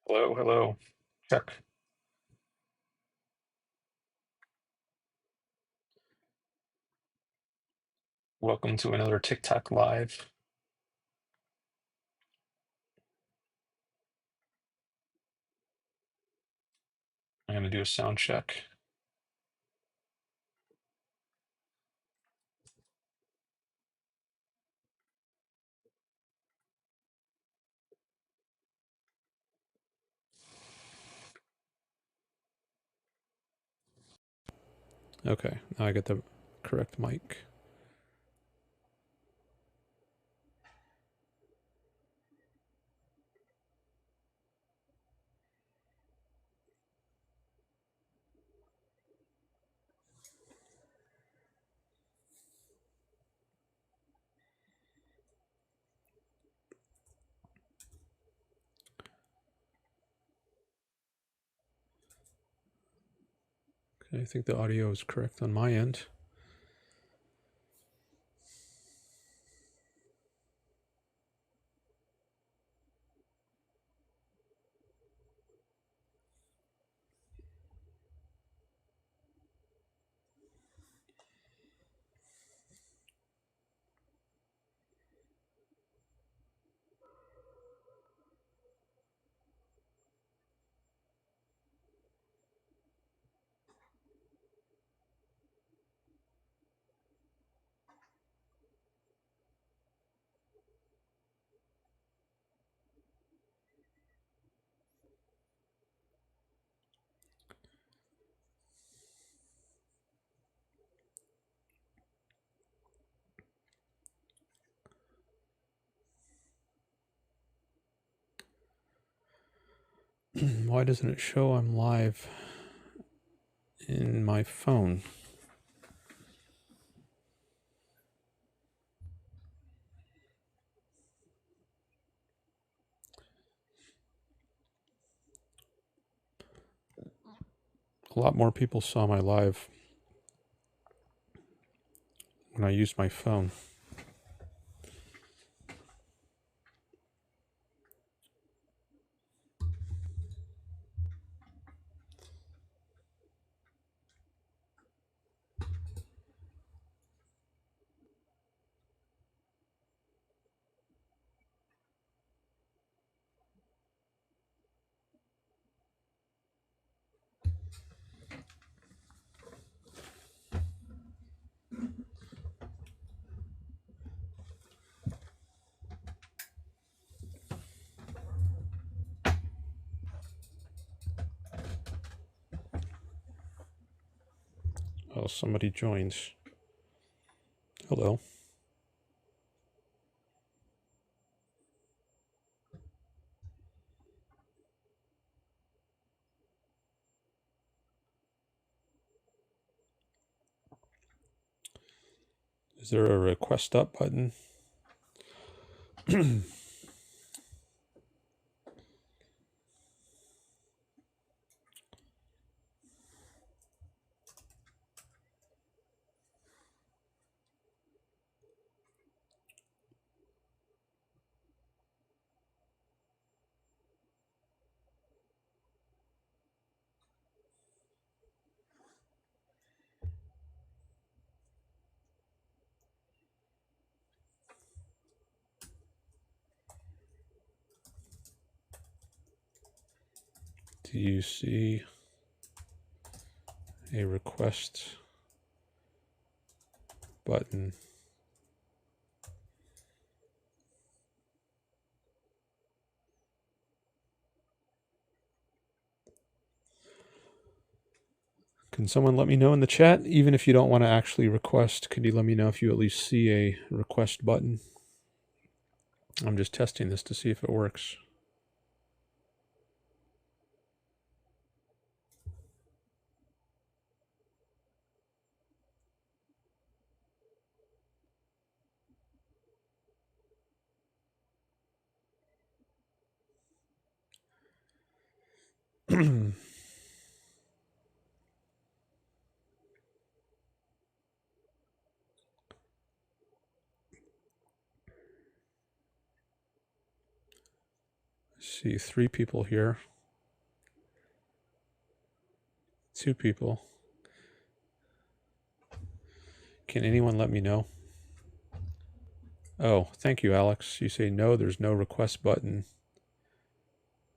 Hello, hello. Check. Welcome to another TikTok live. I'm going to do a sound check. Okay, now I get the correct mic. Okay, I think the audio is correct on my end. Why doesn't it show I'm live in my phone? A lot more people saw my live when I used my phone. Oh, somebody joins. Hello. Is there a request up button? Do you see a request button? Can someone let me know in the chat? Even if you don't want to actually request, could you let me know if you at least see a request button? I'm just testing this to see if it works. See 3 people here. 2 people. Can anyone let me know? Oh, thank you, Alex. You say no, there's no request button.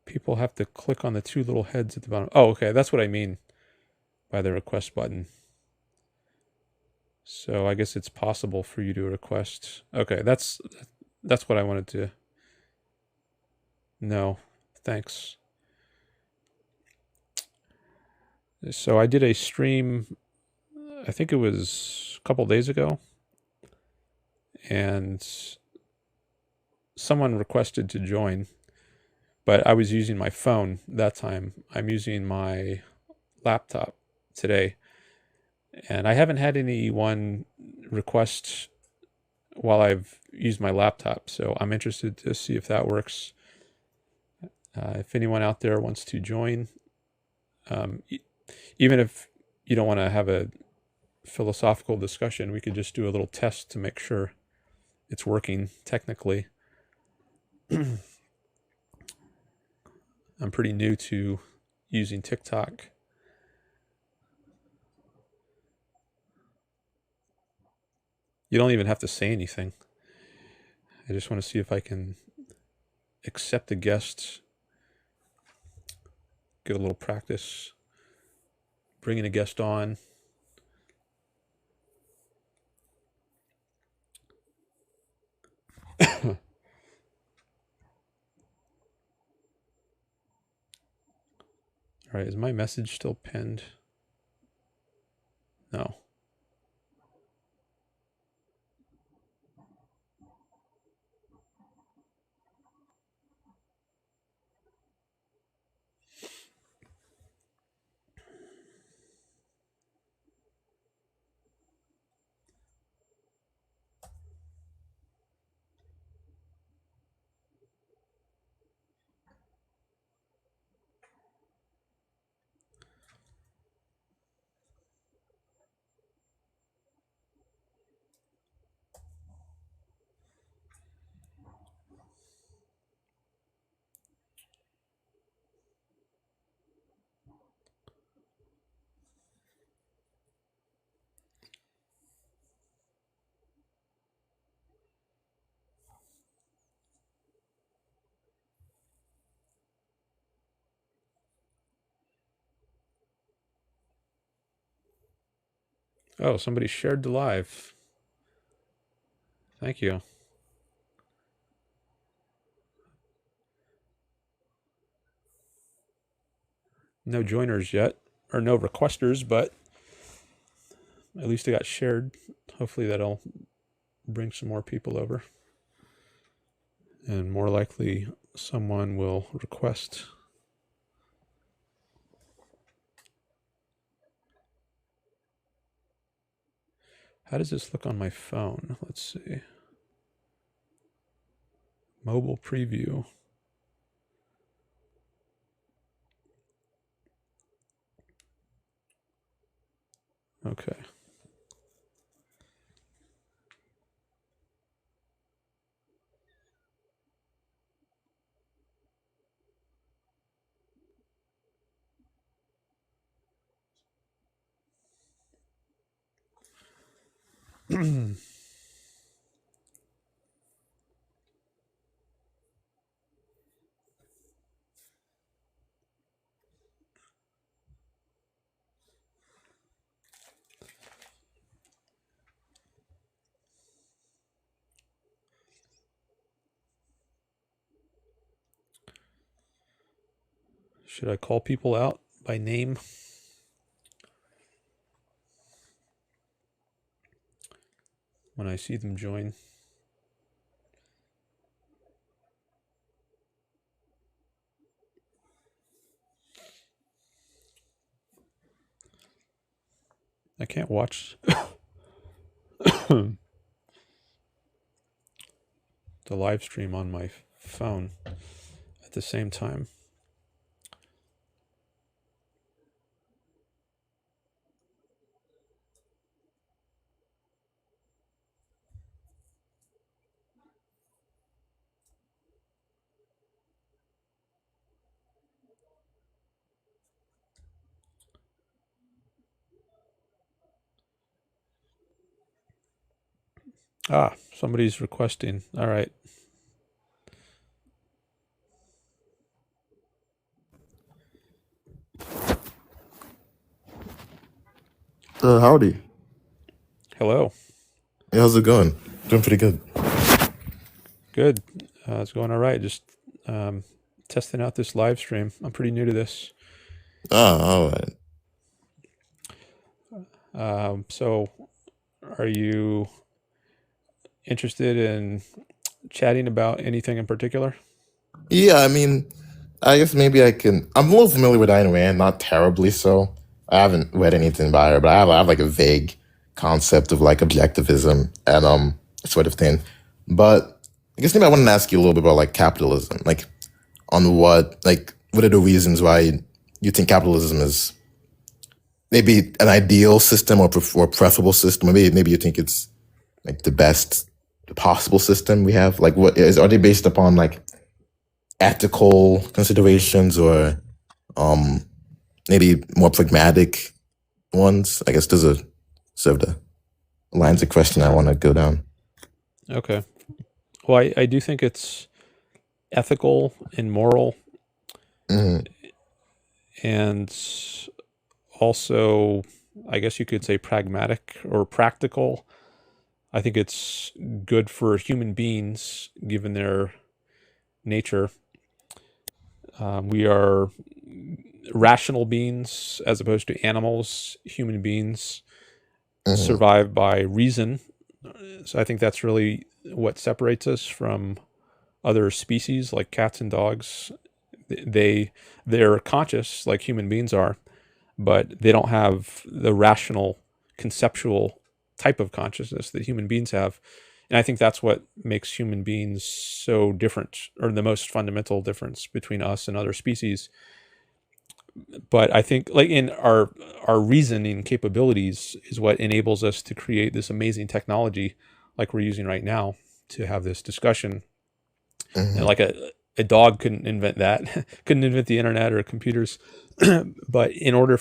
People have to click on the 2 little heads at the bottom. Oh, okay, that's what I mean by the request button. So I guess it's possible for you to request. Okay, that's what I wanted to know. Thanks. So I did a stream, I think it was a couple days ago, and someone requested to join, but I was using my phone that time. I'm using my laptop today, and I haven't had anyone request while I've used my laptop, so I'm interested to see if that works. If anyone out there wants to join, even if you don't want to have a philosophical discussion, we could just do a little test to make sure it's working technically. I'm pretty new to using TikTok. You don't even have to say anything. I just want to see if I can accept a guest, get a little practice, bringing a guest on. All right, is my message still pinned? No. Oh, somebody shared the live. Thank you. No joiners yet, or no requesters, but at least it got shared. Hopefully that'll bring some more people over. And more likely someone will request. How does this look on my phone? Let's see. Mobile preview. Okay. Should I call people out by name? When I see them join? I can't watch the live stream on my phone at the same time. Ah, somebody's requesting. All right. Howdy. Hello. Hey, how's it going? Doing pretty good. Good. It's going all right. Just um, testing out this live stream. I'm pretty new to this. All right. So, are you interested in chatting about anything in particular? Yeah, I mean, I guess maybe I can. I'm a little familiar with Ayn Rand, not terribly so. I haven't read anything by her, but I have like a vague concept of like objectivism and sort of thing. But I guess maybe I want to ask you a little bit about like capitalism, like on what are the reasons why you think capitalism is maybe an ideal system or preferable system, or maybe you think it's like the best possible system we have? Like, are they based upon like ethical considerations or um maybe more pragmatic ones? I guess those are sort of the lines of question I want to go down. Okay. Well, I do think it's ethical and moral, Mm-hmm. and also, I guess you could say pragmatic or practical. I think it's good for human beings given their nature. We are rational beings as opposed to animals. Human beings Mm-hmm. survive by reason. So I think that's really what separates us from other species like cats and dogs. They're conscious like human beings are, but they don't have the rational, conceptual type of consciousness that human beings have. And I think that's what makes human beings so different, or the most fundamental difference between us and other species. But I think like in our reasoning capabilities is what enables us to create this amazing technology like we're using right now to have this discussion. And Mm-hmm. like a dog couldn't invent that, couldn't invent the internet or computers. But in order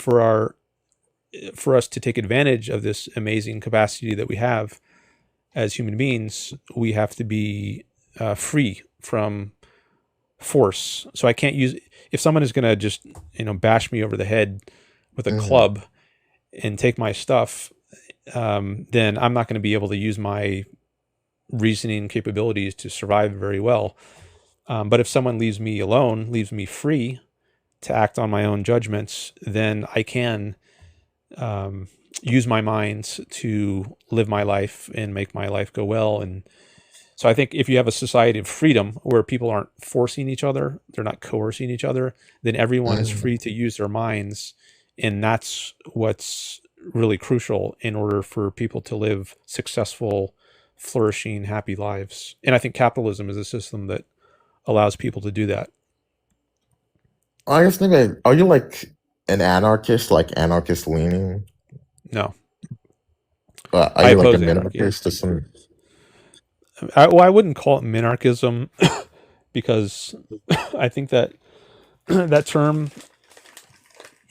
for us to take advantage of this amazing capacity that we have as human beings, we have to be free from force. So I can't use, if someone is going to just bash me over the head with a Mm-hmm. club and take my stuff, then I'm not going to be able to use my reasoning capabilities to survive very well. But if someone leaves me alone, leaves me free to act on my own judgments, then I can um, use my mind to live my life and make my life go well. And so I think if you have a society of freedom where people aren't forcing each other, they're not coercing each other, then everyone is Mm-hmm. free to use their minds. And that's what's really crucial in order for people to live successful, flourishing, happy lives. And I think capitalism is a system that allows people to do that. I guess maybe are you like an anarchist, like anarchist leaning? No, Are I you like a oppose anarchy. minarchist or some? I wouldn't call it minarchism because I think that that term,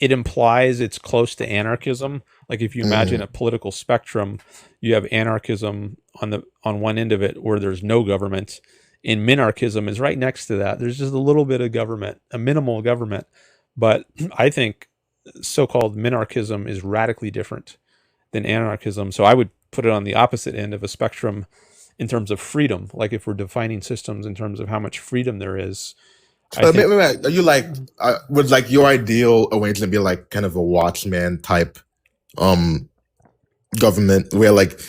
it implies it's close to anarchism. Like if you imagine a Mm-hmm. political spectrum, you have anarchism on one end of it where there's no government, and minarchism is right next to that. There's just a little bit of government, a minimal government. But I think so-called minarchism is radically different than anarchism. So I would put it on the opposite end of a spectrum in terms of freedom. Like if we're defining systems in terms of how much freedom there is, I think, Are you like would like your ideal arrangement be like kind of a watchman type um government where like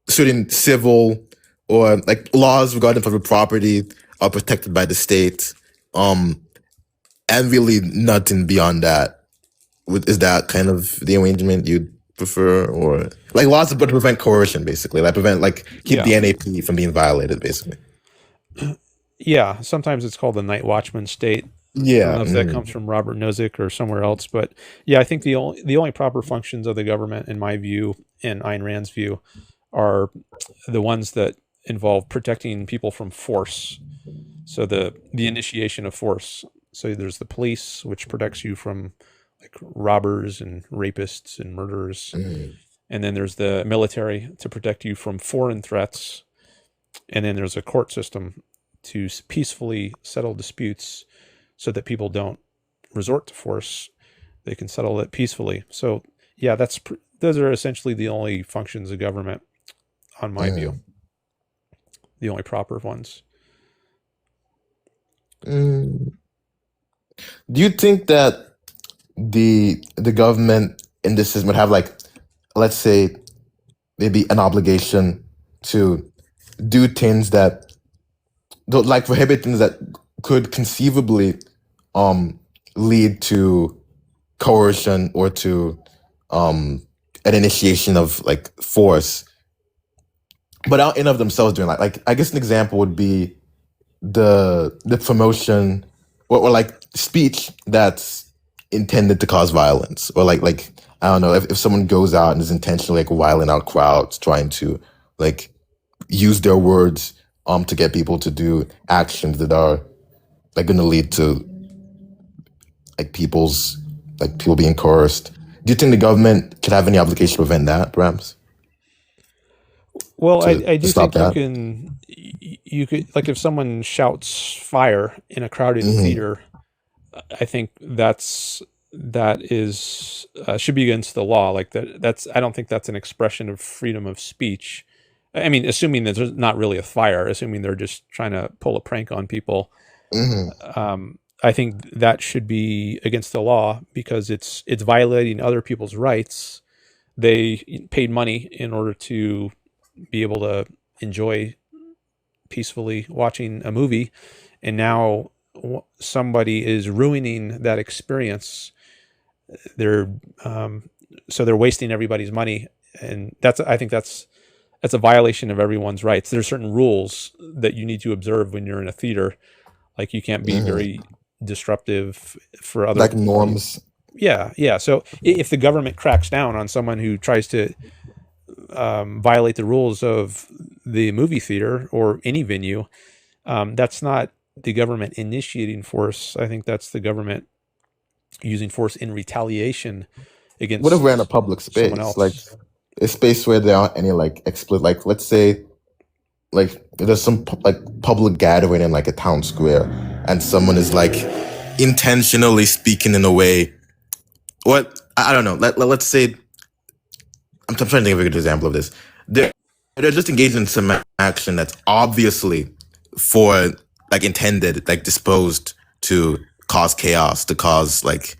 certain civil or like laws regarding private property are protected by the state, um, and really nothing beyond that? Is that kind of the arrangement you'd prefer, or like laws to prevent coercion, basically, like prevent like keep yeah, the NAP from being violated, basically? yeah. Sometimes it's called the night watchman state. I don't Yeah. know if that comes from Robert Nozick or somewhere else, but yeah, I think the only proper functions of the government, in my view, and Ayn Rand's view, are the ones that involve protecting people from force. So the initiation of force. So there's the police, which protects you from like robbers and rapists and murderers, Mm-hmm. and then there's the military to protect you from foreign threats, and then there's a court system to peacefully settle disputes so that people don't resort to force. They can settle it peacefully. So yeah, those are essentially the only functions of government, on my view, the only proper ones. Mm. Do you think that the government in this system would have like, let's say, maybe an obligation to do things that, like prohibit things that could conceivably um lead to coercion or to um an initiation of like force, but out in of themselves doing like I guess an example would be the promotion or like speech that's intended to cause violence, or like I don't know, if someone goes out and is intentionally like wiling out crowds trying to like use their words to get people to do actions that are like going to lead to like people being coerced. Do you think the government could have any obligation to prevent that, perhaps? Well, I To do stop think that? you could, like, if someone shouts fire in a crowded Hmm. theater, I think that is should be against the law. Like that's I don't think that's an expression of freedom of speech. I mean, assuming that there's not really a fire, assuming they're just trying to pull a prank on people. Hmm. I think that should be against the law because it's violating other people's rights. They paid money in order to be able to enjoy peacefully watching a movie, and now somebody is ruining that experience. They're so they're wasting everybody's money, and I think that's a violation of everyone's rights. There's certain rules that you need to observe when you're in a theater, like you can't be Hmm. very disruptive for other. Like norms. Yeah, yeah. So if the government cracks down on someone who tries to violate the rules of the movie theater or any venue, that's not the government initiating force. I think that's the government using force in retaliation What if we're in a against public someone space, like else. a space where there aren't any like explicit, like let's say like there's some like public gathering in like a town square, and someone is like intentionally speaking in a way, what I don't know. Let's say I'm trying to think of a good example of this. They're just engaged in some action that's obviously for like intended, like disposed to cause chaos, to cause like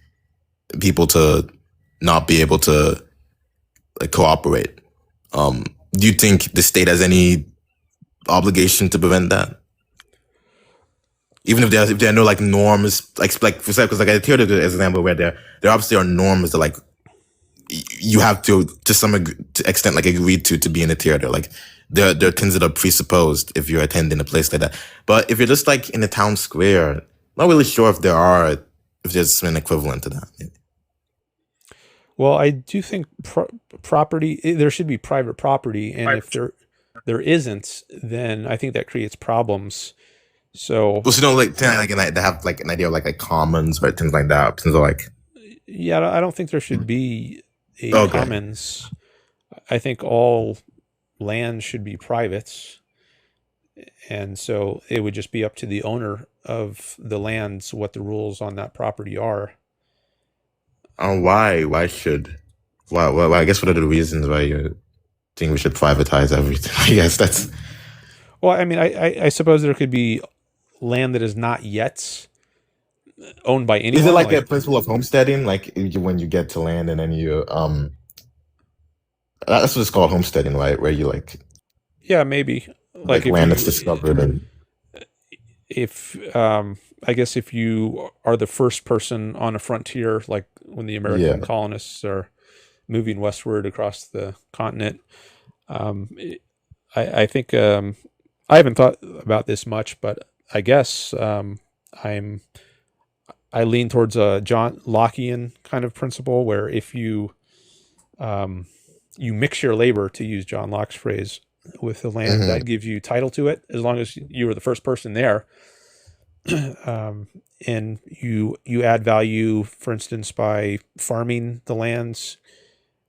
people to not be able to like cooperate. Um, do you think the state has any obligation to prevent that? Even if there are no like norms, like for example, because like I heard an example where there obviously are norms that like you have to some to extent like agreed to be in a theater. Like there are things that are presupposed if you're attending a place like that. But if you're just like in a town square, not really sure if there's an equivalent to that. Well, I do think property, there should be private property, and if there isn't, then I think that creates problems. So Well, so you know, like they have like an idea of like commons or things like that. Things are like yeah, I don't think there should be a okay. commons. I think all land should be private, and so it would just be up to the owner of the lands what the rules on that property are. Why? Why? I guess what are the reasons why you think we should privatize everything? I guess that's. Well, I mean, I suppose there could be land that is not yet owned by Is it anyone. like a Like, principle of homesteading? Like when you get to land and then you that's what it's called, homesteading, right? Where you yeah, maybe. Like like if land that's you, discovered and if I guess if you are the first person on a frontier, like when the American yeah. colonists are moving westward across the continent, um, I think I haven't thought about this much, but I guess I'm I lean towards a John Lockean kind of principle where if um, you mix your labor, to use John Locke's phrase, with the land, Hmm. that gives you title to it as long as you were the first person there. And you add value, for instance, by farming the lands.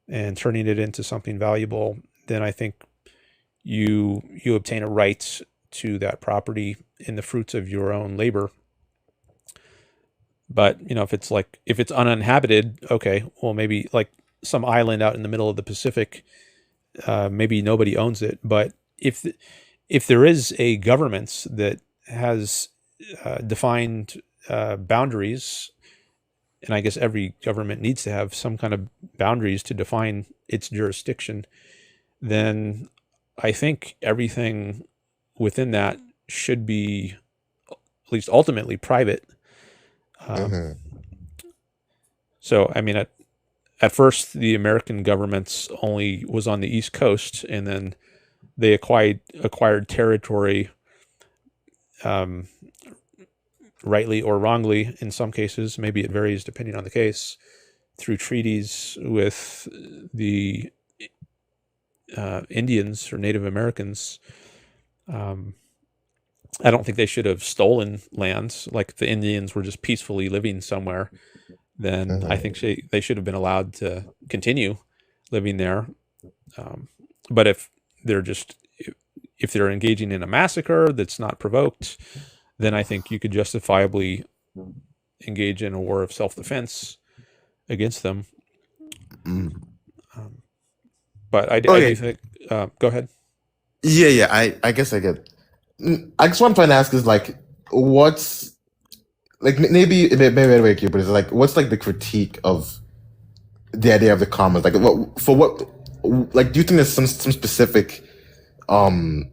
and turning it into something valuable, then I think you obtain a right to that property in the fruits of your own labor. But if it's uninhabited, okay, well maybe like some island out in the middle of the Pacific, maybe nobody owns it. But if there is a government that has defined boundaries, and I guess every government needs to have some kind of boundaries to define its jurisdiction, then I think everything within that should be at least ultimately private. Um, Mm-hmm. so, I mean, at first, the American government's only was on the East Coast, and then they acquired territory, um, rightly or wrongly in some cases. Maybe it varies depending on the case, through treaties with the Indians or Native Americans. Um, I don't think they should have stolen lands. Like the Indians were just peacefully living somewhere. Then I think Mm-hmm. they should have been allowed to continue living there. Um, but they're just if they're engaging in a massacre that's not provoked, then I think you could justifiably engage in a war of self-defense against them. Mm. Um, but I do Okay. think. Go ahead. Yeah, yeah. I guess I get. I guess what I'm trying to ask is like, what's like maybe way to but it's like, what's like the critique of the idea of the commons? Like, what like do you think there's some specific um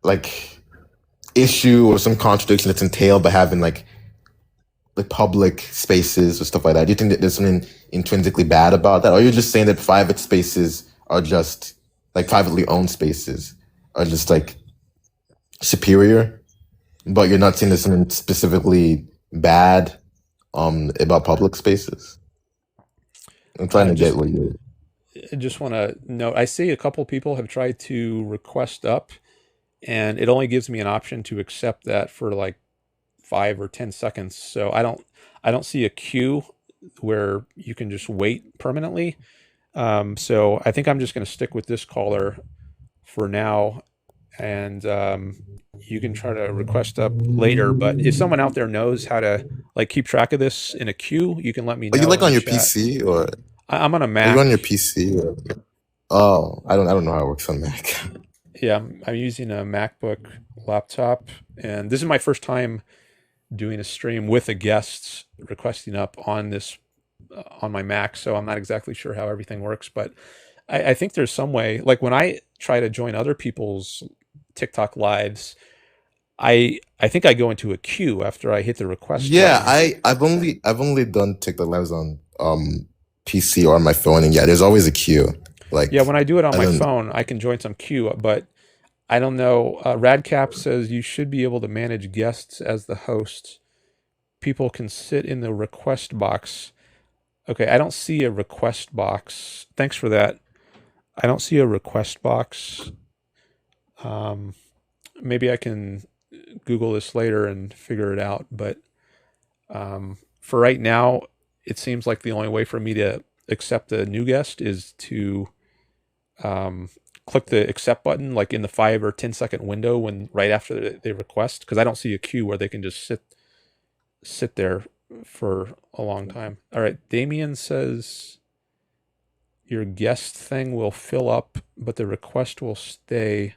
like issue or some contradiction that's entailed by having like public spaces or stuff like that? Do you think that there's something intrinsically bad about that, or you're just saying that private spaces are just like privately owned spaces are just like superior, but you're not saying there's something specifically bad about public spaces? I'm trying Uh, to get just what you. I just want to note. I see a couple people have tried to request up, and it only gives me an option to accept that for like 5 or 10 seconds. So I don't see a queue where you can just wait permanently. So I think I'm just going to stick with this caller for now, and you can try to request up later. But if someone out there knows how to like keep track of this in a queue, you can let me Are you know like in on the your chat. PC or I'm on a are you on Mac. your PC? Or, oh, I don't know how it works on Mac. Yeah, I'm using a MacBook laptop, and this is my first time doing a stream with a guest requesting up on this on my Mac. So I'm not exactly sure how everything works, but I think there's some way. Like when I try to join other people's TikTok lives, I think I go into a queue after I hit the request Yeah, button. I've only done TikTok lives on PC or on my phone, and yeah, there's always a queue. Yeah, Like when I do it on I my don't. phone, I can join some queue, but I don't know. Radcap says you should be able to manage guests as the host. People can sit in the request box. Okay, I don't see a request box. Thanks for that. I don't see a request box. Um, Maybe I can Google this later and figure it out. But for right now, it seems like the only way for me to accept a new guest is to um, click the accept button, like in the 5 or 10 second window when right after they request, because I don't see a queue where they can just sit there for a long time. All right, Damien says your guest thing will fill up, but the request will stay.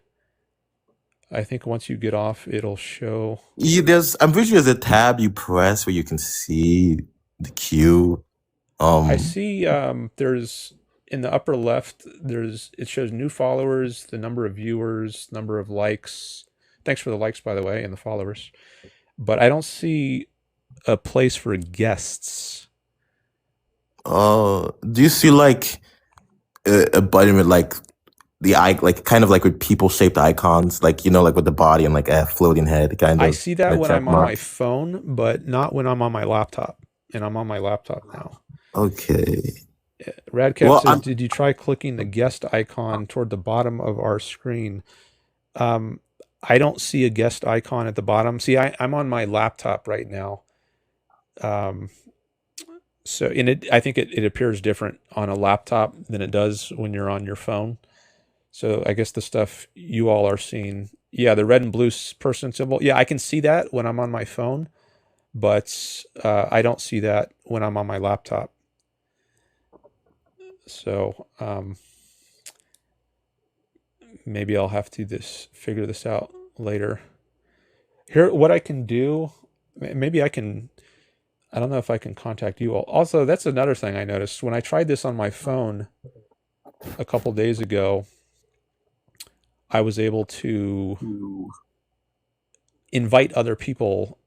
I think once you get off, it'll show. Yeah, I'm pretty sure there's a tab you press where you can see the queue. I Um, see there's in the upper left, it shows new followers, the number of viewers, number of likes. Thanks for the likes, by the way, and the followers. But I don't see a place for guests. do you see like a button with like like kind of like with people shaped icons, like like with the body and like a floating head, kind I of, see and that a when check I'm on my mark? phone, but not when I'm on my laptop. And I'm on my laptop now. Okay. Radcap Well, says, "Did you try clicking the guest icon toward the bottom of our screen?" Um, I don't see a guest icon at the bottom. See, I'm on my laptop right now. Um, So I think it appears different on a laptop than it does when you're on your phone. So I guess the stuff you all are seeing, yeah, the red and blue person symbol, yeah, I can see that when I'm on my phone, but I don't see that when I'm on my laptop. So maybe I'll have to figure this out later. Here, what I can do, maybe I can. I don't know if I can contact you all. Also, that's another thing I noticed when I tried this on my phone a couple days ago. I was able to invite other people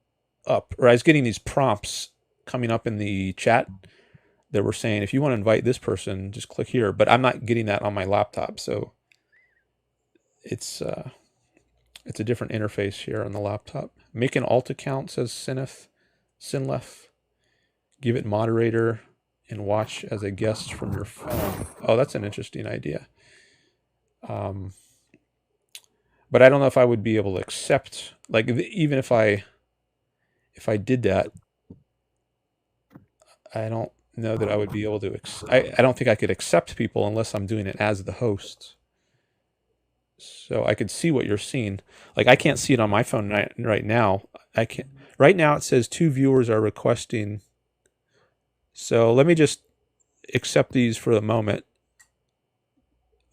up, or I was getting these prompts coming up in the chat that were saying, if you want to invite this person, just click here. But I'm not getting that on my laptop, so it's a different interface here on the laptop. Make an alt account, says Sinlef. Give it moderator and watch as a guest from your phone. Oh, that's an interesting idea. But I don't know if I would be able to accept, like, even if I did that, I don't know that I would be able to. I don't think I could accept people unless I'm doing it as the host. So I could see what you're seeing. Like, I can't see it on my phone right now. I can't. Right now it says 2 viewers are requesting. So let me just accept these for the moment.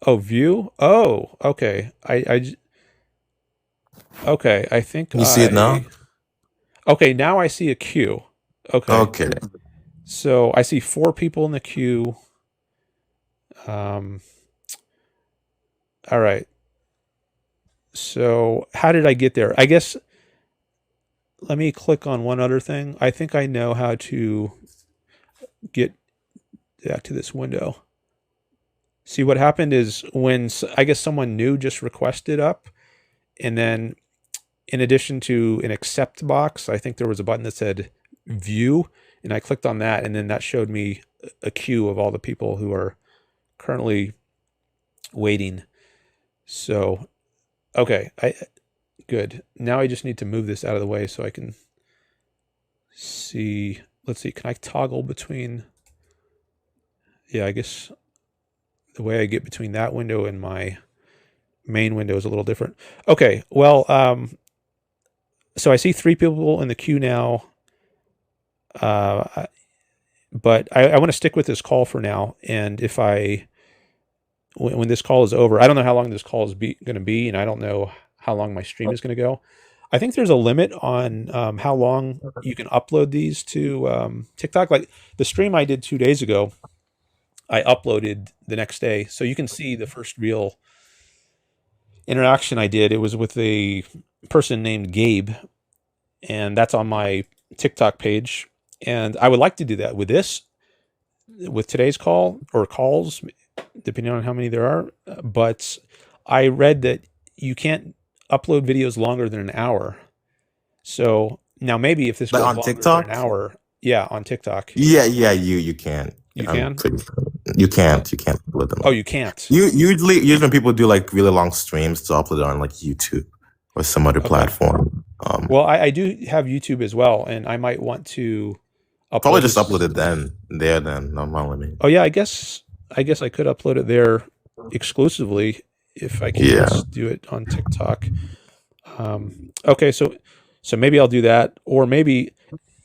Oh, view? Oh, okay. Okay, I think You see it now? Okay, now I see a queue. Okay. Okay. So I see 4 people in the queue. All right. So how did I get there? I guess let me click on one other thing. I think I know how to get back to this window. See, what happened is when I guess someone new just requested up, and then in addition to an accept box, I think there was a button that said view, and I clicked on that, and then that showed me a queue of all the people who are currently waiting. So, okay, good. Now I just need to move this out of the way so I can see. Let's see, can I toggle between? Yeah, I guess the way I get between that window and my main window is a little different. Okay, well, so I see 3 people in the queue now. But I want to stick with this call for now. And if when this call is over, I don't know how long this call is going to be, and I don't know how long my stream is going to go. I think there's a limit on how long you can upload these to TikTok. Like the stream I did 2 days ago, I uploaded the next day. So you can see the first real interaction I did. It was with a person named Gabe, and that's on my TikTok page. And I would like to do that with today's call or calls, depending on how many there are. But I read that you can't upload videos longer than an hour. So now maybe if this goes on longer TikTok? than an hour, yeah, on TikTok. Yeah, you can. You can? You can't upload them. Oh, you can't. Usually when people do like really long streams to upload it on like YouTube or some other platform. Well, I do have YouTube as well, and I might want to probably just upload it then. Normally. Oh yeah, I guess I could upload it there exclusively if I can just do it on TikTok. Okay, so maybe I'll do that, or maybe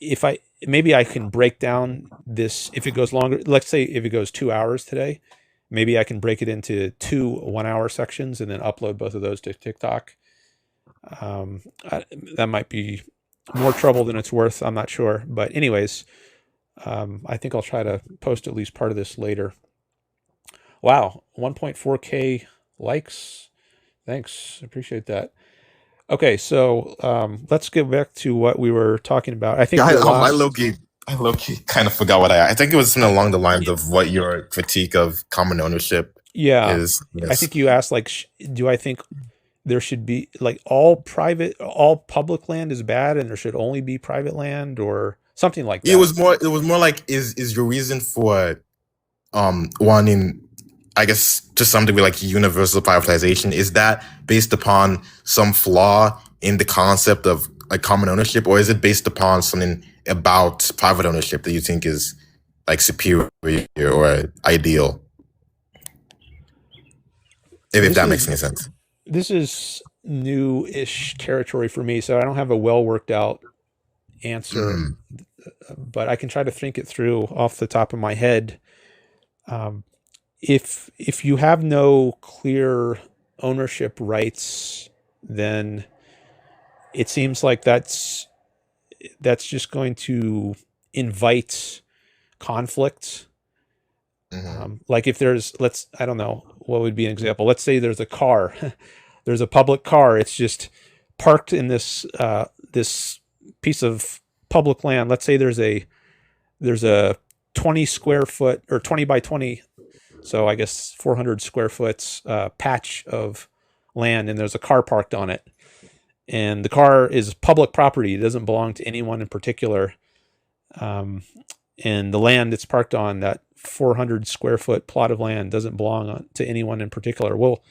I can break down this if it goes longer. Let's say if it goes 2 hours today, maybe I can break it into 2 1-hour sections and then upload both of those to TikTok. That might be more trouble than it's worth. I'm not sure, but anyways, I think I'll try to post at least part of this later. Wow, 1.4K likes. Thanks, appreciate that. Okay, so let's get back to what we were talking about. I think I low-key kind of forgot what I think it was something along the lines of what your critique of common ownership is. Yes. I think you asked, like, do I think there should be, like, all public land is bad and there should only be private land or something like that? It was more like, is your reason for wanting, I guess, to some degree, like universal privatization, is that based upon some flaw in the concept of like common ownership, or is it based upon something about private ownership that you think is like superior or ideal. If This that makes is any sense. this is new-ish territory for me, so I don't have a well worked out answer, Mm-hmm. but I can try to think it through off the top of my head. Um, if you have no clear ownership rights, then it seems like that's just going to invite conflict. Mm-hmm. Like if there's, I don't know, what would be an example? Let's say there's a car, there's a public car. It's just parked in this piece of public land. Let's say there's a 20 square foot or 20 by 20, so I guess 400 square foot patch of land, and there's a car parked on it. And the car is public property; it doesn't belong to anyone in particular. Um, and the land it's parked on, that 400 square foot plot of land, doesn't belong to anyone in particular. Well,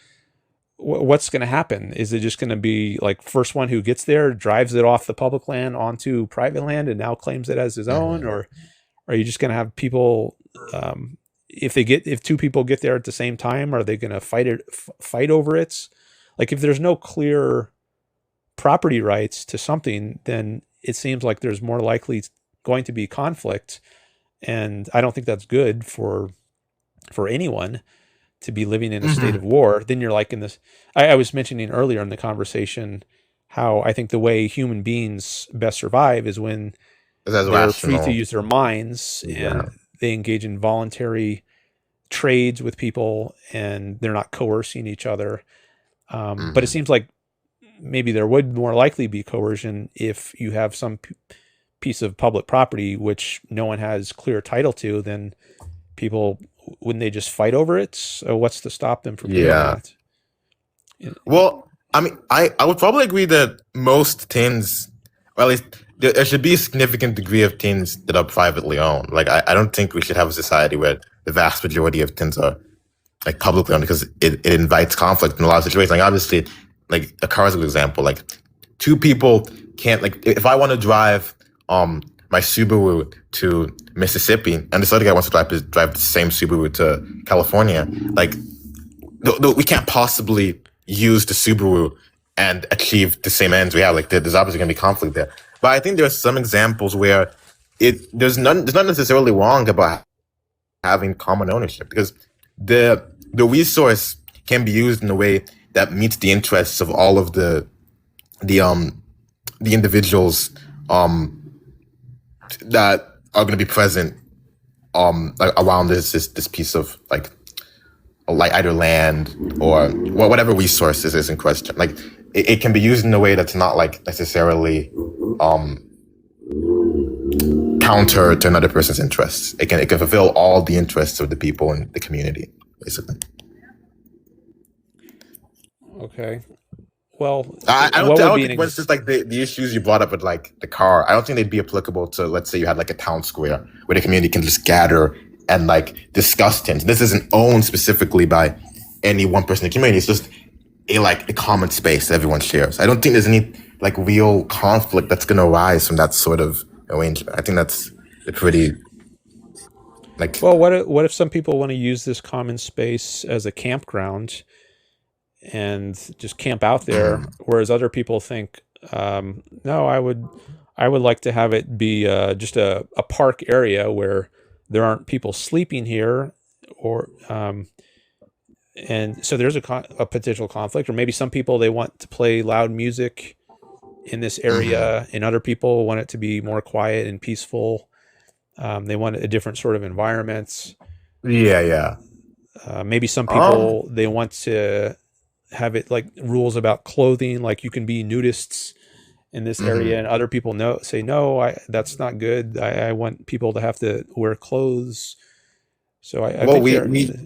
what's going to happen? Is it just going to be like first one who gets there drives it off the public land onto private land and now claims it as his own, Mm-hmm. or are you just going to have people? If two people get there at the same time, are they going to fight over it? Like if there's no clear property rights to something, then it seems like there's more likely going to be conflict, and I don't think that's good for anyone to be living in a state Mm-hmm. of war. Then you're like in this. I was mentioning earlier in the conversation how I think the way human beings best survive is when That's they're free to rational. use their minds Yeah. and they engage in voluntary trades with people and they're not coercing each other. But it Mm-hmm. seems like maybe there would more likely be coercion if you have some piece of public property which no one has clear title to. Then people, wouldn't they just fight over it? So what's to stop them from doing Yeah. that? Well, I mean, I would probably agree that most tins, or at least there should be a significant degree of tins that are privately owned. Like, I don't think we should have a society where the vast majority of tins are like publicly owned because it invites conflict in a lot of situations. Like, obviously, like a car is a good example. Like, two people can't, like, if I want to drive my Subaru to Mississippi and this other guy wants to drive the same Subaru to California, like, we can't possibly use the Subaru and achieve the same ends we have. Like there's obviously going to be conflict there. But I think there are some examples where there's not necessarily wrong about having common ownership because the resource can be used in a way that meets the interests of all of the individuals that are going to be present like around this piece of like either land or whatever resources is in question. Like it can be used in a way that's not like necessarily counter to another person's interests. It can fulfill all the interests of the people in the community, basically. Okay. Well, I what don't would be an think when it's just like the issues you brought up with like the car, I don't think they'd be applicable to, let's say you had like a town square where the community can just gather and like discuss things. This isn't owned specifically by any one person in the community. It's just a common space that everyone shares. I don't think there's any like real conflict that's going to arise from that sort of arrangement. I think that's a pretty like. Well, what if some people want to use this common space as a campground and just camp out there, whereas other people think, no, I would like to have it be just a park area where there aren't people sleeping here, or and so there's a potential conflict. Or maybe some people, they want to play loud music in this area, and other people want it to be more quiet and peaceful. They want a different sort of environment. Yeah. Maybe some Um. people, they want to have it like rules about clothing, like you can be nudists in this area, and other people say no, that's not good. I want people to have to wear clothes. So I Well, think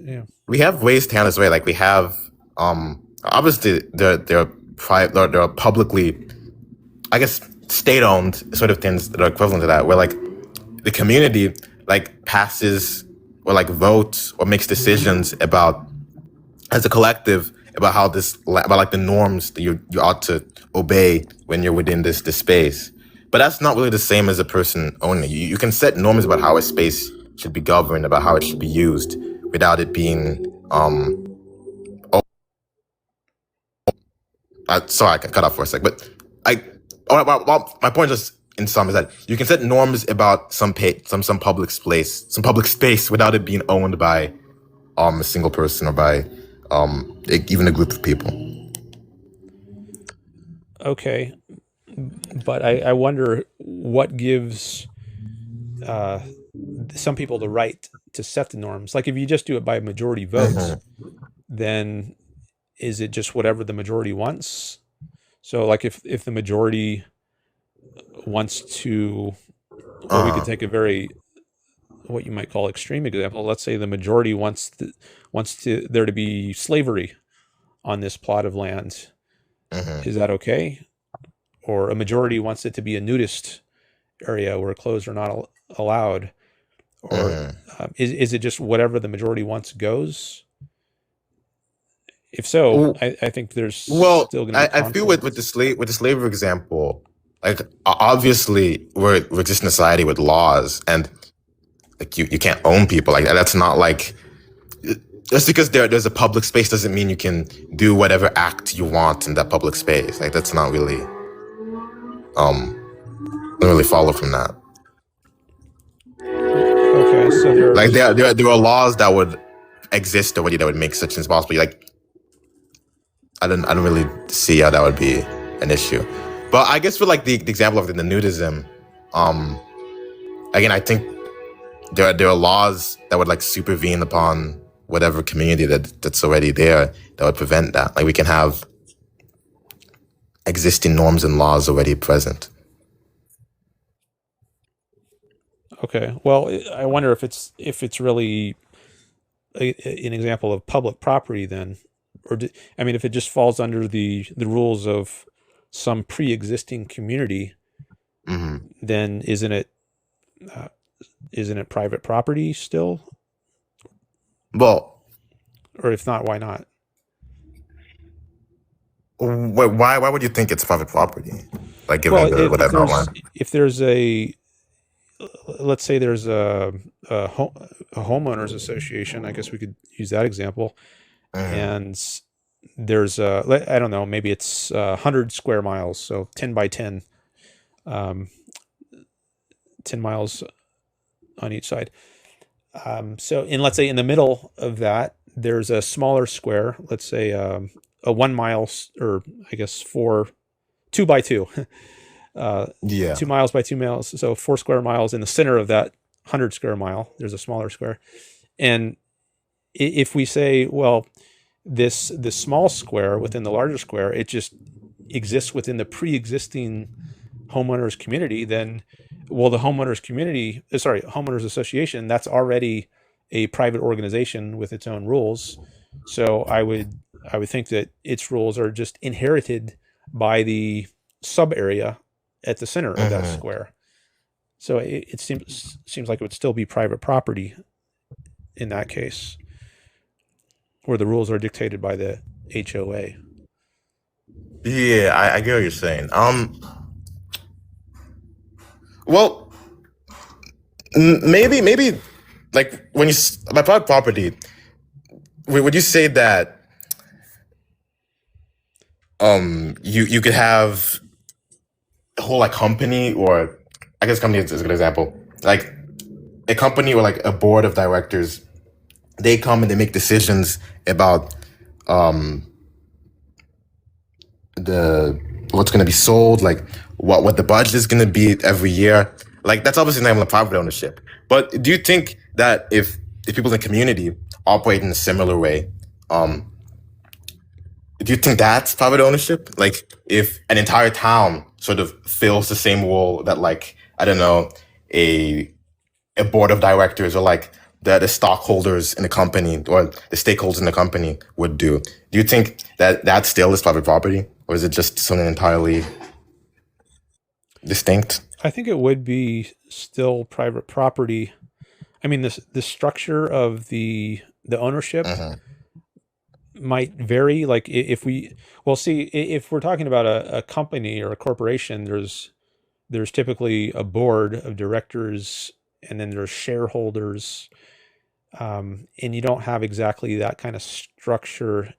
yeah. we have ways to handle this way. Like we have obviously there are publicly, I guess, state owned sort of things that are equivalent to that, where like the community like passes or like votes or makes decisions about as a collective about how about like the norms that you ought to obey when you're within this space. But that's not really the same as a person owning it. You can set norms about how a space should be governed, about how it should be used, without it being sorry, I can cut off for a sec, but my point just in sum is that you can set norms about some public space without it being owned by a single person or by even a group of people. Okay, but I wonder what gives some people the right to set the norms. Like if you just do it by majority vote, then is it just whatever the majority wants? So like if the majority wants to, or we could take a very, what you might call extreme example. Let's say the majority wants there to be slavery on this plot of land. Is that okay? Or a majority wants it to be a nudist area where clothes are not allowed? Or is it just whatever the majority wants goes? If so, I think there's still going to be I feel with the slavery example, like obviously we're just in a society with laws, and like you can't own people like that. That's not like, just because there's a public space doesn't mean you can do whatever act you want in that public space. Like that's not really don't really follow from that. Okay, so there are laws that would exist already that would make such things possible. Like I don't really see how that would be an issue. But I guess for like the example of the nudism, again, I think there are laws that would like supervene upon whatever community that's already there that would prevent that. Like we can have existing norms and laws already present. Okay, well, I wonder if it's really an example of public property then, or I mean, if it just falls under the rules of some pre-existing community, then isn't it private property still? Well, or if not, why not? Why would you think it's private property? Like given Well, whatever if there's let's say there's a homeowners association, I guess we could use that example, and there's I don't know, maybe it's 100 square miles, so 10 by 10, 10 miles on each side. So let's say in the middle of that, there's a smaller square, let's say a 1 mile, or I guess 2 by 2. 2 miles by 2 miles, so 4 square miles. In the center of that 100 square mile, there's a smaller square. And if we say, well, this small square within the larger square, it just exists within the pre-existing homeowners community, then, well, the homeowners association, that's already a private organization with its own rules. So I would think that its rules are just inherited by the sub area at the center of that square. So it seems like it would still be private property in that case, where the rules are dictated by the HOA. Yeah, I get what you're saying. Well, maybe like when by private property, would you say that you could have a whole like company, or I guess company is a good example, like a company or like a board of directors, they come and they make decisions about what's going to be sold, like what the budget is going to be every year. Like that's obviously not even private ownership. But do you think that if people in the community operate in a similar way, do you think that's private ownership? Like if an entire town sort of fills the same role that, like, I don't know, a board of directors or like the stockholders in the company or the stakeholders in the company would do. Do you think that still is private property, or is it just something entirely distinct? I think it would be still private property. I mean, the structure of the ownership might vary. Like if we're talking about a company or a corporation, there's typically a board of directors and then there's shareholders, and you don't have exactly that kind of structure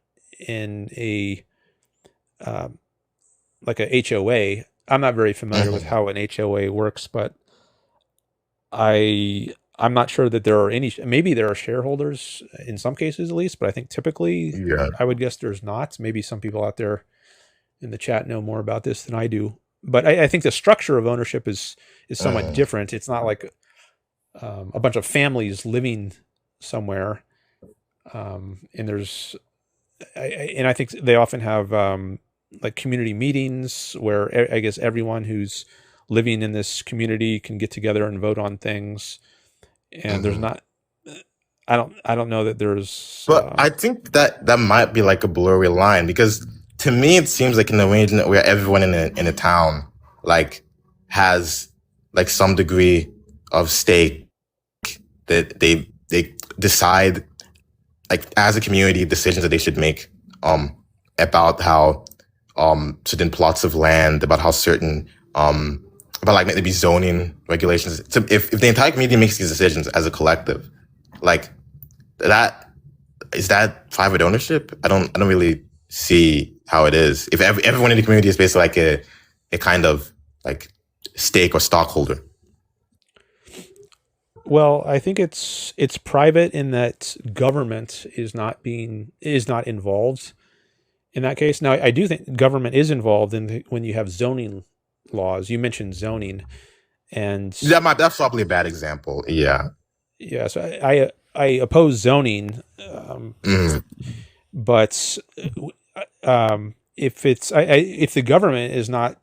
in a like a HOA. I'm not very familiar with Mhm. how an HOA works, but I'm not sure that there are any. Maybe there are shareholders in some cases at least, but I think typically Yeah. I would guess there's not. Maybe some people out there in the chat know more about this than I do. But I think the structure of ownership is somewhat Mm. different. It's not like a bunch of families living somewhere, and there's and I think they often have like community meetings where I guess everyone who's living in this community can get together and vote on things. And there's Mhm. not, I don't know that there's, But I think that that might be like a blurry line because to me it seems like an arrangement where everyone in a town like has like some degree of stake that they decide like as a community decisions that they should make about how certain plots of land, about how certain about like maybe zoning regulations. So if the entire community makes these decisions as a collective, like that is that private ownership? I don't really see how it is. If everyone in the community is basically like a kind of like stake or stockholder. well, I think it's private in that government is not involved in that case. Now, I do think government is involved when you have zoning laws. You mentioned zoning, and That's probably a bad example. Yeah. yeah, so I oppose zoning, Mm. but if if the government is not,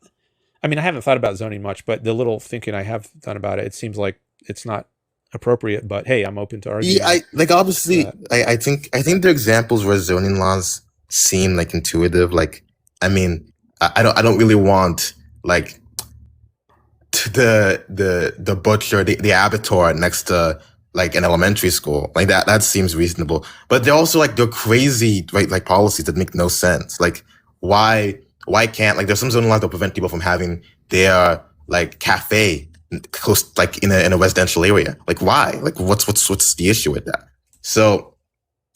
I mean, I haven't thought about zoning much, but the little thinking I have done about it, it seems like it's not appropriate. But hey, I'm open to Yeah, arguing I like obviously that. I think there are examples where zoning laws seem like intuitive. Like I mean, I don't really want like the butcher, the abattoir next to like an elementary school. Like that seems reasonable. But they're also like they're crazy, right? Like policies that make no sense. Like why can't like there's some zoning laws that prevent people from having their like cafe close like in a residential area. Like why? Like what's the issue with that? So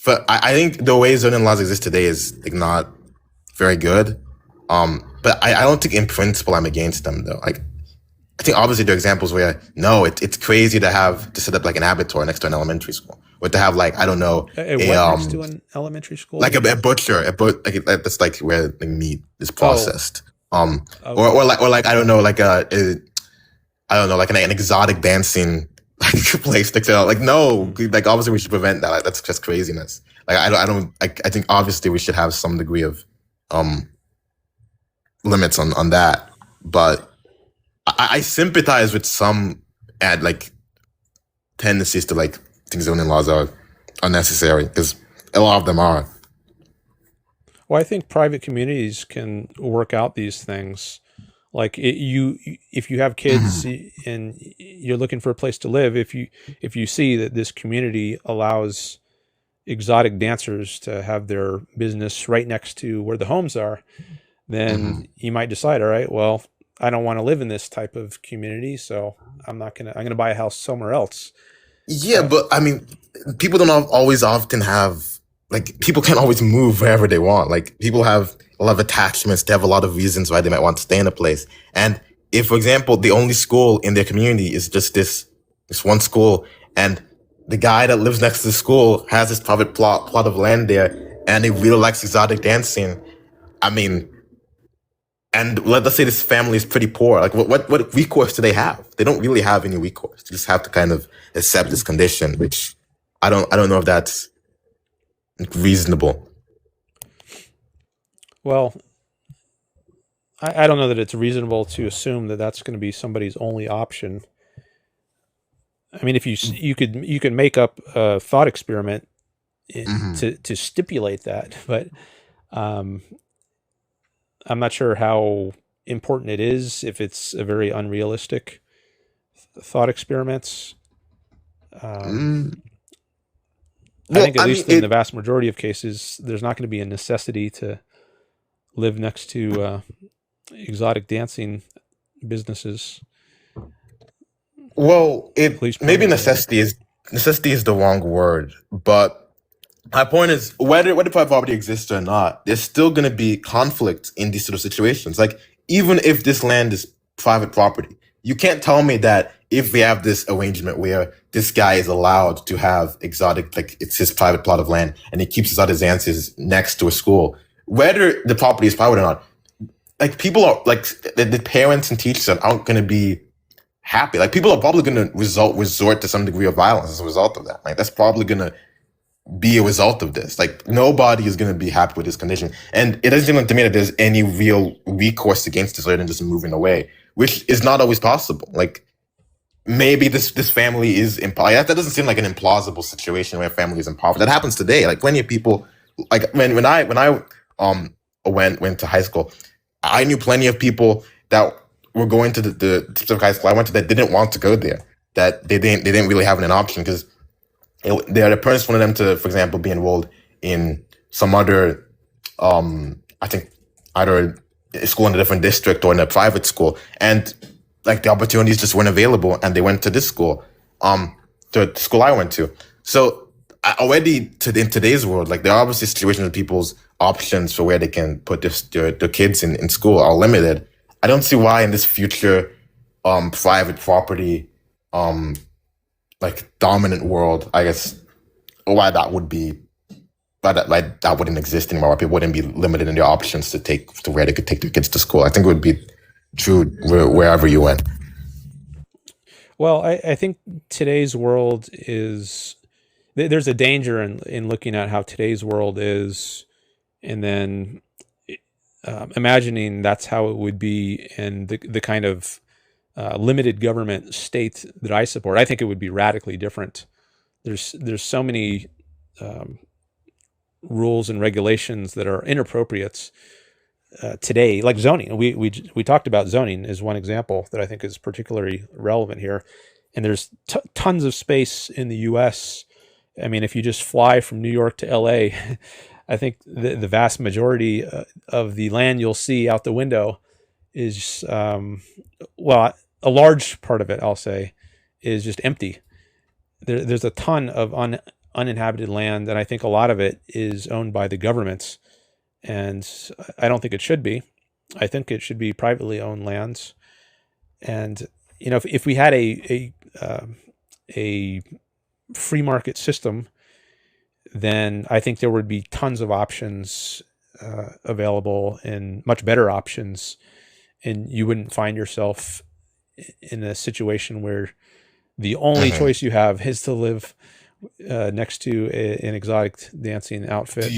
I think the way zoning laws exist today is like not very good. But I don't think in principle I'm against them though. Like I think obviously there are examples where no, it's crazy to set up like an abattoir next to an elementary school, or to have like I don't know a What next to an elementary school? like a butcher, like that's like where the meat is Oh, processed. okay. Or like I don't know like I don't know like an exotic dancing like place next to like no like obviously we should prevent that. Like, that's just craziness. Like I don't I think obviously we should have some degree of um limits on that, but I sympathize with some ad like tendencies to like think zoning laws are unnecessary because a lot of them are. Well, I think private communities can work out these things. Like if you have kids Mhm. and you're looking for a place to live, if you see that this community allows exotic dancers to have their business right next to where the homes are, then Mhm. you might decide, all right, well, I don't want to live in this type of community, so I'm gonna buy a house somewhere else. Yeah, but I mean, people don't always often have like people can't always move wherever they want. Like people have a lot of attachments. They have a lot of reasons why they might want to stay in a place. And if, for example, the only school in their community is just this one school, and the guy that lives next to the school has this private plot of land there, and he really likes exotic dancing. I mean, and let's say this family is pretty poor. Like, what recourse do they have? They don't really have any recourse. They just have to kind of accept this condition, which I don't know if that's reasonable. Well, I don't know that it's reasonable to assume that that's going to be somebody's only option. I mean, if you could make up a thought experiment Hmm. to stipulate that, but um, I'm not sure how important it is if it's a very unrealistic thought experiment. Um, Mm. I Well, think at I mean, least in the vast majority of cases, there's not going to be a necessity to live next to exotic dancing businesses. Well, at least maybe permanently. necessity is the wrong word, but my point is whether private property exists or not, there's still going to be conflict in these sort of situations. Like even if this land is private property, you can't tell me that if we have this arrangement where this guy is allowed to have exotic, like it's his private plot of land, and he keeps his artisans next to a school, whether the property is private or not, like people are like the parents and teachers aren't going to be happy. Like people are probably going to resort to some degree of violence as a result of that. Like that's probably going to be a result of this. Like nobody is going to be happy with this condition, and it doesn't seem like to me that there's any real recourse against this other than just moving away, which is not always possible. Like maybe this family is that doesn't seem like an implausible situation where a family is impoverished. That happens today. Like plenty of people. Like when I went to high school, I knew plenty of people that were going to the specific high school I went to that didn't want to go there. That they didn't really have an option because their parents wanted them to, for example, be enrolled in some other, I think either a school in a different district or in a private school, and like the opportunities just weren't available, and they went to this school, the school I went to. So in today's world, like there are obviously situations where people's options for where they can put their kids in school are limited. I don't see why in this future, private property, like dominant world, I guess, why that would be, why that wouldn't exist anymore. Why people wouldn't be limited in their options to where they could take their kids to school. I think it would be true wherever you went. Well, I think today's world is there's a danger in looking at how today's world is, and then imagining that's how it would be in the kind of limited government state that I support. I think it would be radically different. There's so many rules and regulations that are inappropriate today, like zoning. We talked about zoning as one example that I think is particularly relevant here. And there's tons of space in the U.S. I mean, if you just fly from New York to L.A., I think the vast majority of the land you'll see out the window is, well, a large part of it, I'll say, is just empty. There's a ton of uninhabited land, and I think a lot of it is owned by the governments. And I don't think it should be. I think it should be privately owned lands. And if we had a free market system, then I think there would be tons of options available, and much better options, and you wouldn't find yourself in a situation where the only Mhm. choice you have is to live next to an exotic dancing outfit.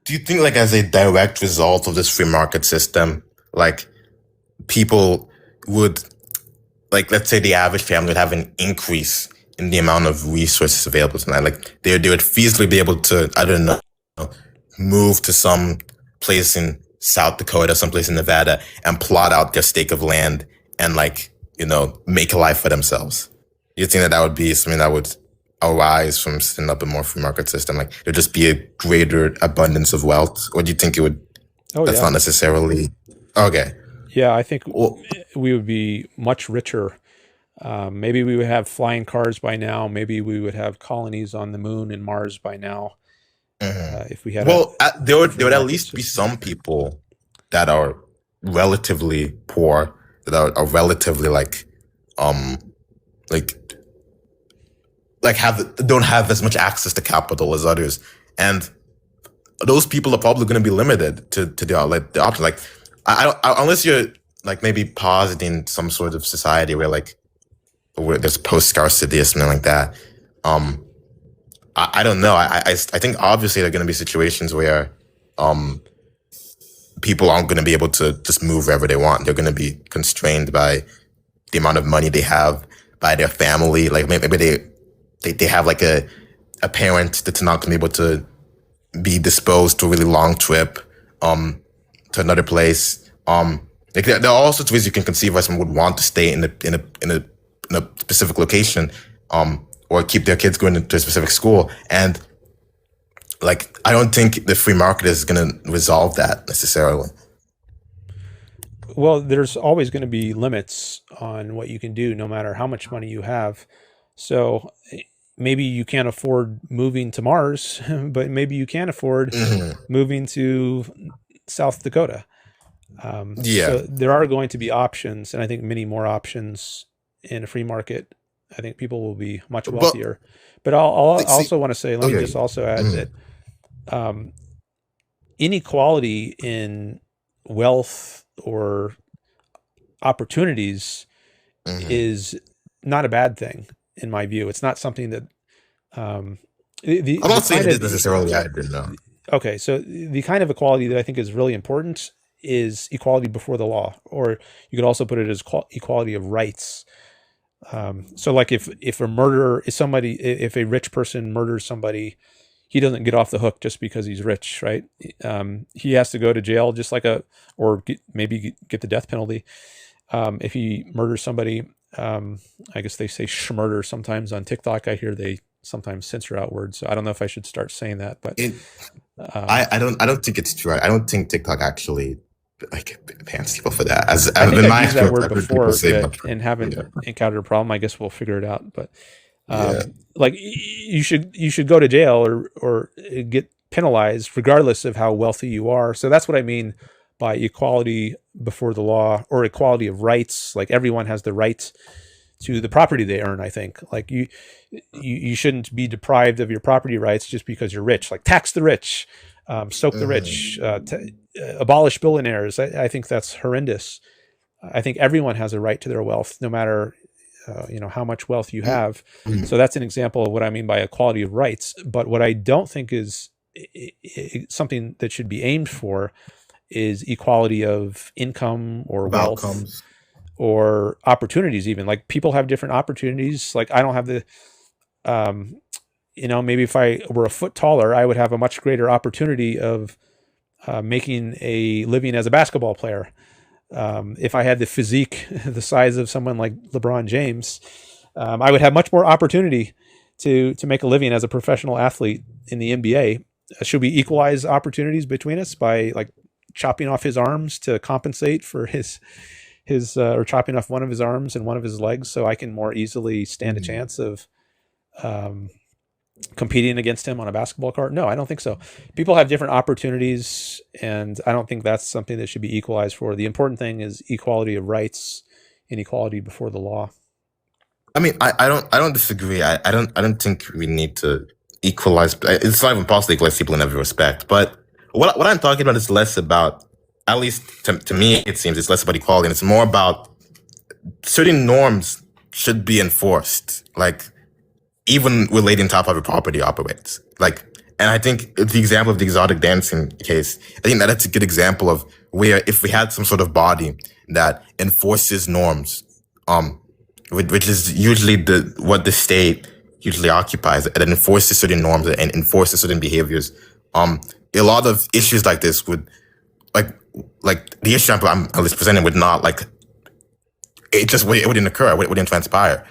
Do you think, like, as a direct result of this free market system, like, people would, like, let's say the average family would have an increase in the amount of resources available to them? Like, they would feasibly be able to, I don't know, move to some place in South Dakota, someplace in Nevada, and plot out their stake of land and, like, make a life for themselves. You think that would be something that would arise from setting up a more free market system? Like, there'd just be a greater abundance of wealth? Or do you think it would, Oh that's yeah. not necessarily, okay. Yeah, I think Well, we would be much richer. Maybe we would have flying cars by now. Maybe we would have colonies on the moon and Mars by now, mhm. if we had Well, a free there would at market least be system. some people that are relatively poor, that are relatively um, like, don't have as much access to capital as others, and those people are probably going to be limited to the option. Like, I don't, unless you're like maybe positing some sort of society where there's post scarcity or something like that. Um, I don't know. I think obviously there are going to be situations where um people aren't going to be able to just move wherever they want. They're going to be constrained by the amount of money they have, by their family. Like maybe they have like a parent that's not going to be able to be disposed to a really long trip to another place. Like there are all sorts of ways you can conceive why someone would want to stay in a specific location, or keep their kids going to a specific school. And like I don't think the free market is going to resolve that necessarily. Well, there's always going to be limits on what you can do, no matter how much money you have. So maybe you can't afford moving to Mars, but maybe you can afford Hmm. moving to South Dakota. Yeah. So there are going to be options, and I think many more options in a free market. I think people will be much But wealthier. But I'll see, also want to say, let me okay. just also add Mhm. that um, inequality in wealth or opportunities Mhm. is not a bad thing in my view. It's not something that um, I'm the not saying kind it is of necessarily either, no. okay, so the kind of equality that I think is really important is equality before the law, or you could also put it as equality of rights. So, like if a murderer is somebody, if a rich person murders somebody, he doesn't get off the hook just because he's rich, right? He has to go to jail, just like or maybe get the death penalty if he murders somebody. I guess they say murder sometimes on TikTok. I hear they sometimes censor out words, so I don't know if I should start saying that, but It, um, I don't think it's true. I don't think TikTok actually like bans people for that. I think In I've my used that experience, word I've heard people before, say but much. and haven't Yeah. encountered a problem. I guess we'll figure it out. But Yeah. like you should go to jail or get penalized regardless of how wealthy you are. So that's what I mean by equality before the law or equality of rights. Like everyone has the right to the property they earn. I think like you shouldn't be deprived of your property rights just because you're rich. Like tax the rich, soak the Hmm. rich, abolish billionaires. I think that's horrendous. I think everyone has a right to their wealth, no matter how much wealth you have. So that's an example of what I mean by equality of rights. But what I don't think is something that should be aimed for is equality of income or Of wealth outcomes. or opportunities. Even like people have different opportunities. Like I don't have the um, maybe if I were a foot taller, I would have a much greater opportunity of making a living as a basketball player. If I had the physique, the size of someone like LeBron James, I would have much more opportunity to make a living as a professional athlete in the NBA. Should we equalize opportunities between us by like chopping off his arms to compensate for his or chopping off one of his arms and one of his legs so I can more easily stand a Mhm. chance of um, competing against him on a basketball court? No, I don't think so. People have different opportunities, and I don't think that's something that should be equalized for. The important thing is equality of rights and equality before the law. I mean, I don't disagree. I don't think we need to equalize. It's not even possible to equalize people in every respect. But what I'm talking about is less about, at least to me, it seems it's less about equality, and it's more about certain norms should be enforced. Like even relating to how private property operates. Like, and I think the example of the exotic dancing case, I think that that's a good example of where if we had some sort of body that enforces norms, um, which is usually what the state usually occupies, and enforces certain norms and enforces certain behaviors, um, a lot of issues like this would like the issue I'm at least presenting would not like it wouldn't occur. It wouldn't transpire.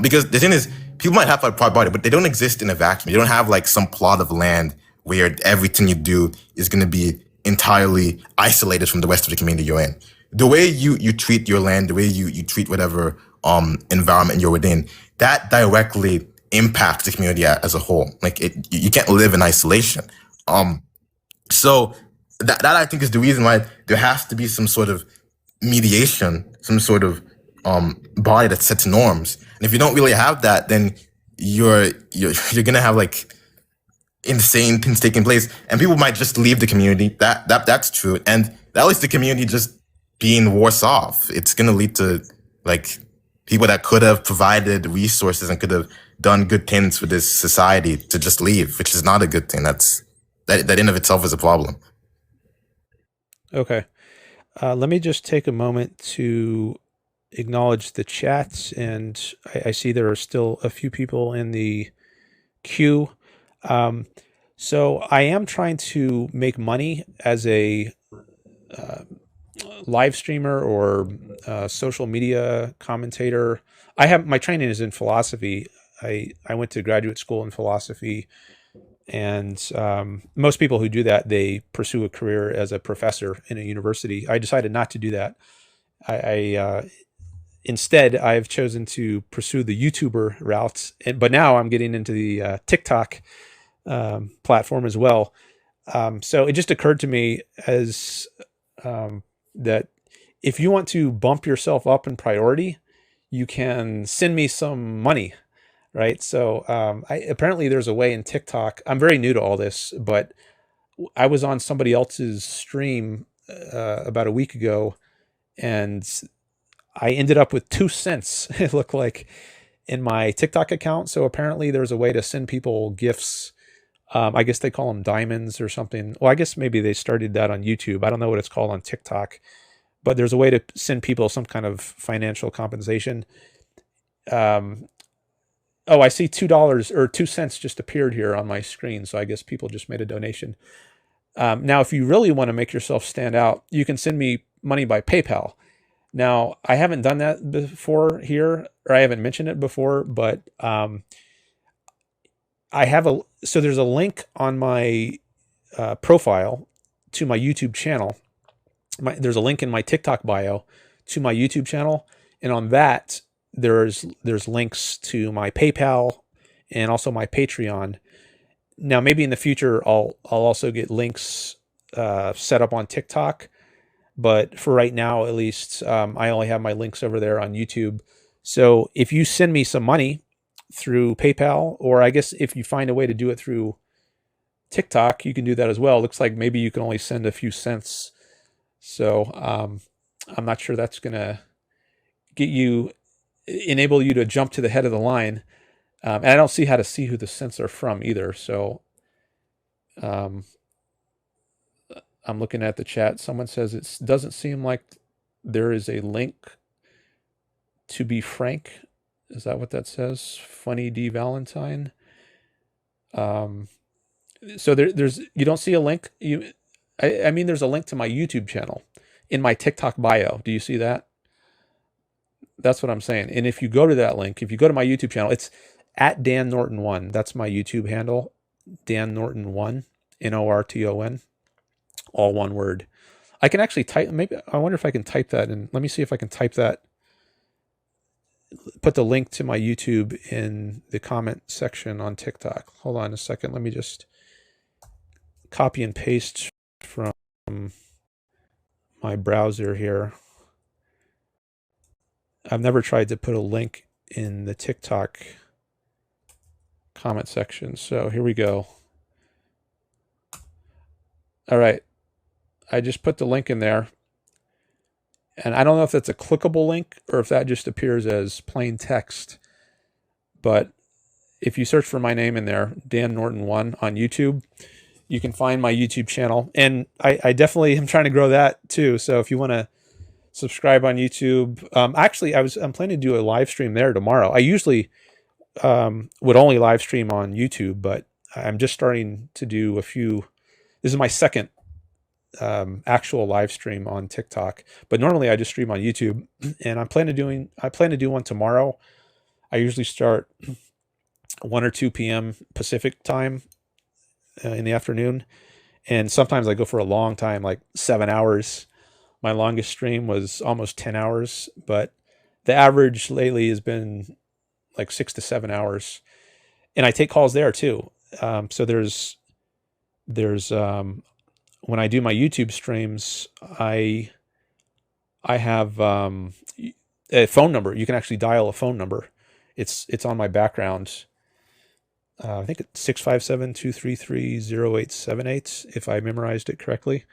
Because the thing is, people might have a private body, but they don't exist in a vacuum. You don't have like some plot of land where everything you do is going to be entirely isolated from the rest of the community you're in. The way you treat your land, the way you treat whatever environment you're within, that directly impacts the community as a whole. Like you can't live in isolation. Um, so that I think is the reason why there has to be some sort of mediation, some sort of body that sets norms. And if you don't really have that, then you're gonna have like insane things taking place, and people might just leave the community. That's true, and that leads to the community just being worse off. It's gonna lead to like people that could have provided resources and could have done good things for this society to just leave, which is not a good thing. That in of itself is a problem. Okay. Let me just take a moment to acknowledge the chats, and I see there are still a few people in the queue. Um, so I am trying to make money as a uh, live streamer or social media commentator. I have my training is in philosophy. I went to graduate school in philosophy, and most people who do that they pursue a career as a professor in a university. I decided not to do that. Instead, I've chosen to pursue the YouTuber route, but now I'm getting into the TikTok platform as well. So it just occurred to me as that if you want to bump yourself up in priority, you can send me some money, right? So apparently there's a way in TikTok. I'm very new to all this, but I was on somebody else's stream about a week ago, and I ended up with 2 cents. It looked like in my TikTok account. So apparently there's a way to send people gifts. I guess they call them diamonds or something. Well, I guess maybe they started that on YouTube. I don't know what it's called on TikTok, but there's a way to send people some kind of financial compensation. Oh, I see $2 or 2 cents just appeared here on my screen. So I guess people just made a donation. Now, if you really want to make yourself stand out, you can send me money by PayPal. Now, I haven't done that before here, or I haven't mentioned it before, but so there's a link on my profile to my YouTube channel. There's a link in my TikTok bio to my YouTube channel, and on that there's links to my PayPal and also my Patreon. Now, maybe in the future I'll also get links set up on TikTok, but for right now, at least, I only have my links over there on YouTube. So if you send me some money through PayPal, or I guess if you find a way to do it through TikTok, you can do that as well. It looks like maybe you can only send a few cents. So I'm not sure that's going to enable you to jump to the head of the line. And I don't see how to see who the cents are from either. So I'm looking at the chat. Someone says it doesn't seem like there is a link to be frank. Is that what that says? Funny D Valentine. So there's you don't see a link. I mean, there's a link to my YouTube channel in my TikTok bio. Do you see that? That's what I'm saying. And if you go to that link, if you go to my YouTube channel, it's at Dan Norton 1. That's my YouTube handle, Dan Norton 1, Norton, all one word. I can actually type. Maybe I wonder if I can type that in. Let me see if I can type that. Put the link to my YouTube in the comment section on TikTok. Hold on a second. Let me just copy and paste from my browser here. I've never tried to put a link in the TikTok comment section. So here we go. All right. I just put the link in there. And I don't know if that's a clickable link or if that just appears as plain text. But if you search for my name in there, Dan Norton 1 on YouTube, you can find my YouTube channel. And I definitely am trying to grow that too. So if you want to subscribe on YouTube, actually, I'm planning to do a live stream there tomorrow. I usually would only live stream on YouTube, but I'm just starting to do a few. This is my second actual live stream on TikTok, but normally I just stream on YouTube, and I plan to do one tomorrow. I usually start 1 or 2 p.m. Pacific time in the afternoon, and sometimes I go for a long time, like 7 hours. My longest stream was almost 10 hours, but the average lately has been like 6 to 7 hours, and I take calls there too. So there's when I do my YouTube streams, I have a phone number. You can actually dial a phone number. It's on my background. I think it's 657-233-0878, if I memorized it correctly.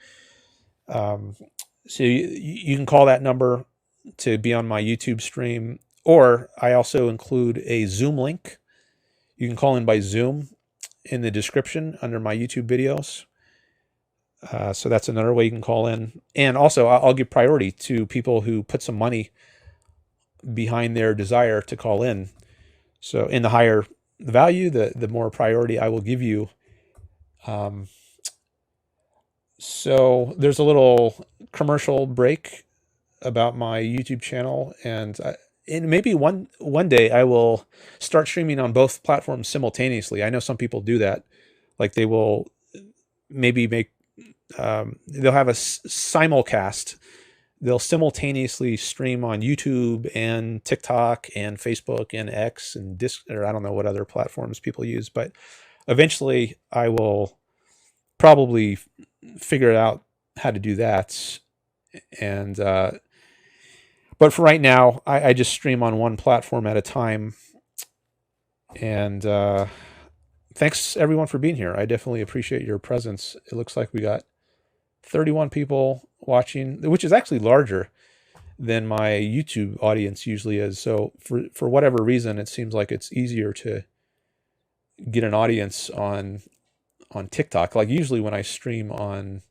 So you can call that number to be on my YouTube stream, or I also include a Zoom link. You can call in by Zoom in the description under my YouTube videos. So that's another way you can call in. And also, I'll give priority to people who put some money behind their desire to call in. So in the higher the value, the more priority I will give you. So there's a little commercial break about my YouTube channel, and maybe one day I will start streaming on both platforms simultaneously. I know some people do that. Like they will maybe make they'll have a simulcast. they'll simultaneously stream on YouTube and TikTok and Facebook and X and or I don't know what other platforms people use, but eventually I will probably figure out how to do that. And but for right now, I just stream on one platform at a time. And thanks everyone for being here. I definitely appreciate your presence. It looks like we got 31 people watching, which is actually larger than my YouTube audience usually is. So for whatever reason, it seems like it's easier to get an audience on TikTok. Like usually when I stream on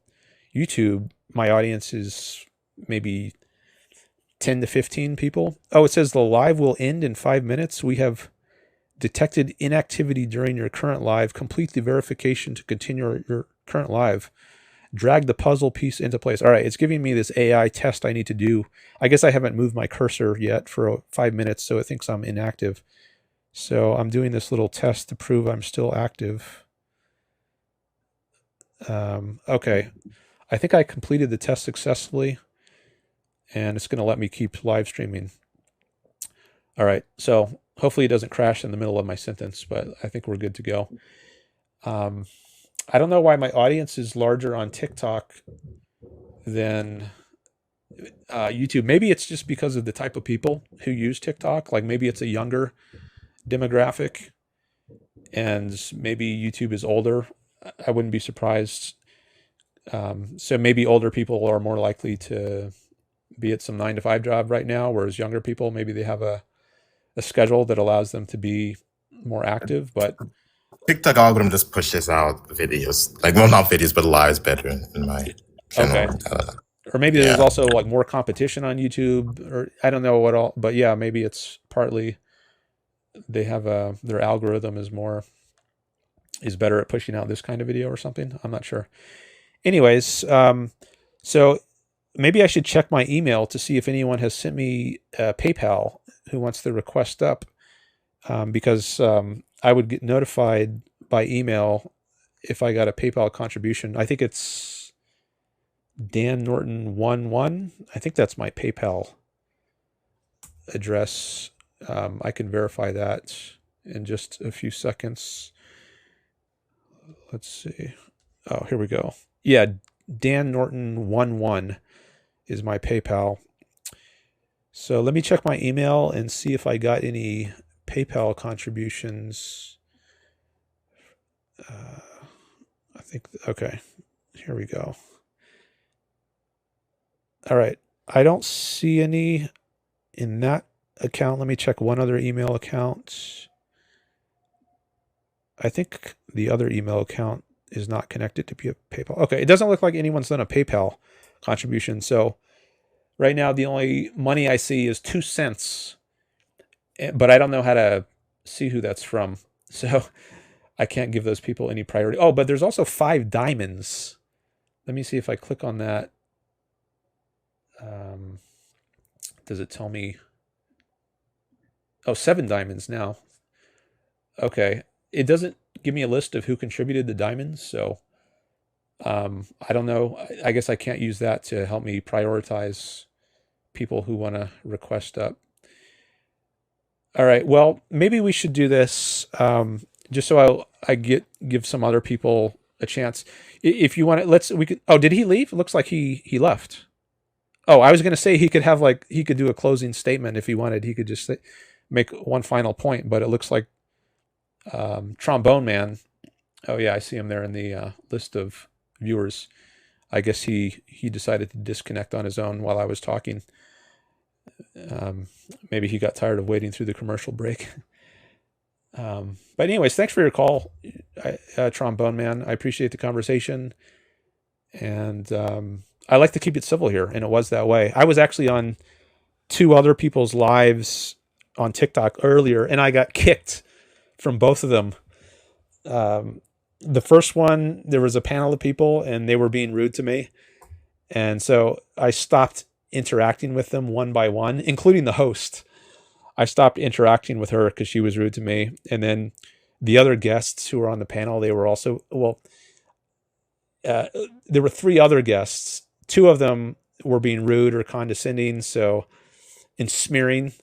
YouTube, my audience is maybe 10 to 15 people. Oh, it says the live will end in 5 minutes. We have detected inactivity during your current live. Complete the verification to continue your current live. Drag the puzzle piece into place. All right, it's giving me this AI test I need to do. I guess I haven't moved my cursor yet for 5 minutes, so it thinks I'm inactive. So I'm doing this little test to prove I'm still active. Okay, I think I completed the test successfully, and it's going to let me keep live streaming. All right, so hopefully it doesn't crash in the middle of my sentence, but I think we're good to go. I don't know why my audience is larger on TikTok than YouTube. Maybe it's just because of the type of people who use TikTok. Like maybe it's a younger demographic, and maybe YouTube is older. I wouldn't be surprised. So maybe older people are more likely to be at some 9-to-5 job right now, whereas younger people, maybe they have a schedule that allows them to be more active. But TikTok algorithm just pushes out videos, like well, not videos, but lives better in my general. okay. Or maybe there's also like more competition on YouTube, or I don't know what all, but yeah, maybe it's partly they have their algorithm is better at pushing out this kind of video or something. I'm not sure. Anyways, so maybe I should check my email to see if anyone has sent me PayPal who wants the request up, because I would get notified by email if I got a PayPal contribution. I think it's Dan Norton 11. I think that's my PayPal address. I can verify that in just a few seconds. Let's see. Oh, here we go. Yeah, Dan Norton 11 is my PayPal. So let me check my email and see if I got any PayPal contributions. I think, okay, here we go. All right, I don't see any in that account. Let me check one other email account. I think the other email account is not connected to PayPal. Okay, it doesn't look like anyone's done a PayPal contribution. So right now, the only money I see is 2 cents, but I don't know how to see who that's from. So I can't give those people any priority. Oh, but there's also 5 diamonds. Let me see if I click on that. Does it tell me? Oh, 7 diamonds now. Okay. It doesn't give me a list of who contributed the diamonds. So I don't know. I guess I can't use that to help me prioritize people who want to request up. All right. Well, maybe we should do this just so I give some other people a chance. If you want to, we could. Oh, did he leave? It looks like he left. Oh, I was going to say he could have he could do a closing statement if he wanted. He could just make one final point, but it looks like Trombone Man. Oh yeah, I see him there in the list of viewers. I guess he decided to disconnect on his own while I was talking. Maybe he got tired of waiting through the commercial break. But anyways, thanks for your call, Trombone Man. I appreciate the conversation, and I like to keep it civil here, and it was that way. I was actually on 2 other people's lives on TikTok earlier, and I got kicked from both of them. The first one, there was a panel of people, and they were being rude to me, and so I stopped interacting with them one by one, including the host. I stopped interacting with her because she was rude to me. And then the other guests who were on the panel, they were also, there were 3 other guests. 2 of them were being rude or condescending. So, and smearing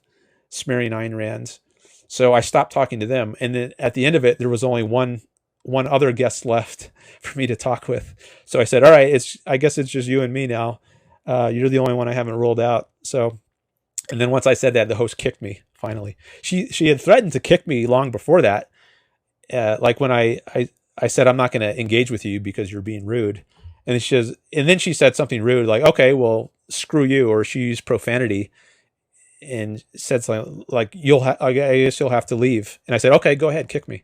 Ayn Rand. So I stopped talking to them. And then at the end of it, there was only one other guest left for me to talk with. So I said, all right, I guess it's just you and me now. You're the only one I haven't ruled out. So, and then once I said that, the host kicked me finally. She had threatened to kick me long before that. Like when I said, I'm not going to engage with you because you're being rude. And then she said something rude, like, okay, well, screw you. Or she used profanity and said something like, I guess you'll have to leave. And I said, okay, go ahead, kick me.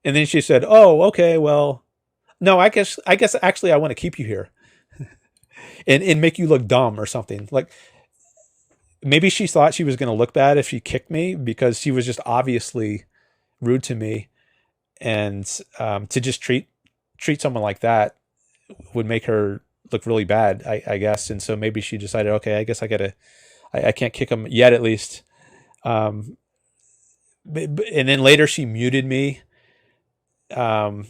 And then she said, oh, okay, well, no, I guess actually I want to keep you here and make you look dumb or something. Like maybe she thought she was going to look bad if she kicked me because she was just obviously rude to me. And to just treat someone like that would make her look really bad, I guess. And so maybe she decided, okay, I guess I can't kick him yet, at least. And then later she muted me. And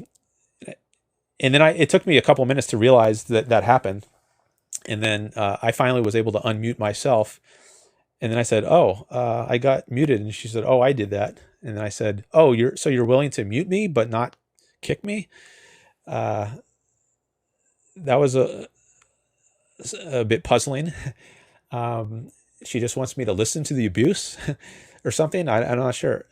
then it took me a couple minutes to realize that happened. And then I finally was able to unmute myself. And then I said, oh, I got muted. And she said, oh, I did that. And then I said, oh, you're willing to mute me, but not kick me? That was a bit puzzling. She just wants me to listen to the abuse or something. I'm not sure.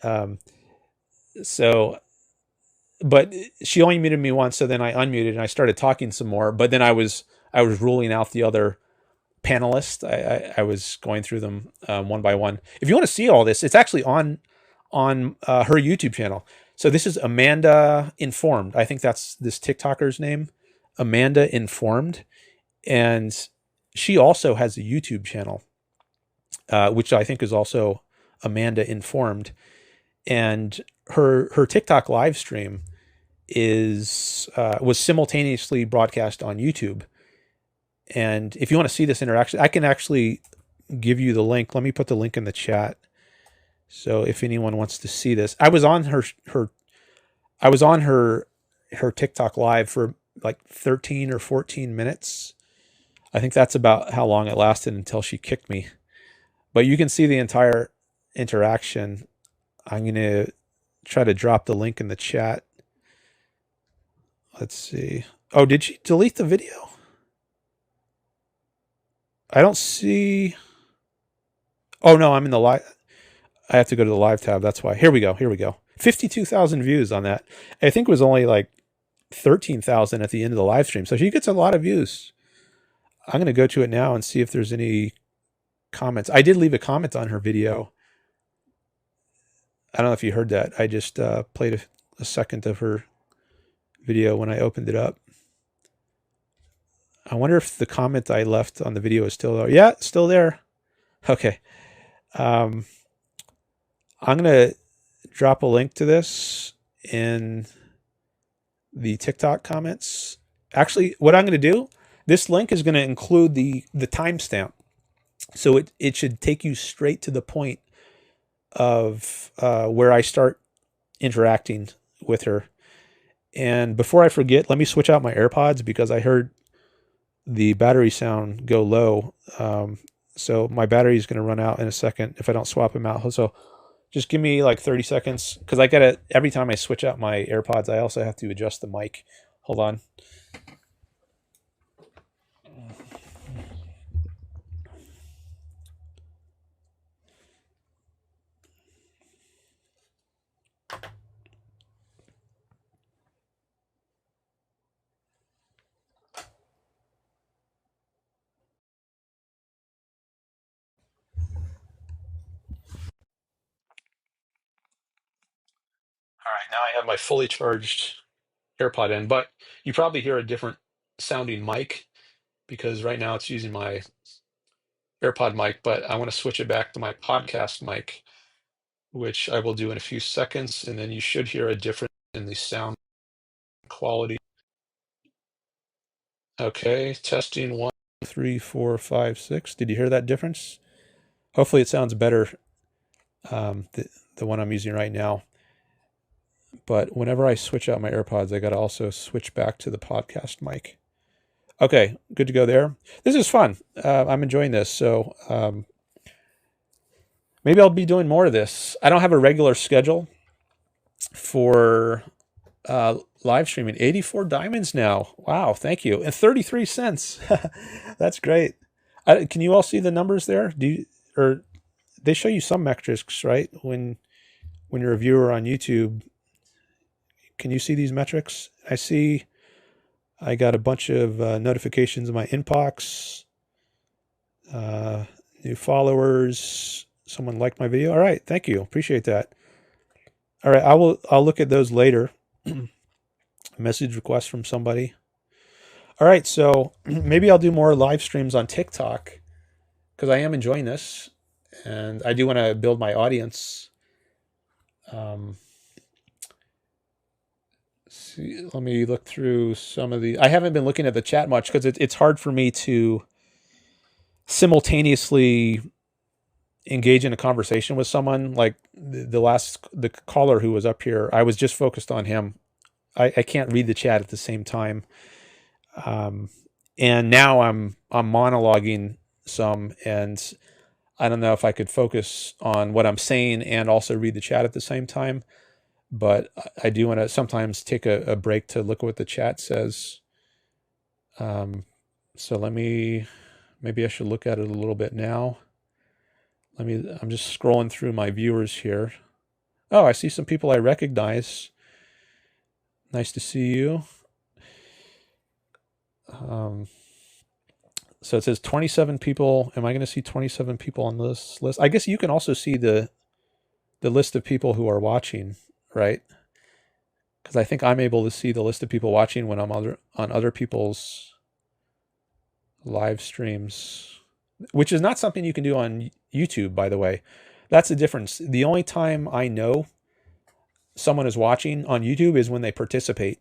But she only muted me once. So then I unmuted and I started talking some more, but then I was ruling out the other panelists. I was going through them one by one. If you want to see all this, it's actually on her YouTube channel. So this is Amanda Informed. I think that's this TikToker's name, Amanda Informed. And she also has a YouTube channel, which I think is also Amanda Informed. And her TikTok live stream was simultaneously broadcast on YouTube. And if you want to see this interaction, I can actually give you the link. Let me put the link in the chat. So if anyone wants to see this, I was on her TikTok live for like 13 or 14 minutes. I think that's about how long it lasted until she kicked me. But you can see the entire interaction. I'm going to try to drop the link in the chat. Let's see. Oh, did she delete the video? I don't see. Oh, no, I'm in the live. I have to go to the live tab. That's why. Here we go. 52,000 views on that. I think it was only like 13,000 at the end of the live stream. So she gets a lot of views. I'm going to go to it now and see if there's any comments. I did leave a comment on her video. I don't know if you heard that. I just played a second of her video when I opened it up. I wonder if the comment I left on the video is still there. Yeah, it's still there. Okay. I'm going to drop a link to this in the TikTok comments. Actually, what I'm going to do, this link is going to include the timestamp. So it should take you straight to the point of where I start interacting with her. And before I forget, let me switch out my AirPods because I heard the battery sound go low. So my battery is going to run out in a second if I don't swap them out. So just give me like 30 seconds because every time I switch out my AirPods, I also have to adjust the mic. Hold on. All right, now I have my fully charged AirPod in, but you probably hear a different sounding mic because right now it's using my AirPod mic, but I want to switch it back to my podcast mic, which I will do in a few seconds, and then you should hear a difference in the sound quality. Okay, testing 1, 2, 3, 4, 5, 6. Did you hear that difference? Hopefully it sounds better, the one I'm using right now. But whenever I switch out my AirPods, I got to also switch back to the podcast mic. Okay, good to go there. This is fun. I'm enjoying this. So maybe I'll be doing more of this. I don't have a regular schedule for live streaming. 84 diamonds now. Wow, thank you. And 33 cents. That's great. Can you all see the numbers there? Or they show you some metrics, right? When you're a viewer on YouTube, can you see these metrics? I got a bunch of notifications in my inbox, new followers, someone liked my video. All right, thank you, appreciate that. All right, I'll look at those later. Message request from somebody. All right, so maybe I'll do more live streams on TikTok because I am enjoying this, and I do want to build my audience. See, let me look through some of the. I haven't been looking at the chat much because it's hard for me to simultaneously engage in a conversation with someone. Like the caller who was up here, I was just focused on him. I can't read the chat at the same time. And now I'm monologuing some, and I don't know if I could focus on what I'm saying and also read the chat at the same time. But I do want to sometimes take a break to look at what the chat says. So maybe I should look at it a little bit now. I'm just scrolling through my viewers here. Oh, I see some people I recognize. Nice to see you. So it says 27 people. Am I going to see 27 people on this list? I guess you can also see the list of people who are watching, right? Because I think I'm able to see the list of people watching when I'm on other people's live streams, which is not something you can do on YouTube, by the way. That's the difference. The only time I know someone is watching on YouTube is when they participate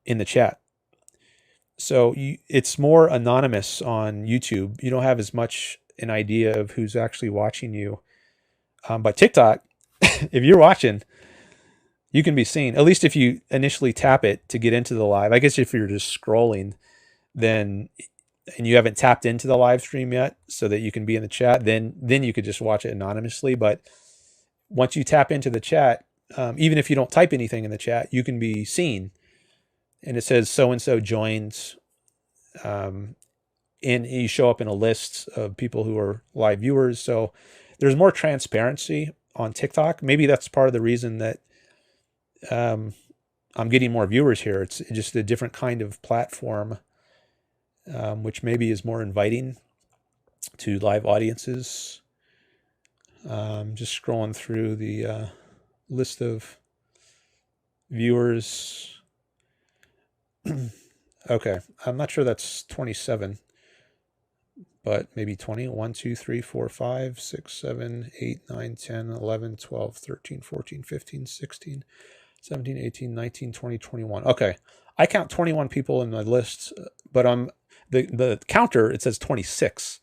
in the chat. So it's more anonymous on YouTube. You don't have as much an idea of who's actually watching you. But TikTok, if you're watching, you can be seen, at least if you initially tap it to get into the live. I guess if you're just scrolling, then, and you haven't tapped into the live stream yet so that you can be in the chat, then you could just watch it anonymously. But once you tap into the chat, even if you don't type anything in the chat, you can be seen. And it says so-and-so joined, and you show up in a list of people who are live viewers. So there's more transparency on TikTok. Maybe that's part of the reason that I'm getting more viewers here. It's just a different kind of platform, which maybe is more inviting to live audiences. Just scrolling through the list of viewers. Okay, I'm not sure that's 27, but maybe 20. 1, 2, 3, 4, 5, 6, 7, 8, 9, 10, 11, 12, 13, 14, 15, 16, 17, 18, 19, 20, 21. Okay, I count 21 people in my list, but on the counter, it says 26.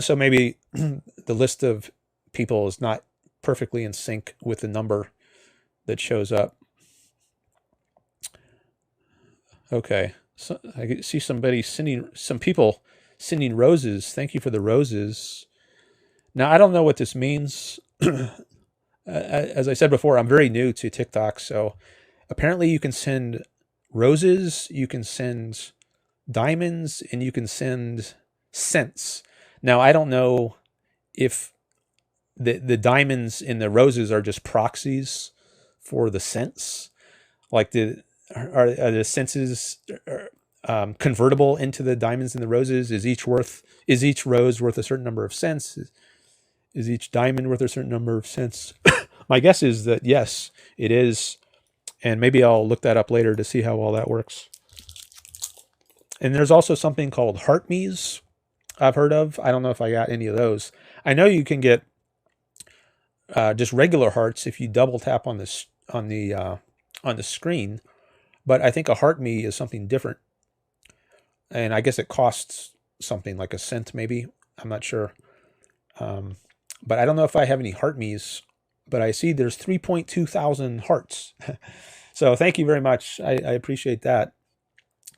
So maybe the list of people is not perfectly in sync with the number that shows up. Okay, so I see some people sending roses. Thank you for the roses. Now, I don't know what this means. As I said before, I'm very new to TikTok, so apparently you can send roses, you can send diamonds, and you can send cents. Now, I don't know if the diamonds and the roses are just proxies for the cents, like are the senses convertible into the diamonds and the roses? Is each rose worth a certain number of cents? Is each diamond worth a certain number of cents? My guess is that yes, it is, and maybe I'll look that up later to see how all that works. And there's also something called heart me's I've heard of. I don't know if I got any of those. I know you can get just regular hearts if you double tap on the screen. But I think a heart me is something different. And I guess it costs something like a cent, maybe. I'm not sure. But I don't know if I have any heart me's, but I see there's 3.2 thousand hearts. So thank you very much. I appreciate that.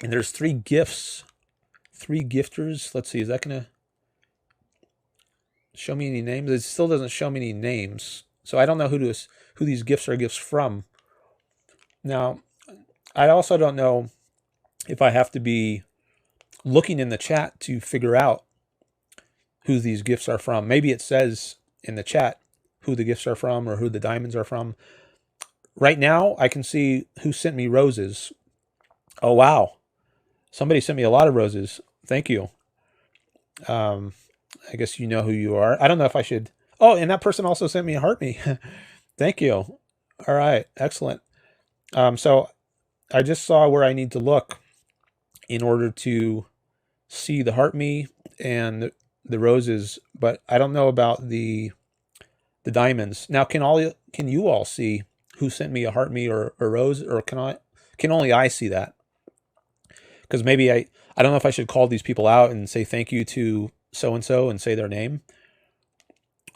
And there's 3 gifts, 3 gifters. Let's see, is that going to show me any names? It still doesn't show me any names. So I don't know who these gifts are gifts from. Now, I also don't know if I have to be looking in the chat to figure out who these gifts are from. Maybe it says in the chat who the gifts are from or who the diamonds are from. Right now, I can see who sent me roses. Oh, wow. Somebody sent me a lot of roses. Thank you. I guess you know who you are. I don't know if I should. Oh, and that person also sent me a heart me. Thank you. All right. Excellent. So I just saw where I need to look in order to see the heart me and the roses, but I don't know about the diamonds. Now, can you all see who sent me a heart me or a rose, or can only I see that? Because maybe I don't know if I should call these people out and say thank you to so and so and say their name,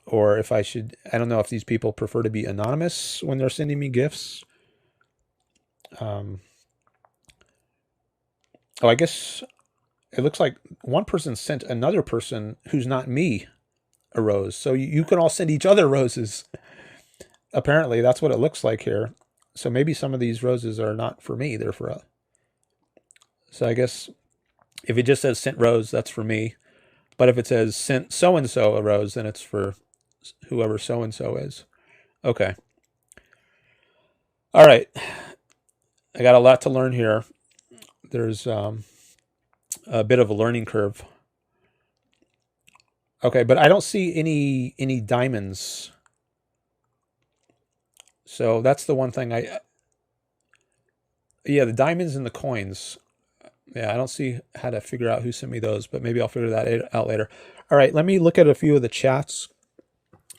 or if I should. I don't know if these people prefer to be anonymous when they're sending me gifts. Oh, I guess it looks like one person sent another person who's not me a rose. So you can all send each other roses. Apparently, that's what it looks like here. So maybe some of these roses are not for me. They're for So I guess if it just says sent rose, that's for me. But if it says sent so-and-so a rose, then it's for whoever so-and-so is. Okay. All right. I got a lot to learn here. There's a bit of a learning curve. Okay, but I don't see any diamonds. So that's the one thing yeah, the diamonds and the coins. Yeah, I don't see how to figure out who sent me those, but maybe I'll figure that out later. All right, let me look at a few of the chats.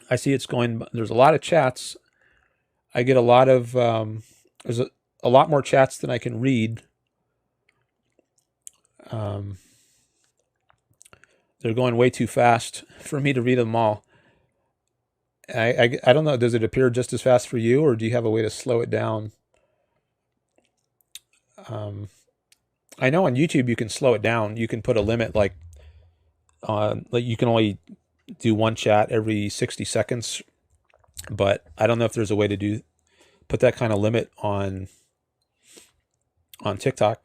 I see there's a lot of chats. I get a lot of, there's a lot more chats than I can read. They're going way too fast for me to read them all. I don't know. Does it appear just as fast for you, or do you have a way to slow it down? I know on YouTube you can slow it down. You can put a limit like you can only do one chat every 60 seconds, but I don't know if there's a way to put that kind of limit on TikTok.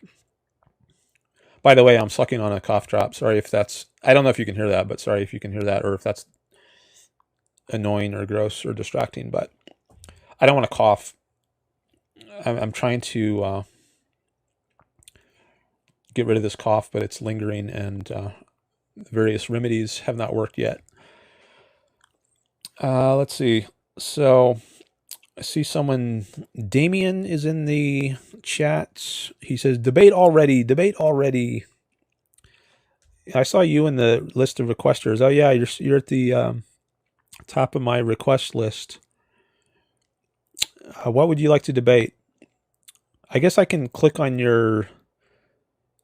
By the way, I'm sucking on a cough drop. Sorry if I don't know if you can hear that, but sorry if you can hear that or if that's annoying or gross or distracting, but I don't want to cough. I'm trying to get rid of this cough, but it's lingering, and various remedies have not worked yet. Let's see. So I see Damien is in the chat. He says, debate already. I saw you in the list of requesters. Oh yeah, you're at the top of my request list. What would you like to debate? I guess I can click on your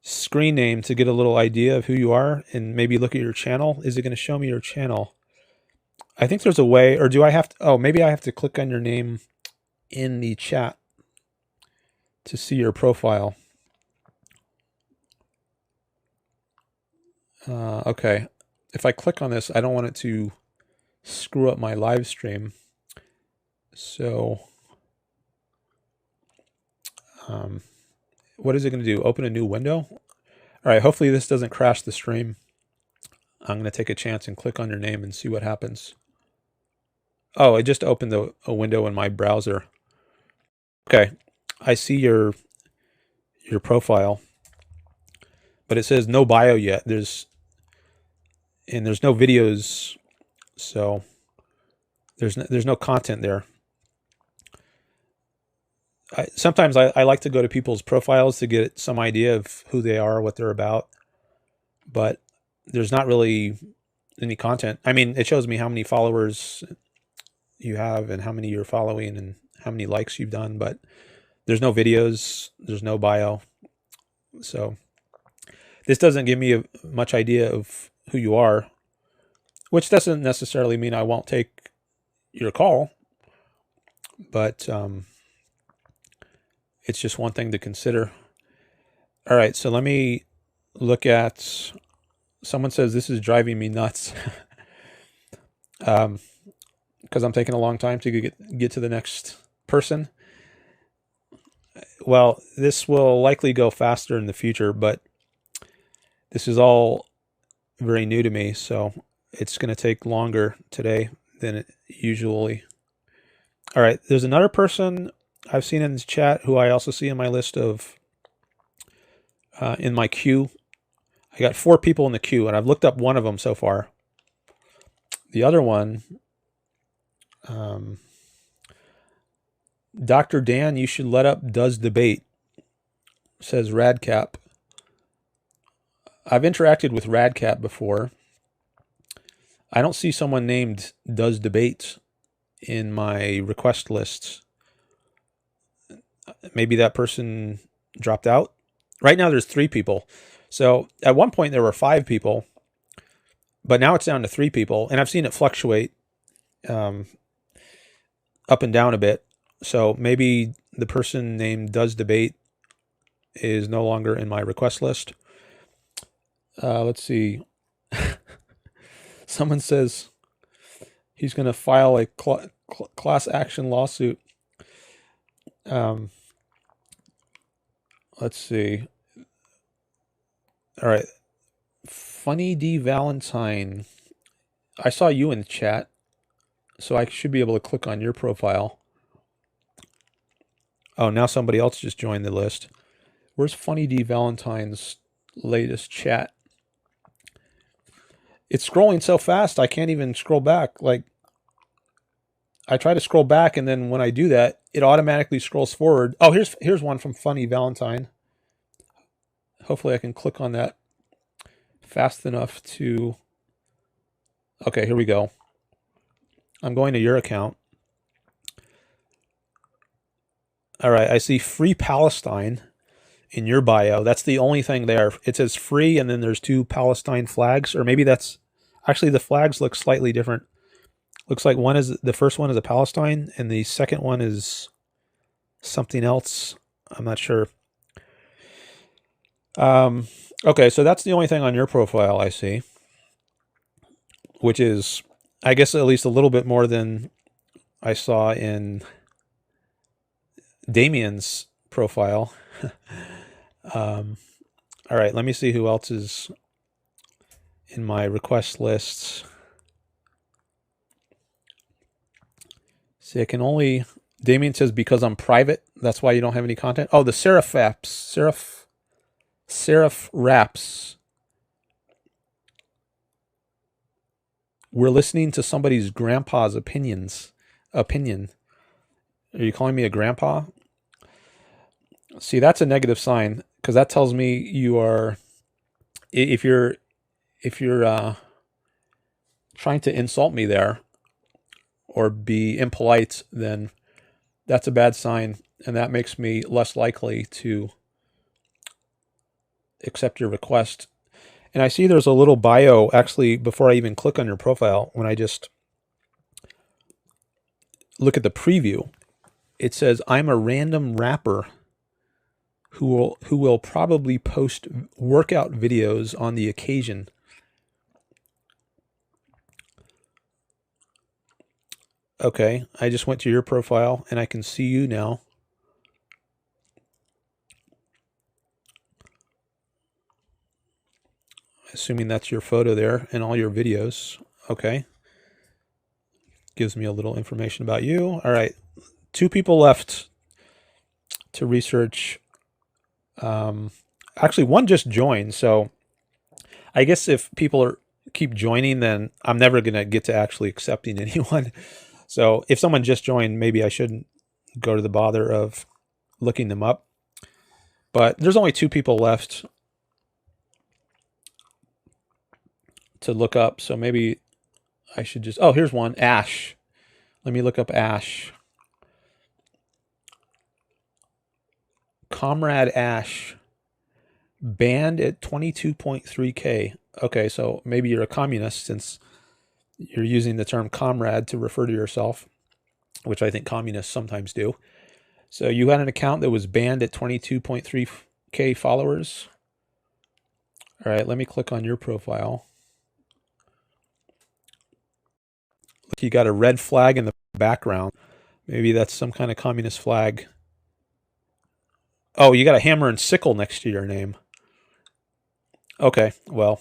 screen name to get a little idea of who you are and maybe look at your channel. Is it going to show me your channel? I think there's a way, or do I have to? Oh, maybe I have to click on your name in the chat to see your profile. Okay. If I click on this, I don't want it to screw up my live stream. So, what is it going to do? Open a new window? All right. Hopefully this doesn't crash the stream. I'm going to take a chance and click on your name and see what happens. Oh, it just opened a window in my browser. Okay. I see your profile, but it says no bio yet. There's no videos, so there's no content there. Sometimes I like to go to people's profiles to get some idea of who they are, what they're about, but there's not really any content. I mean, it shows me how many followers you have and how many you're following and how many likes you've done, but there's no videos, there's no bio. So this doesn't give me much idea of who you are, which doesn't necessarily mean I won't take your call, but it's just one thing to consider. All right, so let me look at, someone says this is driving me nuts. Because I'm taking a long time to get to the next person. Well, this will likely go faster in the future, but this is all very new to me, so it's going to take longer today than it usually. All right, there's another person I've seen in this chat who I also see in my list of, in my queue. I got 4 people in the queue, and I've looked up one of them so far. The other one, Dr. Dan, you should let up does debate, says Radcap. I've interacted with Radcap before. I don't see someone named does debate in my request lists. Maybe that person dropped out. Right now there's 3 people. So at one point there were 5 people, but now it's down to 3 people, and I've seen it fluctuate up and down a bit. So maybe the person named does debate is no longer in my request list. Let's see. Someone says he's going to file a class action lawsuit. Let's see. All right. Funny D Valentine. I saw you in the chat, so I should be able to click on your profile. Oh, now somebody else just joined the list. Where's Funny D Valentine's latest chat? It's scrolling so fast I can't even scroll back. Like, I try to scroll back, and then when I do that, it automatically scrolls forward. Oh, here's one from Funny Valentine. Hopefully I can click on that fast enough to... Okay, here we go. I'm going to your account. All right, I see Free Palestine in your bio. That's the only thing there. It says free, and then there's 2 Palestine flags, or maybe that's... Actually, the flags look slightly different. Looks like the first one is a Palestine, and the second one is something else. I'm not sure. Okay, so that's the only thing on your profile I see, which is, I guess, at least a little bit more than I saw in Damien's profile. All right, let me see who else is in my request lists. See, I can only... Damien says because I'm private, that's why you don't have any content. Oh, the Seraph Raps. We're listening to somebody's grandpa's opinion. Are you calling me a grandpa? See, that's a negative sign, because that tells me you are... If you're trying to insult me there or be impolite, then that's a bad sign, and that makes me less likely to accept your request. And I see there's a little bio, actually, before I even click on your profile. When I just look at the preview, it says, I'm a random rapper who will probably post workout videos on the occasion. Okay, I just went to your profile and I can see you now. Assuming that's your photo there and all your videos. Okay. Gives me a little information about you. All right. 2 people left to research. Actually, one just joined. So I guess if people keep joining, then I'm never going to get to actually accepting anyone. So if someone just joined, maybe I shouldn't go to the bother of looking them up. But there's only 2 people left to look up. So maybe I should just... Oh, here's one. Ash. Let me look up Ash. Comrade Ash. Banned at 22.3K. Okay, so maybe you're a communist since you're using the term comrade to refer to yourself, which I think communists sometimes do. So you had an account that was banned at 22.3 followers. All right, let me click on your profile. Look, you got a red flag in the background. Maybe that's some kind of communist flag. Oh, you got a hammer and sickle next to your name. Okay, well,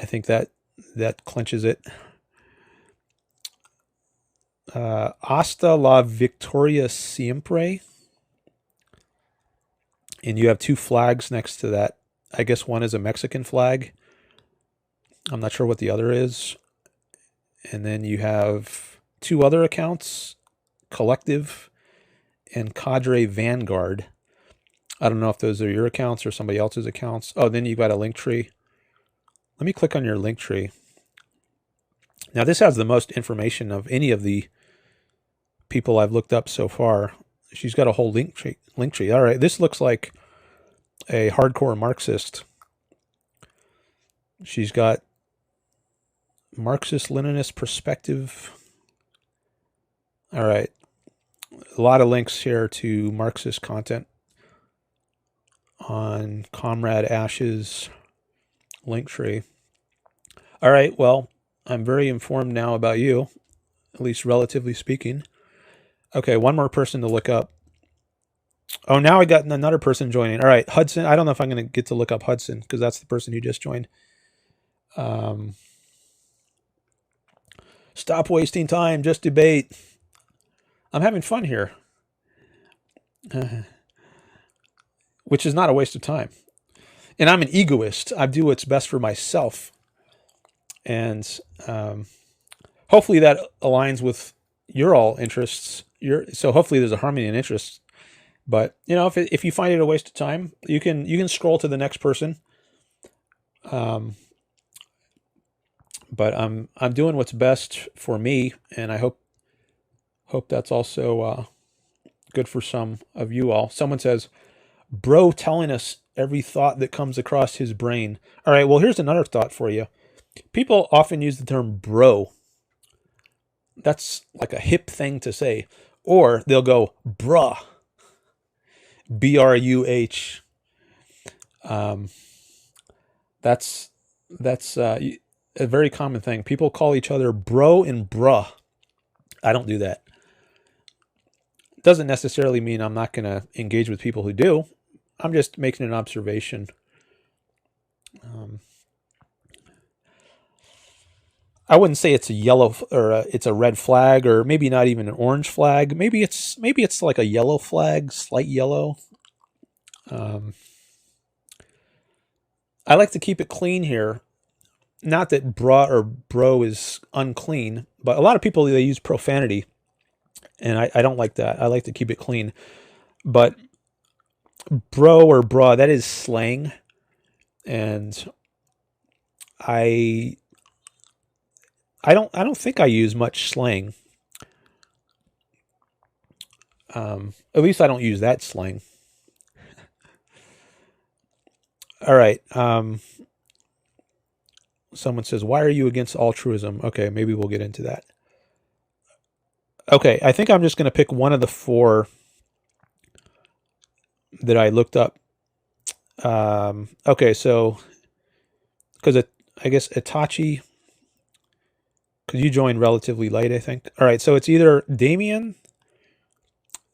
I think that clinches it. Hasta la victoria siempre. And you have two flags next to that. I guess one is a Mexican flag. I'm not sure what the other is. And then you have two other accounts, Collective and Cadre Vanguard. I don't know if those are your accounts or somebody else's accounts. Oh, then you've got a link tree. Let me click on your link tree. Now, this has the most information of any of the people I've looked up so far. She's got a whole link tree. All right, this looks like a hardcore Marxist. She's got Marxist-Leninist perspective. All right, a lot of links here to Marxist content on Comrade Ash's link tree. All right, well, I'm very informed now about you, at least relatively speaking. Okay, one more person to look up. Oh, now I got another person joining. All right, Hudson. I don't know if I'm going to get to look up Hudson because that's the person who just joined. Stop wasting time. Just debate. I'm having fun here. Which is not a waste of time. And I'm an egoist. I do what's best for myself. And hopefully that aligns with your all interests. So hopefully there's a harmony in interests. But you know, if you find it a waste of time, you can scroll to the next person. But I'm doing what's best for me, and I hope that's also good for some of you all. Someone says, "Bro, telling us every thought that comes across his brain." All right, well, here's another thought for you. People often use the term "bro." That's like a hip thing to say, or they'll go "bruh." BRUH. That's a very common thing. People call each other bro and bruh. I don't do that. Doesn't necessarily mean I'm not going to engage with people who do. I'm just making an observation. I wouldn't say it's a yellow or it's a red flag, or maybe not even an orange flag. Maybe it's like a yellow flag, slight yellow. I like to keep it clean here. Not that bra or bro is unclean, but a lot of people, they use profanity, and I don't like that. I like to keep it clean. But bro or bra, that is slang, and I don't think I use much slang. At least I don't use that slang. All right. Someone says, "Why are you against altruism?" Okay, maybe we'll get into that. Okay, I think I'm just going to pick one of the four that I looked up. Okay, so because I guess Itachi, because you joined relatively late, I think. All right, so it's either Damien,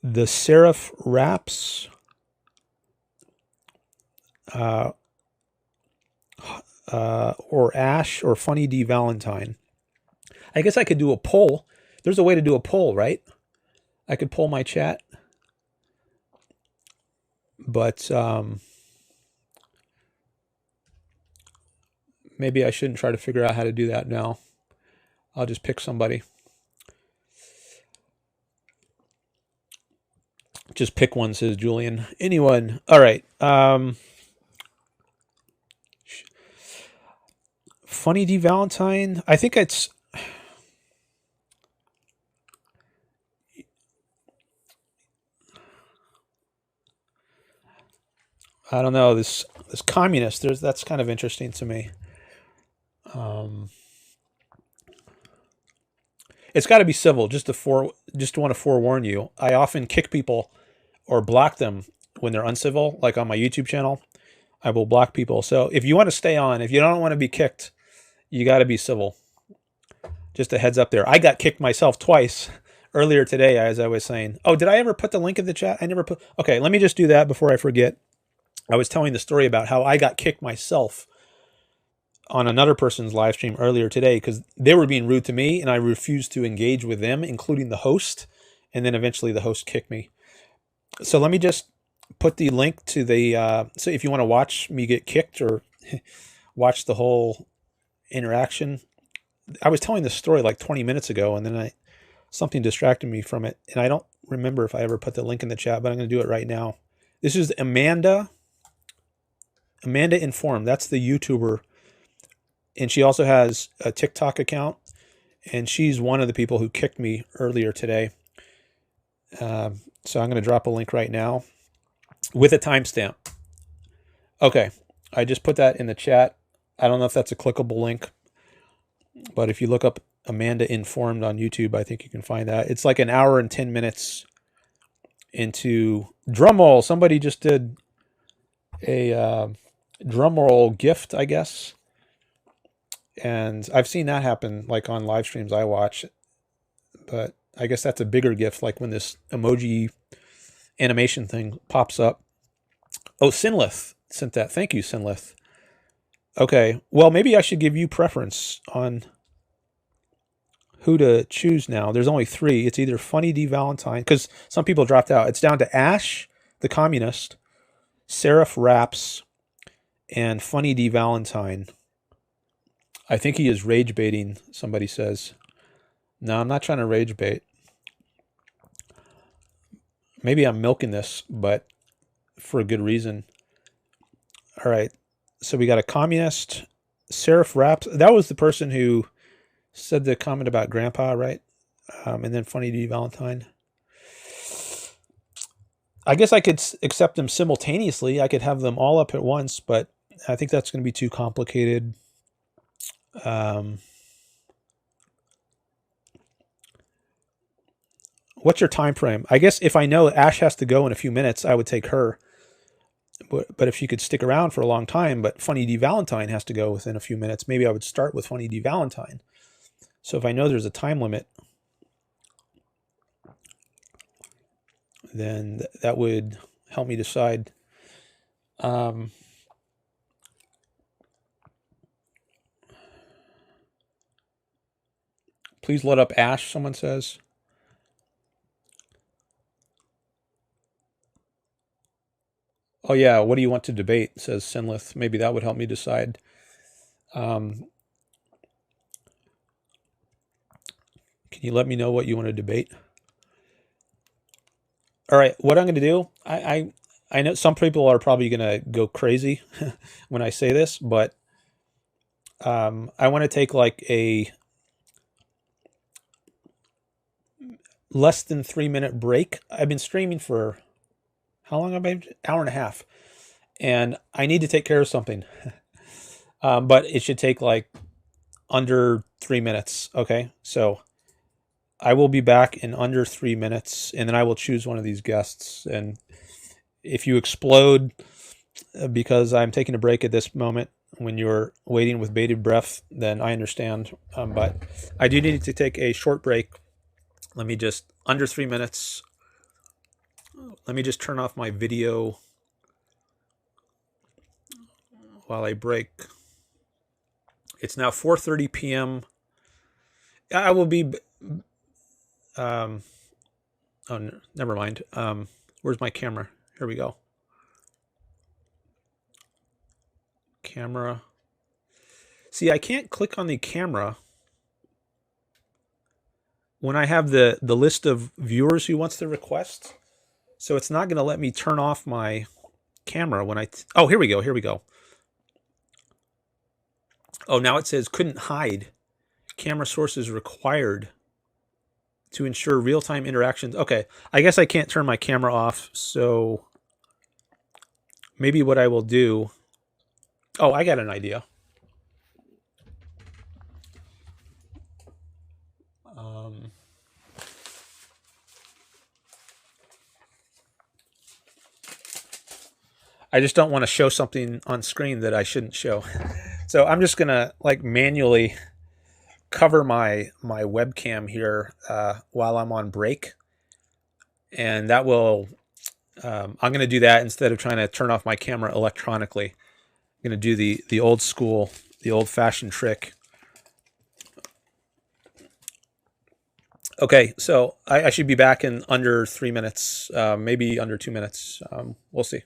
the Seraph Raps, or Ash, or Funny D Valentine. I guess I could do a poll. There's a way to do a poll, right? I could poll my chat. But maybe I shouldn't try to figure out how to do that now. I'll just pick somebody. Just pick one, says Julian. Anyone. All right. Funny D Valentine. I think it's... I don't know, this communist. That's kind of interesting to me. It's got to be civil. Just to want to forewarn you, I often kick people or block them when they're uncivil, like on my YouTube channel, I will block people. So if you want to stay on, if you don't want to be kicked, you got to be civil. Just a heads up there. I got kicked myself twice earlier today, as I was saying. Oh, did I ever put the link in the chat? I never put. Okay, let me just do that before I forget. I was telling the story about how I got kicked myself on another person's live stream earlier today because they were being rude to me and I refused to engage with them, including the host. And then eventually the host kicked me. So let me just put the link to the, so if you want to watch me get kicked or watch the whole interaction, I was telling this story like 20 minutes ago and then something distracted me from it. And I don't remember if I ever put the link in the chat, but I'm going to do it right now. This is Amanda Informed. That's the YouTuber. And she also has a TikTok account. And she's one of the people who kicked me earlier today. So I'm going to drop a link right now with a timestamp. Okay. I just put that in the chat. I don't know if that's a clickable link, but if you look up Amanda Informed on YouTube, I think you can find that. It's like an hour and 10 minutes into drum roll. Somebody just did a drum roll gift, I guess. And I've seen that happen like on live streams I watch, but I guess that's a bigger gift. Like when this emoji animation thing pops up. Oh, Sinlith sent that. Thank you, Sinlith. Okay. Well, maybe I should give you preference on who to choose now. There's only 3. It's either Funny D Valentine, because some people dropped out. It's down to Ash, the communist, Seraph Raps, and Funny D Valentine. I think he is rage baiting, somebody says. No, I'm not trying to rage bait. Maybe I'm milking this, but for a good reason. All right. So we got a communist, Seraph Raps. That was the person who said the comment about grandpa, right? And then Funny D Valentine. I guess I could accept them simultaneously. I could have them all up at once, but I think that's going to be too complicated. What's your time frame? I guess if I know Ash has to go in a few minutes, I would take her. But if she could stick around for a long time, but Funny D Valentine has to go within a few minutes, maybe I would start with Funny D Valentine. So if I know there's a time limit, then that would help me decide. Please let up Ash, someone says. Oh, yeah, what do you want to debate, says Sinlith. Maybe that would help me decide. Can you let me know what you want to debate? All right, what I'm going to do, I know some people are probably going to go crazy when I say this, but I want to take like a less than 3-minute break. I've been streaming for how long have I been? Hour and a half. And I need to take care of something. But it should take like under 3 minutes. Okay. So I will be back in under 3 minutes and then I will choose one of these guests. And if you explode because I'm taking a break at this moment when you're waiting with bated breath, then I understand. But I do need to take a short break. Let me just, under 3 minutes. Let me just turn off my video while I break. It's now 4:30 p.m. I will be. Oh, never mind. Where's my camera? Here we go. Camera. See, I can't click on the camera when I have the list of viewers who wants to request. So it's not going to let me turn off my camera when I... Oh, here we go. Here we go. Oh, now it says couldn't hide. Camera sources required to ensure real-time interactions. Okay, I guess I can't turn my camera off, so maybe what I will do... Oh, I got an idea. I just don't want to show something on screen that I shouldn't show. So I'm just gonna like manually cover my webcam here while I'm on break, and that will. I'm going to do that instead of trying to turn off my camera electronically. I'm going to do the old school, the old fashioned trick. Okay, so I should be back in under 3 minutes, maybe under 2 minutes. We'll see.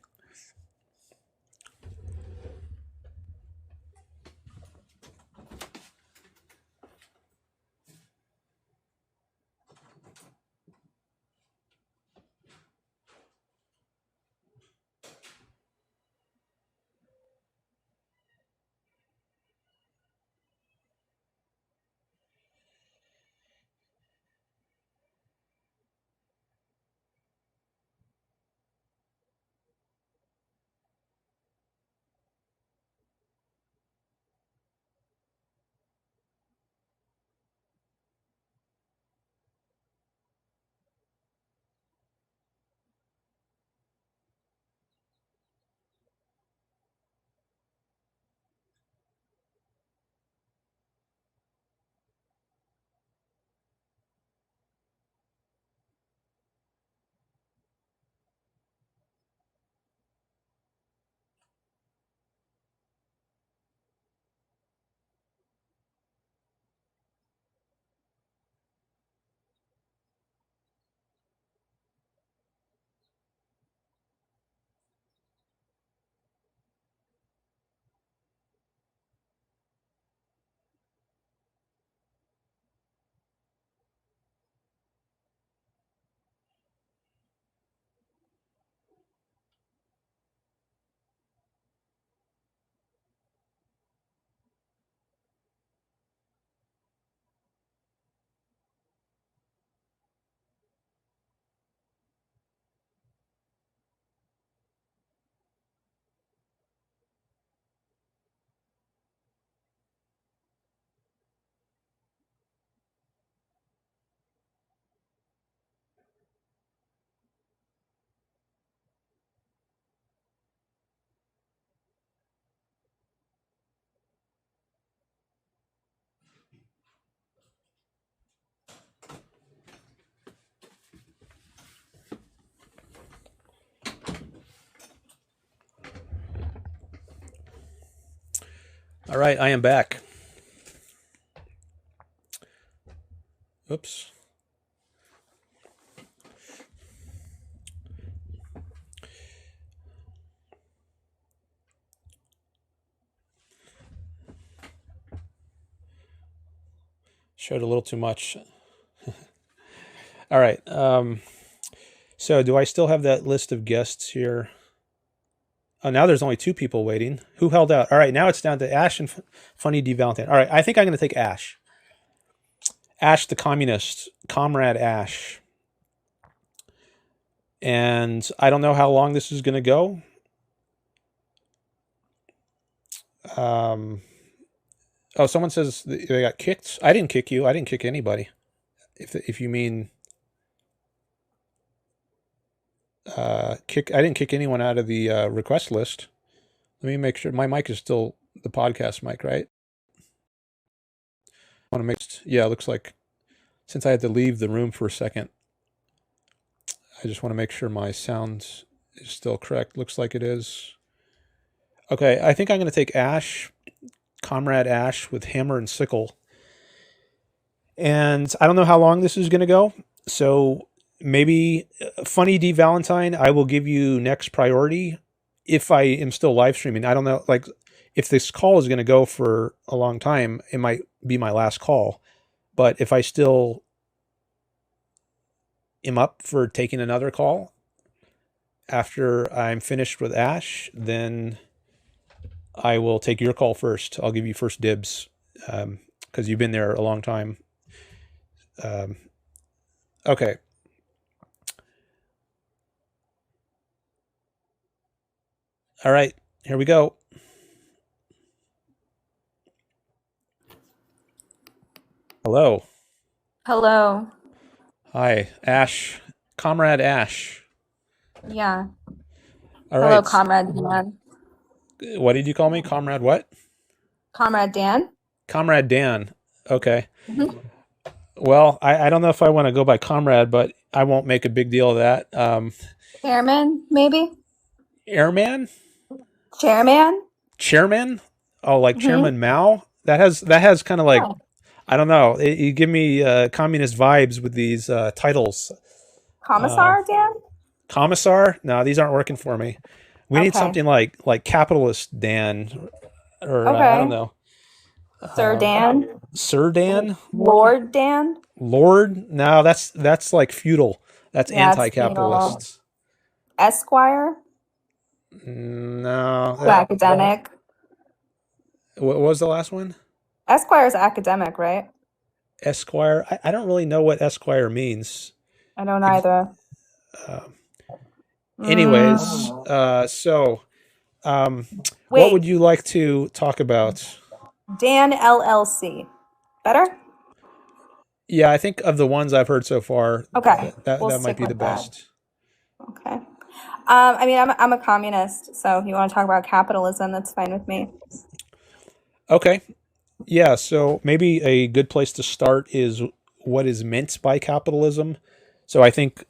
All right, I am back. Oops. Showed a little too much. All right. So do I still have that list of guests here? Oh, now there's only 2 people waiting. Who held out? All right, now it's down to Ash and Funny D Valentine. All right, I think I'm going to take Ash. Ash the communist, Comrade Ash. And I don't know how long this is going to go. Oh, someone says they got kicked. I didn't kick you. I didn't kick anybody. If you mean kick, I didn't kick anyone out of the request list. Let me make sure my mic is still the podcast mic, right? I want to make. Yeah, it looks like since I had to leave the room for a second, I just want to make sure my sound is still correct. Looks like it is. Okay, I think I'm going to take Ash, Comrade Ash with hammer and sickle. And I don't know how long this is going to go. So maybe Funny D Valentine, I will give you next priority if I am still live streaming. I don't know. Like, if this call is going to go for a long time, it might be my last call. But if I still am up for taking another call after I'm finished with Ash, then I will take your call first. I'll give you first dibs because you've been there a long time. Okay. All right. Here we go. Hello. Hello. Hi, Ash. Comrade Ash. Yeah. All Hello, right. Comrade Dan. What did you call me? Comrade what? Comrade Dan? Comrade Dan. Okay. Mhm. Well, I don't know if I want to go by comrade, but I won't make a big deal of that. Chairman, maybe? Airman? Chairman? Chairman? Oh, like Mm-hmm. Chairman Mao? That has kind of like, Oh, I don't know. You give me communist vibes with these titles. Uh, Commissar Dan? Commissar? No, these aren't working for me. We need Okay. something like capitalist Dan, or I don't Okay. know, Sir Dan? Sir Dan, Lord Dan? Lord. No, that's like feudal. That's Yeah, it's anti-capitalist. Esquire? No, Too academic. what was the last one? Esquire's academic, right? Esquire. I don't really know what Esquire means. I don't Ex- either. Uh, anyways, Mm, um, what wait, would you like to talk about? Dan LLC. Better? Yeah, I think of the ones I've heard so far, Okay, we'll that might stick be the with that. best. Okay. I mean, I'm a communist, so if you want to talk about capitalism, that's fine with me. Okay. Yeah, so maybe a good place to start is what is meant by capitalism. So I think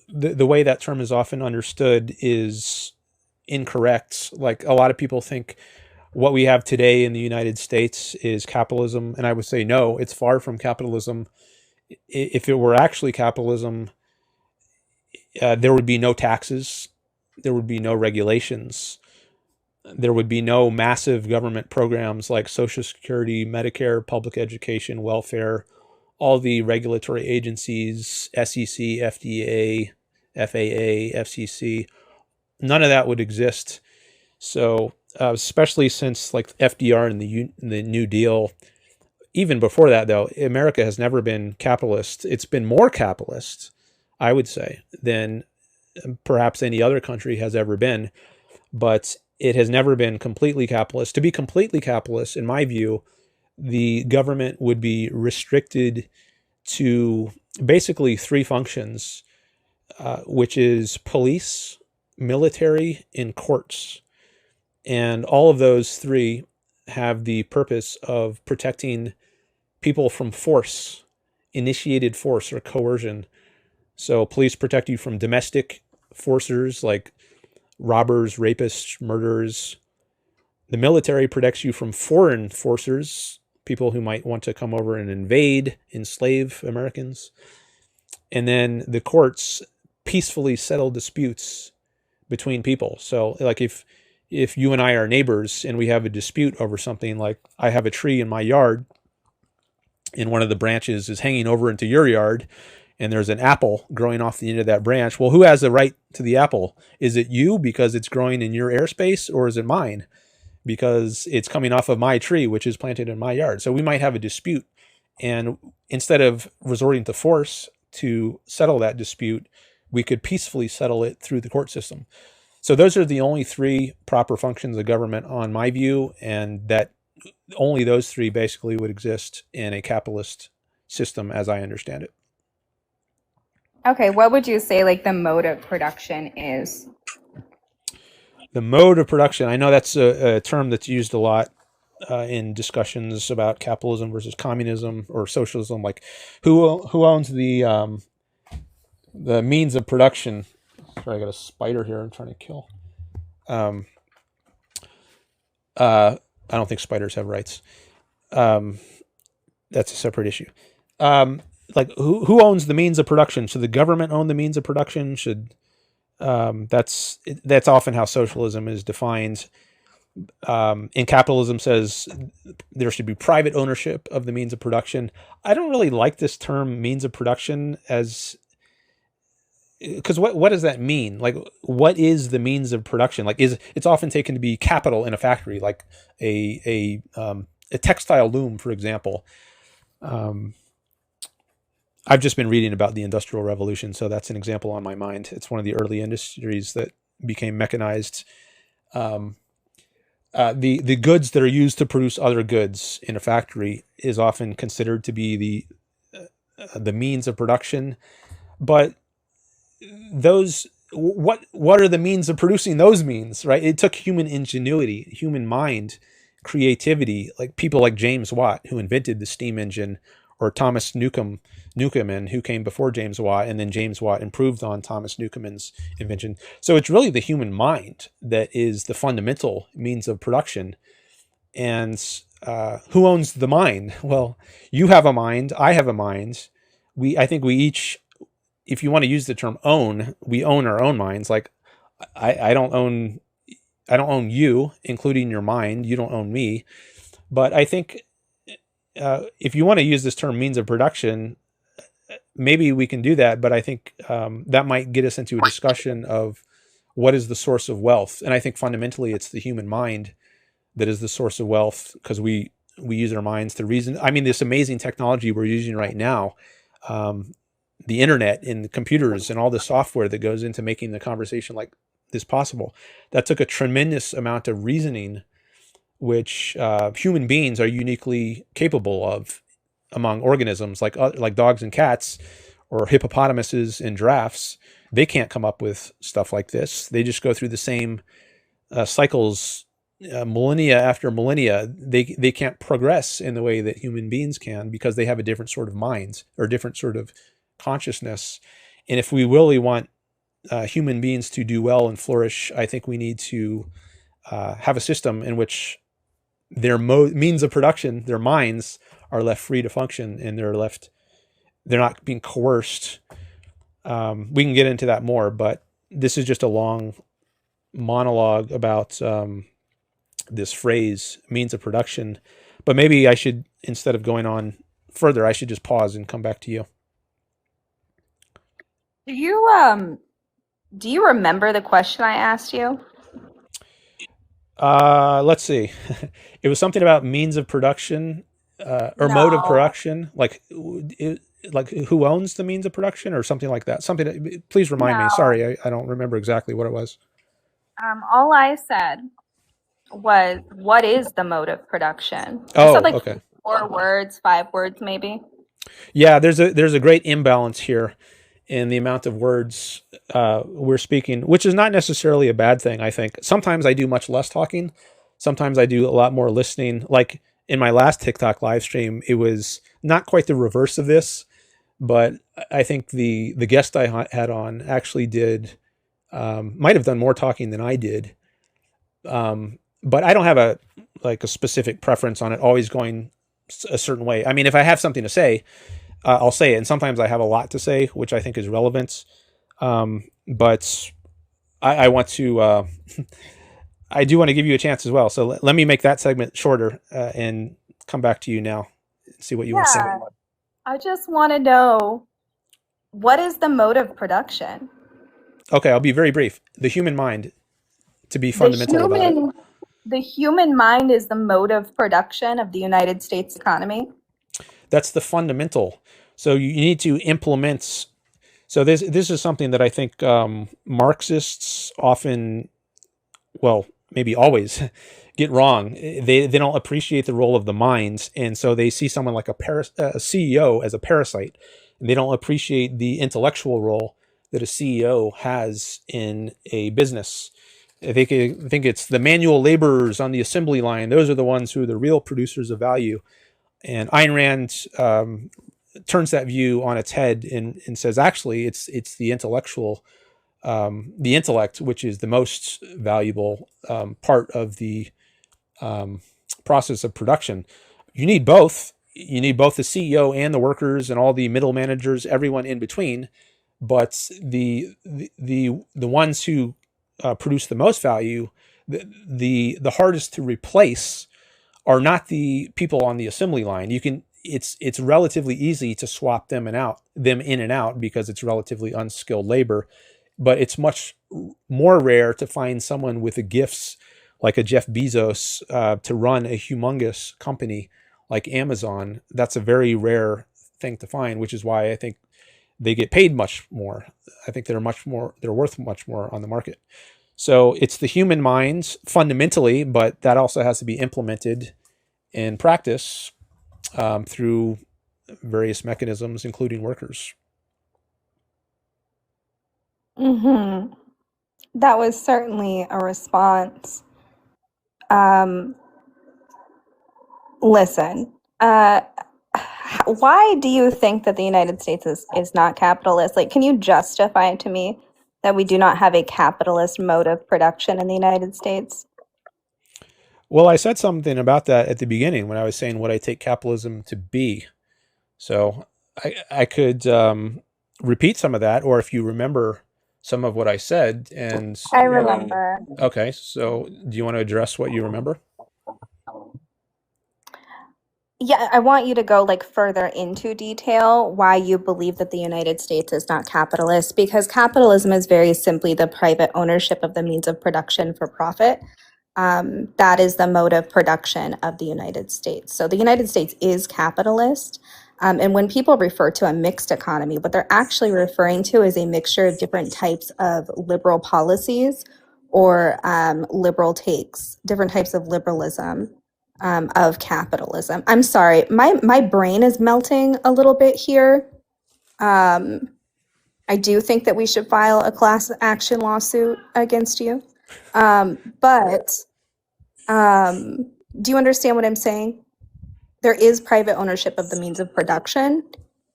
the way that term is often understood is incorrect. Like a lot of people think what we have today in the United States is capitalism, and I would say no, it's far from capitalism. If it were actually capitalism, there would be no taxes, there would be no regulations, there would be no massive government programs like Social Security, Medicare, public education, welfare, all the regulatory agencies, SEC, FDA, FAA, FCC. None of that would exist. So, especially since like FDR and the New Deal, even before that, though, America has never been capitalist. It's been more capitalist, I would say, than perhaps any other country has ever been. But it has never been completely capitalist. To be completely capitalist, in my view, the government would be restricted to basically three functions, which is police, military, and courts. And all of those three have the purpose of protecting people from force, initiated force or coercion. So police protect you from domestic forcers like robbers, rapists, murderers. The military protects you from foreign forcers, people who might want to come over and invade, enslave Americans. And then the courts peacefully settle disputes between people. So like if you and I are neighbors and we have a dispute over something, like I have a tree in my yard and one of the branches is hanging over into your yard and there's an apple growing off the end of that branch. Well, who has the right to the apple? Is it you because it's growing in your airspace, or is it mine because it's coming off of my tree, which is planted in my yard? So we might have a dispute. And instead of resorting to force to settle that dispute, we could peacefully settle it through the court system. So those are the only three proper functions of government on my view, and that only those three basically would exist in a capitalist system as I understand it. Okay, what would you say like the mode of production is? The mode of production, I know that's a term that's used a lot in discussions about capitalism versus communism or socialism. Like, who owns the means of production? Sorry, I got a spider here. I'm trying to kill. Um, I don't think spiders have rights. Um, that's a separate issue. Like, who owns the means of production? Should the government own the means of production? Should that's often how socialism is defined. And capitalism says there should be private ownership of the means of production. I don't really like this term means of production as because what does that mean? Like, what is the means of production? Like, is it's often taken to be capital in a factory, like a textile loom, for example. Um, I've just been reading about the Industrial Revolution, so that's an example on my mind. It's one of the early industries that became mechanized. Um, the goods that are used to produce other goods in a factory is often considered to be the means of production, but those what are the means of producing those means, right? It took human ingenuity, human mind, creativity, like people like James Watt, who invented the steam engine, or Thomas Newcomen, who came before James Watt, and then James Watt improved on Thomas Newcomen's invention. So it's really the human mind that is the fundamental means of production. And who owns the mind? Well, you have a mind, I have a mind. I think we each, if you want to use the term own, we own our own minds. Like I don't own you, including your mind. You don't own me. But I think if you want to use this term means of production, maybe we can do that. But I think that might get us into a discussion of what is the source of wealth. And I think fundamentally it's the human mind that is the source of wealth, because we use our minds to reason. I mean, this amazing technology we're using right now, the internet and the computers and all the software that goes into making the conversation like this possible, that took a tremendous amount of reasoning, which human beings are uniquely capable of among organisms like dogs and cats, or hippopotamuses and giraffes. They can't come up with stuff like this. They just go through the same cycles, millennia after millennia. They can't progress in the way that human beings can, because they have a different sort of minds, or different sort of consciousness. And if we really want human beings to do well and flourish, I think we need to have a system in which their means of production, their minds, are left free to function, and they're not being coerced. We can get into that more, but this is just a long monologue about this phrase, means of production. But maybe I should, instead of going on further, I should just pause and come back to you. Do you remember the question I asked you? Let's see. It was something about means of production, or mode of No. production, like who owns the means of production, or something like that. Please remind me. No. Sorry, I don't remember exactly what it was. All I said was, what is the mode of production? I Oh, said like okay. 4 words, 5 words maybe. Yeah, there's a great imbalance here in the amount of words we're speaking, which is not necessarily a bad thing. I think sometimes I do much less talking. Sometimes I do a lot more listening. Like in my last TikTok live stream, it was not quite the reverse of this, but I think the guest I had on actually might have done more talking than I did. But I don't have a specific preference on it always going a certain way. I mean, if I have something to say, I'll say it. And sometimes I have a lot to say, which I think is relevant. But I want to, I do want to give you a chance as well. So let me make that segment shorter and come back to you now and see what you want to say. I just want to know, what is the mode of production? Okay, I'll be very brief. The human mind, to be fundamental about it. The human mind is the mode of production of the United States economy. That's the fundamental. So you need to implement. So this is something that I think Marxists often, well, maybe always get wrong. They don't appreciate the role of the mind, and so they see someone like a CEO as a parasite, and they don't appreciate the intellectual role that a CEO has in a business. I think it's the manual laborers on the assembly line. Those are the ones who are the real producers of value. And Ayn Rand turns that view on its head and says, actually, it's the intellectual, the intellect, which is the most valuable part of the process of production. You need both. You need both the CEO and the workers and all the middle managers, everyone in between. But the ones who produce the most value, the hardest to replace, are not the people on the assembly line. It's relatively easy to swap them in and out because it's relatively unskilled labor, but it's much more rare to find someone with the gifts like a Jeff Bezos to run a humongous company like Amazon. That's a very rare thing to find, which is why I think they get paid much more. I think they're worth much more on the market. So it's the human mind fundamentally, but that also has to be implemented in practice through various mechanisms, including workers. Mm-hmm. That was certainly a response. Listen, why do you think that the United States is not capitalist? Like, can you justify to me that we do not have a capitalist mode of production in the United States? Well, I said something about that at the beginning when I was saying what I take capitalism to be. So I could repeat some of that, or if you remember some of what I said. And I remember. okay, so do you want to address what you remember? Yeah, I want you to go like further into detail why you believe that the United States is not capitalist, because capitalism is very simply the private ownership of the means of production for profit. That is the mode of production of the United States. So the United States is capitalist. And when people refer to a mixed economy, what they're actually referring to is a mixture of different types of liberal policies or liberal takes, different types of liberalism of capitalism. I'm sorry, my brain is melting a little bit here. I do think that we should file a class action lawsuit against you. But do you understand what I'm saying? There is private ownership of the means of production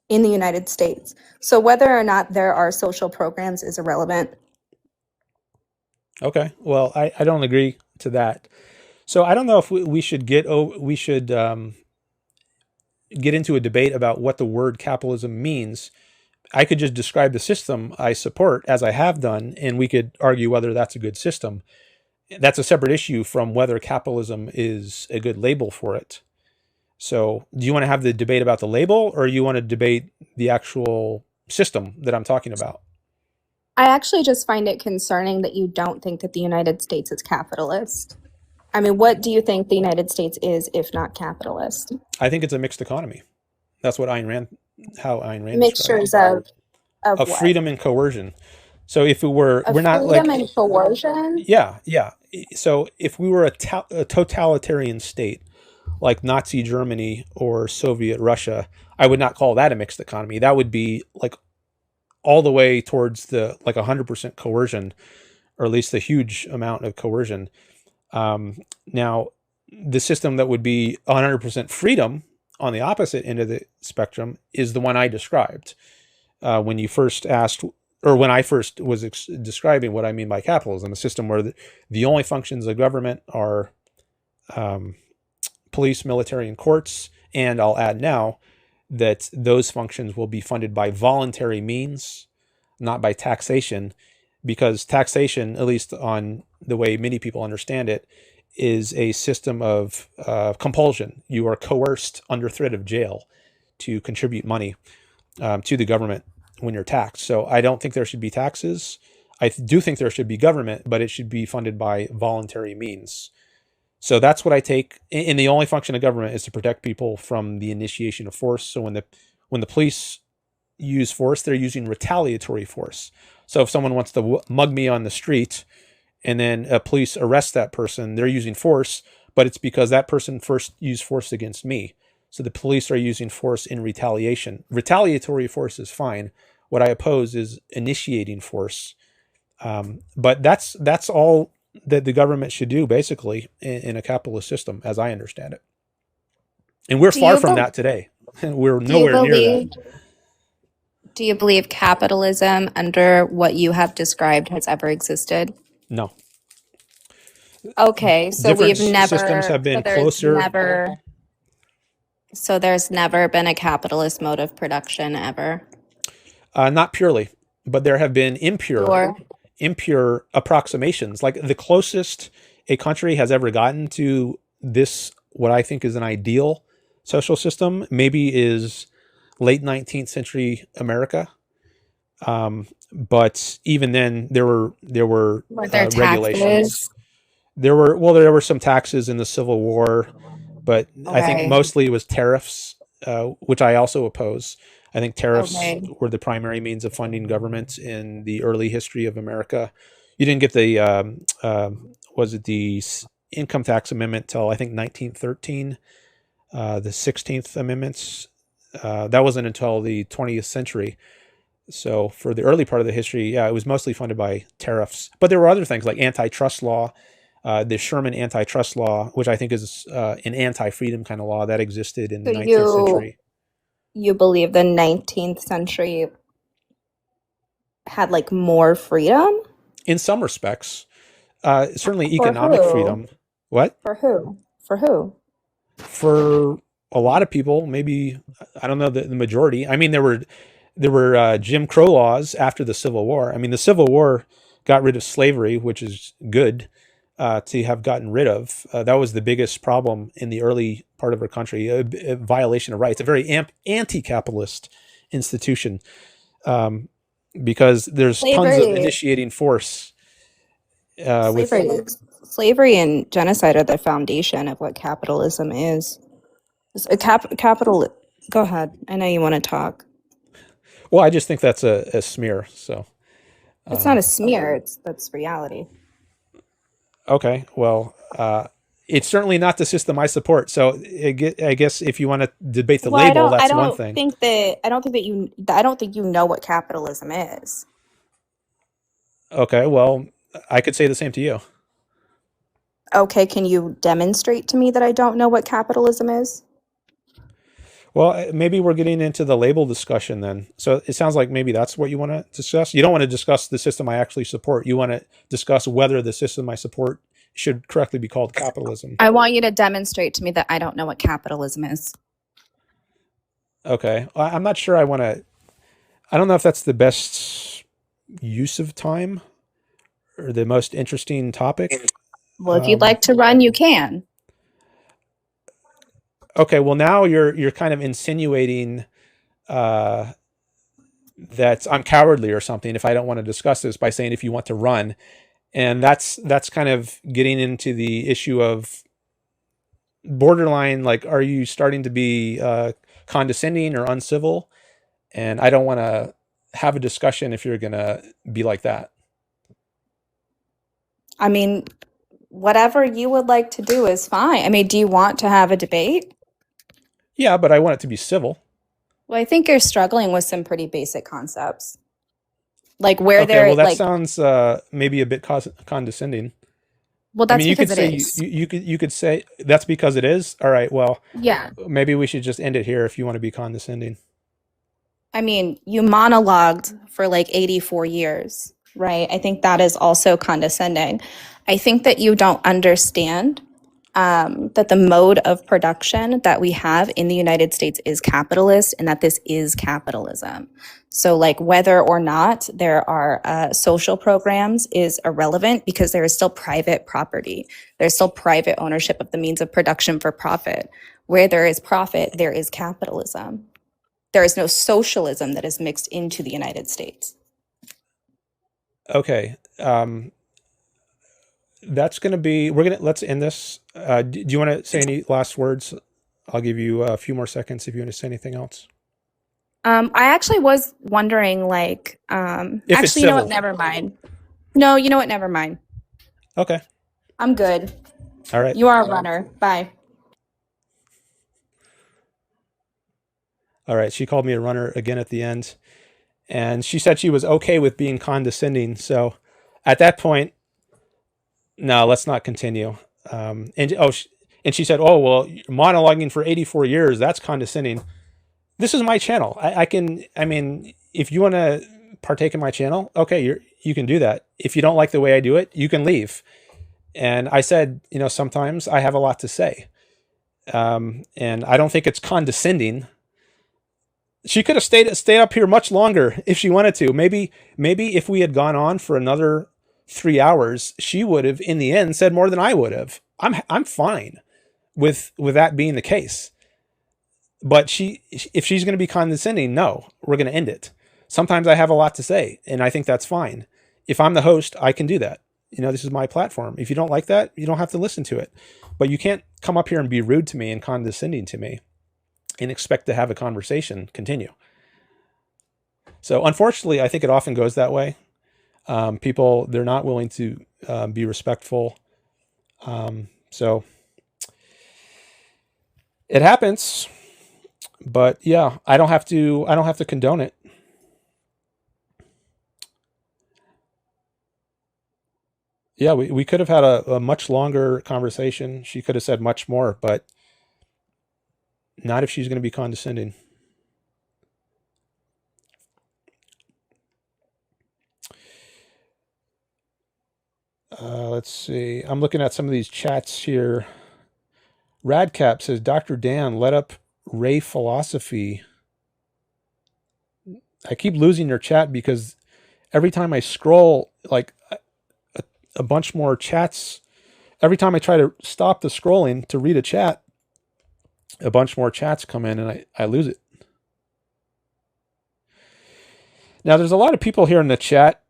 in the United States. So whether or not there are social programs is irrelevant. Okay, well, I don't agree to that. So I don't know if we should get into a debate about what the word capitalism means. I could just describe the system I support as I have done, and we could argue whether that's a good system. That's a separate issue from whether capitalism is a good label for it. So do you want to have the debate about the label, or you want to debate the actual system that I'm talking about? I actually just find it concerning that you don't think that the United States is capitalist. I mean, what do you think the United States is if not capitalist? I think it's a mixed economy. That's what how Ayn Rand describes Mixtures it. of Of what? freedom and coercion. So if we're Of not freedom like, and coercion? yeah. So if we were a totalitarian state like Nazi Germany or Soviet Russia, I would not call that a mixed economy. That would be like all the way towards the like 100% coercion, or at least a huge amount of coercion. Now, the system that would be 100% freedom on the opposite end of the spectrum is the one I described when you first asked, or when I first was describing what I mean by capitalism, a system where the only functions of government are police, military, and courts. And I'll add now that those functions will be funded by voluntary means, not by taxation, because taxation, at least on the way many people understand it, is a system of compulsion. You are coerced under threat of jail to contribute money to the government when you're taxed. So I don't think there should be taxes. I do think there should be government, but it should be funded by voluntary means. So that's what I take. And the only function of government is to protect people from the initiation of force. So when the police use force, they're using retaliatory force. So if someone wants to mug me on the street and then police arrest that person, they're using force, but it's because that person first used force against me. So the police are using force in retaliation. Retaliatory force is fine. What I oppose is initiating force. But that's all that the government should do, basically, in a capitalist system, as I understand it. And we're far from that today. We're nowhere near that. Do you believe capitalism under what you have described has ever existed? No. Okay, so Different we've never systems have been so there's never been a capitalist mode of production ever. Not purely, but there have been impure approximations. Like the closest a country has ever gotten to this, what I think is an ideal social system, maybe is late 19th century America. But even then, there were regulations. There were some taxes in the Civil War, but I think mostly it was tariffs, which I also oppose. I think tariffs were the primary means of funding government in the early history of America. You didn't get the the income tax amendment till I think 1913, the 16th amendments. That wasn't until the 20th century. So for the early part of the history, yeah, it was mostly funded by tariffs. But there were other things like antitrust law, the Sherman antitrust law, which I think is an anti-freedom kind of law that existed in the So 19th century. you believe the 19th century had like more freedom? In some respects, certainly For economic who? freedom. What? For who? For who? For a lot of people, maybe I don't know the majority. I mean, there were Jim Crow laws after the Civil War. I mean, the Civil War got rid of slavery, which is good to have gotten rid of. That was the biggest problem in the early part of our country, a violation of rights, a very anti-capitalist institution, because there's tons of Slavery, initiating force with. slavery, slavery and genocide are the foundation of what capitalism is. It's a capital. Go ahead. I know you want to talk. Well, I just think that's a smear. So It's not a smear. That's reality. okay, well, it's certainly not the system I support. So I guess if you want to debate the Well, I label, don't. I that's one don't thing. think that. I don't think that you. I don't think you know what capitalism is. Okay, well, I could say the same to you. Okay, can you demonstrate to me that I don't know what capitalism is? Well, maybe we're getting into the label discussion then. So it sounds like maybe that's what you want to discuss. You don't want to discuss the system I actually support. You want to discuss whether the system I support should correctly be called capitalism. I want you to demonstrate to me that I don't know what capitalism is. Okay, well, I'm not sure I want to. I don't know if that's the best use of time or the most interesting topic. Well, if you'd like to run, you can. Okay, well now you're kind of insinuating that I'm cowardly or something if I don't want to discuss this by saying if you want to run, and that's kind of getting into the issue of borderline, like, are you starting to be condescending or uncivil? And I don't want to have a discussion if you're gonna be like that. I mean, whatever you would like to do is fine. I mean, do you want to have a debate? Yeah, but I want it to be civil. Well, I think you're struggling with some pretty basic concepts. Like where Okay, well they're that like, sounds maybe a bit condescending. well, I that's mean, you could because it say is. you could say that's because it is. All right, well, Yeah. maybe we should just end it here if you want to be condescending. I mean, you monologued for like 84 years, right? I think that is also condescending. I think that you don't understand that the mode of production that we have in the United States is capitalist and that this is capitalism. So, like, whether or not there are social programs is irrelevant because there is still private property. There's still private ownership of the means of production for profit. Where there is profit, there is capitalism. There is no socialism that is mixed into the United States. Okay, that's going to be. Let's end this. Do you want to say any last words? I'll give you a few more seconds if you want to say anything else. I actually was wondering, like, If it's actually, you know what? civil. Never mind. No, you know what? Never mind. Okay. I'm good. All right. You are a runner. Bye. All right. She called me a runner again at the end, and she said she was okay with being condescending. So, at that point, no, let's not continue. And she said, "Oh well, monologuing for 84 years, that's condescending." This is my channel. I can. I mean, if you want to partake in my channel, okay, you can do that. If you don't like the way I do it, you can leave. And I said, sometimes I have a lot to say, and I don't think it's condescending. She could have stayed up here much longer if she wanted to. Maybe if we had gone on for another 3 hours, she would have, in the end, said more than I would have. I'm fine with that being the case. But if she's going to be condescending, no, we're going to end it. Sometimes I have a lot to say, and I think that's fine. If I'm the host, I can do that. This is my platform. If you don't like that, you don't have to listen to it. But you can't come up here and be rude to me and condescending to me and expect to have a conversation continue. So unfortunately, I think it often goes that way. People, they're not willing to be respectful. So it happens. But yeah, I don't have to condone it. Yeah, we could have had a much longer conversation. She could have said much more, but not if she's going to be condescending. Let's see. I'm looking at some of these chats here. Radcap says, Dr. Dan, let up Ray philosophy. I keep losing your chat because every time I scroll, like a bunch more chats, every time I try to stop the scrolling to read a chat, a bunch more chats come in and I lose it. Now, there's a lot of people here in the chat,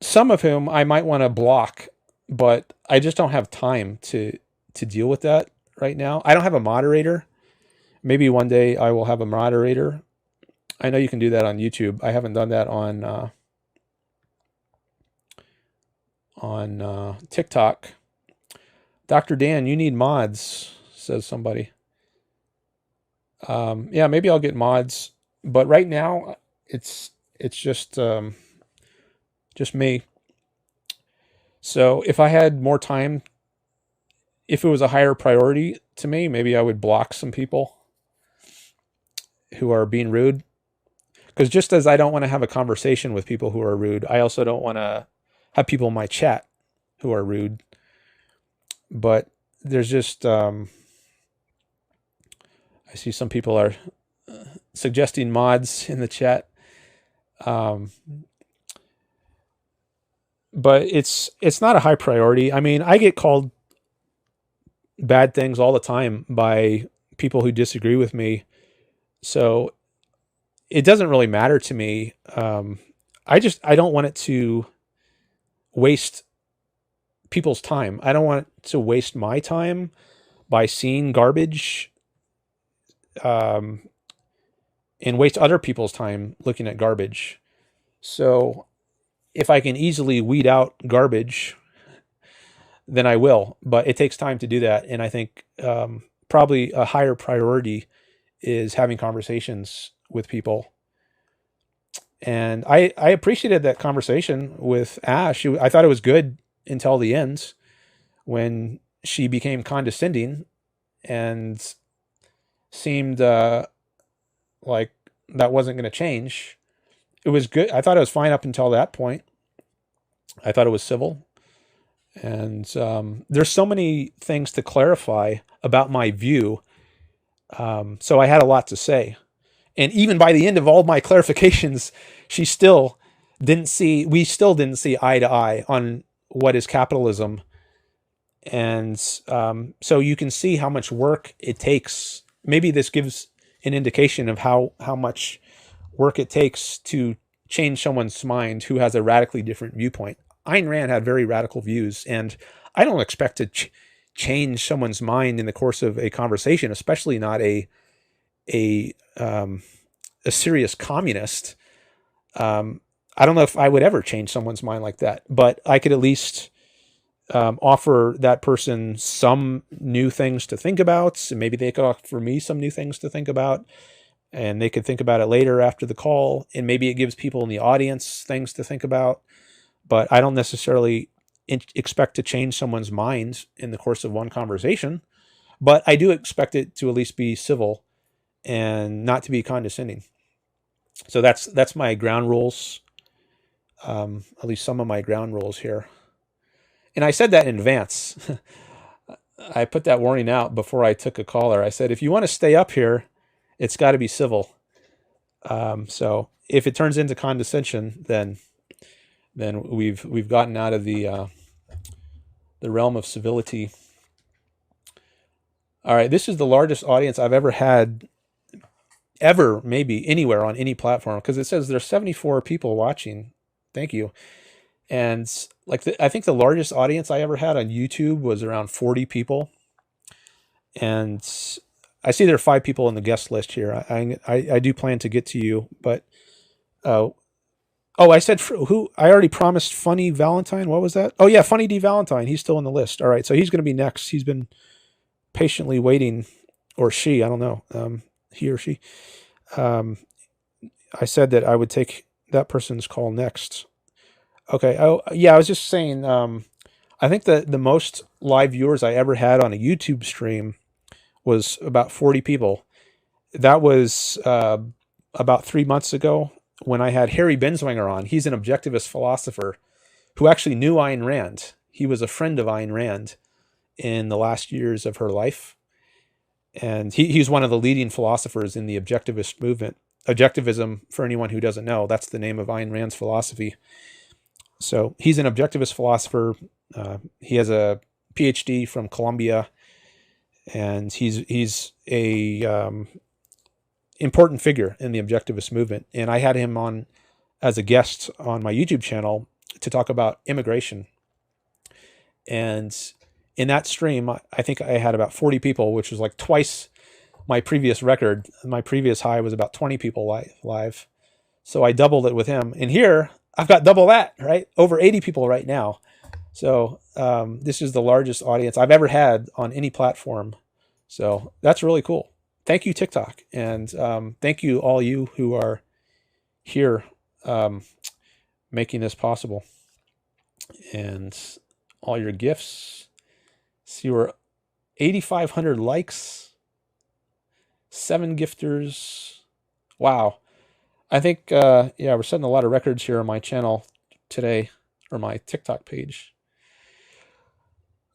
some of whom I might want to block, but I just don't have time to deal with that right now. I don't have a moderator. Maybe one day I will have a moderator. I know you can do that on YouTube. I haven't done that on TikTok. Dr. Dan, you need mods, says somebody. Yeah, maybe I'll get mods, but right now it's just me. So if I had more time, if it was a higher priority to me, maybe I would block some people who are being rude. Because just as I don't want to have a conversation with people who are rude, I also don't want to have people in my chat who are rude. But there's just, I see some people are suggesting mods in the chat. But it's not a high priority. I mean, I get called bad things all the time by people who disagree with me. So it doesn't really matter to me. I don't want it to waste people's time. I don't want to waste my time by seeing garbage, and waste other people's time looking at garbage. So if I can easily weed out garbage, then I will. But it takes time to do that. And I think probably a higher priority is having conversations with people. And I appreciated that conversation with Ash. I thought it was good until the end when she became condescending and seemed like that wasn't going to change. It was good. I thought it was fine up until that point. I thought it was civil. And there's so many things to clarify about my view. So I had a lot to say. And even by the end of all my clarifications, we still didn't see eye to eye on what is capitalism. And so you can see how much work it takes. Maybe this gives an indication of how much work it takes to change someone's mind who has a radically different viewpoint. Ayn Rand had very radical views, and I don't expect to change someone's mind in the course of a conversation, especially not a serious communist. I don't know if I would ever change someone's mind like that, but I could at least offer that person some new things to think about. And maybe they could offer me some new things to think about, and they could think about it later after the call. And maybe it gives people in the audience things to think about, but I don't necessarily expect to change someone's mind in the course of one conversation, but I do expect it to at least be civil and not to be condescending. So that's my ground rules, at least some of my ground rules here. And I said that in advance. I put that warning out before I took a caller. I said, if you want to stay up here, it's got to be civil. So if it turns into condescension, then we've gotten out of the realm of civility. All right, this is the largest audience I've ever had, ever, maybe anywhere on any platform, because it says there's 74 people watching. Thank you. And I think the largest audience I ever had on YouTube was around 40 people. And I see there are 5 people on the guest list here. I do plan to get to you, but I said who? I already promised Funny Valentine. What was that? Oh yeah, Funny D Valentine. He's still on the list. All right, so he's going to be next. He's been patiently waiting, or she. I don't know. He or she. I said that I would take that person's call next. Okay. Oh, yeah. I was just saying. I think the most live viewers I ever had on a YouTube stream was about 40 people. That was about 3 months ago when I had Harry Benswanger on. He's an objectivist philosopher who actually knew Ayn Rand. He was a friend of Ayn Rand in the last years of her life. And he's one of the leading philosophers in the objectivist movement. Objectivism, for anyone who doesn't know, that's the name of Ayn Rand's philosophy. So he's an objectivist philosopher. He has a PhD from Columbia, and he's a important figure in the objectivist movement. And I had him on as a guest on my YouTube channel to talk about immigration. And in that stream, I think I had about 40 people, which was like twice my previous record. My previous high was about 20 people live. So I doubled it with him. And here I've got double that, right? Over 80 people right now. So this is the largest audience I've ever had on any platform. So that's really cool. Thank you, TikTok. And thank you, all you who are here making this possible. And all your gifts. See, we're 8,500 likes, 7 gifters. Wow. I think, yeah, we're setting a lot of records here on my channel today, or my TikTok page.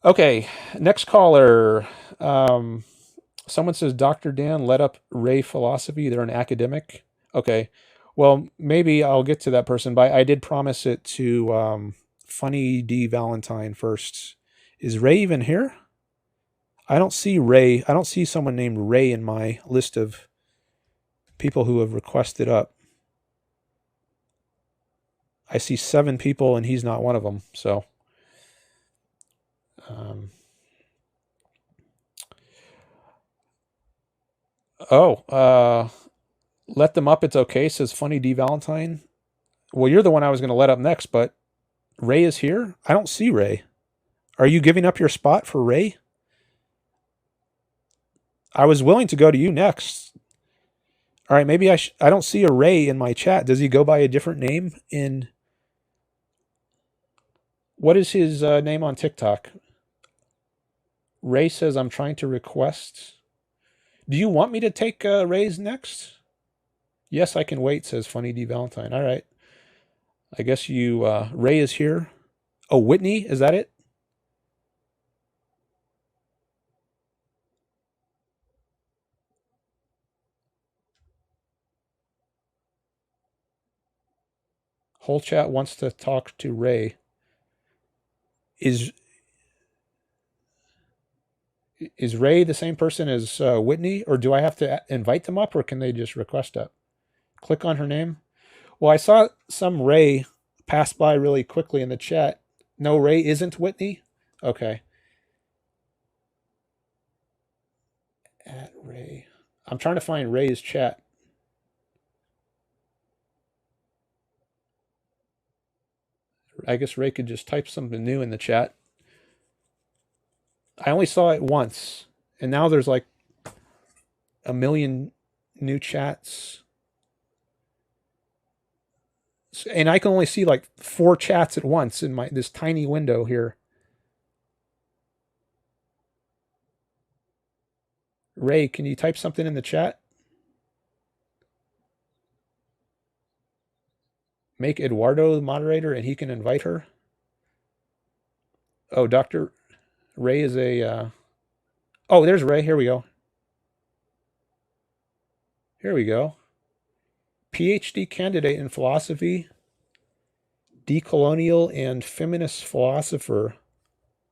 Okay, next caller. Someone says, Dr. Dan let up Ray philosophy. They're an academic. Okay, well, maybe I'll get to that person, but I did promise it to Funny D Valentine first. Is Ray even here? I don't see Ray. I don't see someone named Ray in my list of people who have requested up. I see 7 people and he's not one of them. So, let them up. It's okay, says Funny D Valentine. Well, you're the one I was going to let up next, but Ray is here? I don't see Ray. Are you giving up your spot for Ray? I was willing to go to you next. All right, maybe I don't see a Ray in my chat. Does he go by a different name in... What is his name on TikTok? Ray says, I'm trying to request. Do you want me to take Ray's next? Yes, I can wait, says Funny D Valentine. All right. I guess you, Ray is here. Oh, Whitney, is that it? Whole chat wants to talk to Ray. Is Ray the same person as Whitney, or do I have to invite them up, or can they just request up? Click on her name. Well, I saw some Ray pass by really quickly in the chat. No, Ray isn't Whitney? Okay. At Ray. I'm trying to find Ray's chat. I guess Ray could just type something new in the chat. I only saw it once, and now there's like a million new chats. And I can only see like 4 chats at once in this tiny window here. Ray, can you type something in the chat? Make Eduardo the moderator and he can invite her. Oh, Dr. Ray is a... Oh, there's Ray. Here we go. Here we go. PhD candidate in philosophy, decolonial and feminist philosopher.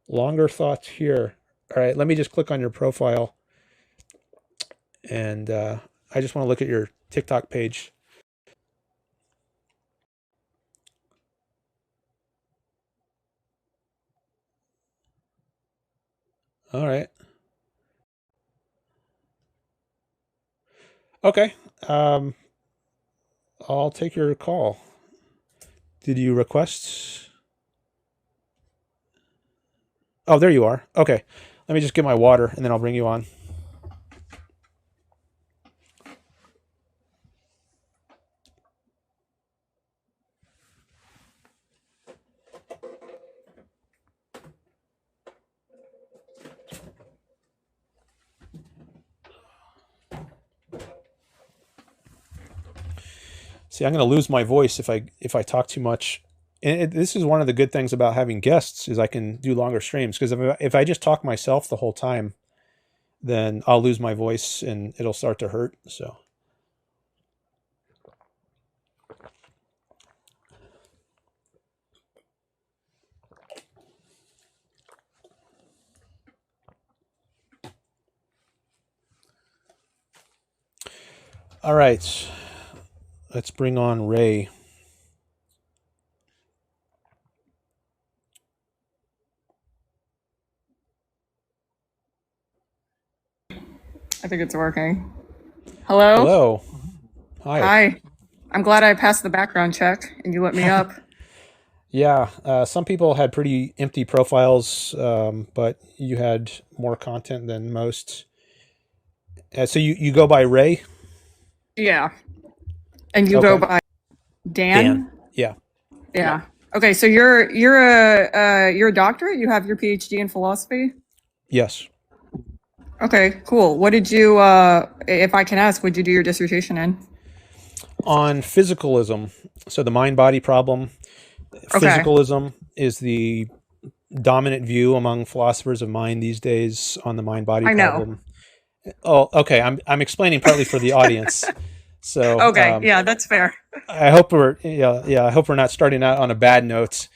Longer thoughts here. All right, let me just click on your profile. And I just want to look at your TikTok page. All right. Okay. I'll take your call. Did you request? Oh, there you are. Okay. Let me just get my water and then I'll bring you on. See, I'm going to lose my voice if I talk too much. And this is one of the good things about having guests is I can do longer streams, because if I just talk myself the whole time, then I'll lose my voice and it'll start to hurt. So. All right, let's bring on Ray. I think it's working. Hello? Hello. Hi. Hi. I'm glad I passed the background check and you let me up. Yeah, some people had pretty empty profiles, but you had more content than most. So you go by Ray? Yeah. And you go by Dan? Yeah. Yeah. Okay, so you're a doctorate? You have your PhD in philosophy? Yes. Okay, cool. What did you if I can ask, what did you do your dissertation in? On physicalism. So the mind-body problem. Okay. Physicalism is the dominant view among philosophers of mind these days on the mind-body problem. Oh, okay. I'm explaining partly for the audience. So okay, yeah, that's fair. I hope we're I hope we're not starting out on a bad note.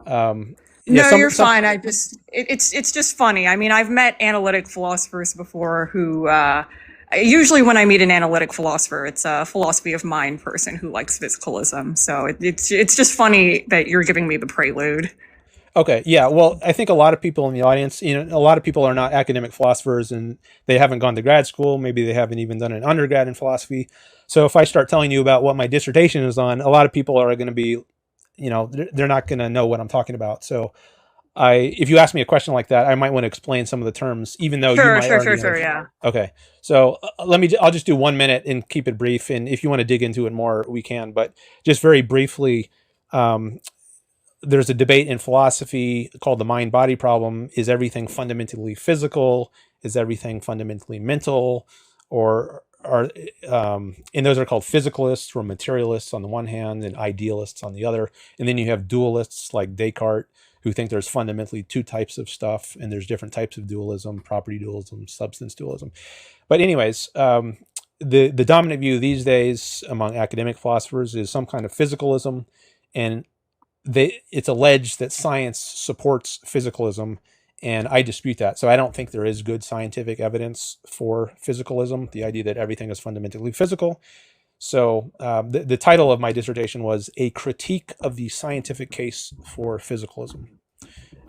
No, you're fine. It's just funny. I mean, I've met analytic philosophers before who usually when I meet an analytic philosopher, it's a philosophy of mind person who likes physicalism. So it's just funny that you're giving me the prelude. Okay, yeah. Well, I think a lot of people in the audience, a lot of people are not academic philosophers and they haven't gone to grad school. Maybe they haven't even done an undergrad in philosophy. So if I start telling you about what my dissertation is on, a lot of people are going to be, they're not going to know what I'm talking about. So if you ask me a question like that, I might want to explain some of the terms, even though you might already yeah. Okay. So I'll just do 1 minute and keep it brief. And if you want to dig into it more, we can, but just very briefly, there's a debate in philosophy called the mind-body problem. Is everything fundamentally physical? Is everything fundamentally mental? And those are called physicalists or materialists on the one hand and idealists on the other. And then you have dualists like Descartes who think there's fundamentally two types of stuff and there's different types of dualism, property dualism, substance dualism. But anyways, the dominant view these days among academic philosophers is some kind of physicalism, and it's alleged that science supports physicalism, and I dispute that. So I don't think there is good scientific evidence for physicalism, the idea that everything is fundamentally physical. So the title of my dissertation was A Critique of the Scientific Case for Physicalism.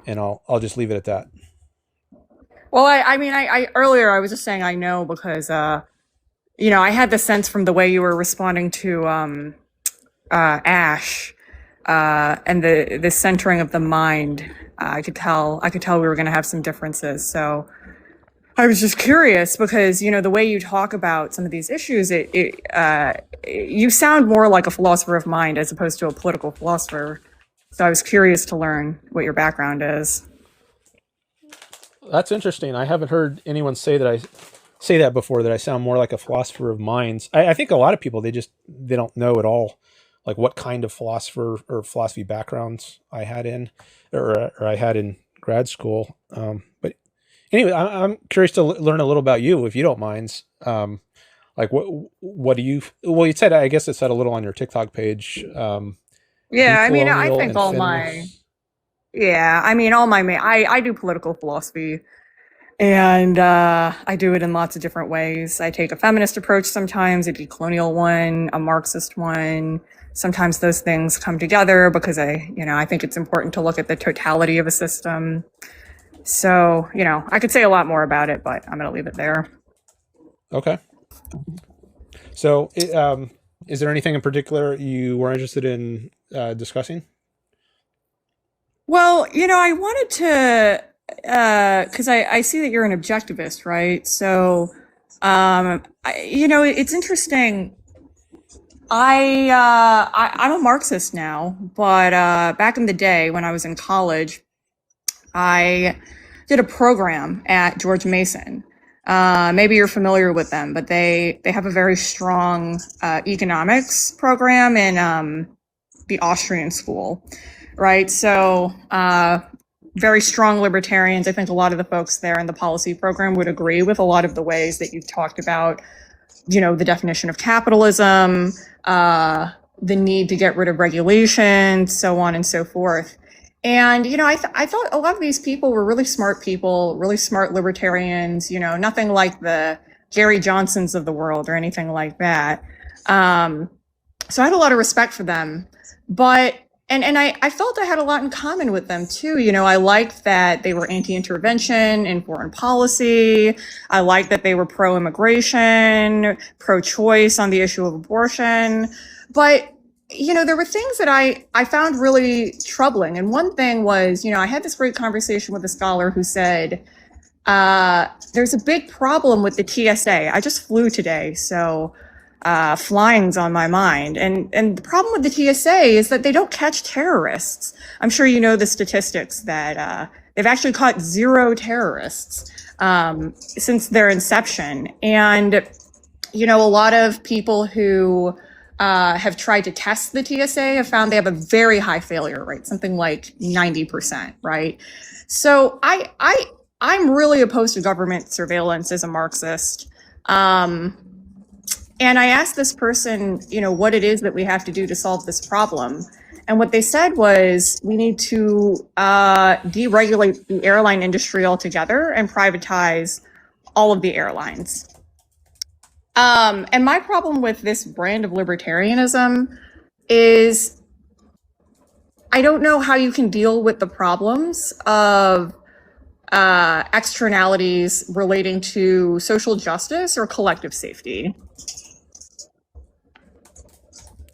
And I'll just leave it at that. Well, I earlier I was just saying I know because, I had the sense from the way you were responding to Ash, and the centering of the mind, I could tell we were going to have some differences. So I was just curious because, the way you talk about some of these issues, you sound more like a philosopher of mind as opposed to a political philosopher. So I was curious to learn what your background is. That's interesting. I haven't heard anyone say that before, that I sound more like a philosopher of minds. I think a lot of people, they don't know at all like what kind of philosopher or philosophy backgrounds I had in, or I had in grad school. But anyway, I'm curious to learn a little about you, if you don't mind. Like what do you? Well, you said, I guess it said a little on your TikTok page. Yeah, I mean, I think all my, I do political philosophy, and I do it in lots of different ways. I take a feminist approach sometimes, a decolonial one, a Marxist one. Sometimes those things come together because I think it's important to look at the totality of a system. So, I could say a lot more about it, but I'm going to leave it there. Okay. So, is there anything in particular you were interested in discussing? Well, I wanted to, because I see that you're an objectivist, right? So, it's interesting. I'm a Marxist now, but back in the day when I was in college, I did a program at George Mason Maybe you're familiar with them, but they have a very strong economics program in the Austrian school, right? So very strong libertarians. I think a lot of the folks there in the policy program would agree with a lot of the ways that you've talked about, you know, the definition of capitalism, the need to get rid of regulation, so on and so forth. And, you know, I thought a lot of these people were really smart people, really smart libertarians, you know, nothing like the Gary Johnsons of the world or anything like that. So I had a lot of respect for them. But, and I felt I had a lot in common with them too. You know, I liked that they were anti-intervention in foreign policy. I liked that they were pro-immigration, pro-choice on the issue of abortion. But, you know, there were things that I found really troubling. And one thing was, you know, I had this great conversation with a scholar who said, there's a big problem with the TSA. I just flew today, so flying's on my mind. And the problem with the TSA is that they don't catch terrorists. I'm sure you know the statistics that they've actually caught 0 terrorists since their inception. And, you know, a lot of people who have tried to test the TSA have found they have a very high failure rate, something like 90%, right? So I'm really opposed to government surveillance as a Marxist. And I asked this person, you know, what it is that we have to do to solve this problem. And what they said was we need to deregulate the airline industry altogether and privatize all of the airlines. And my problem with this brand of libertarianism is I don't know how you can deal with the problems of externalities relating to social justice or collective safety.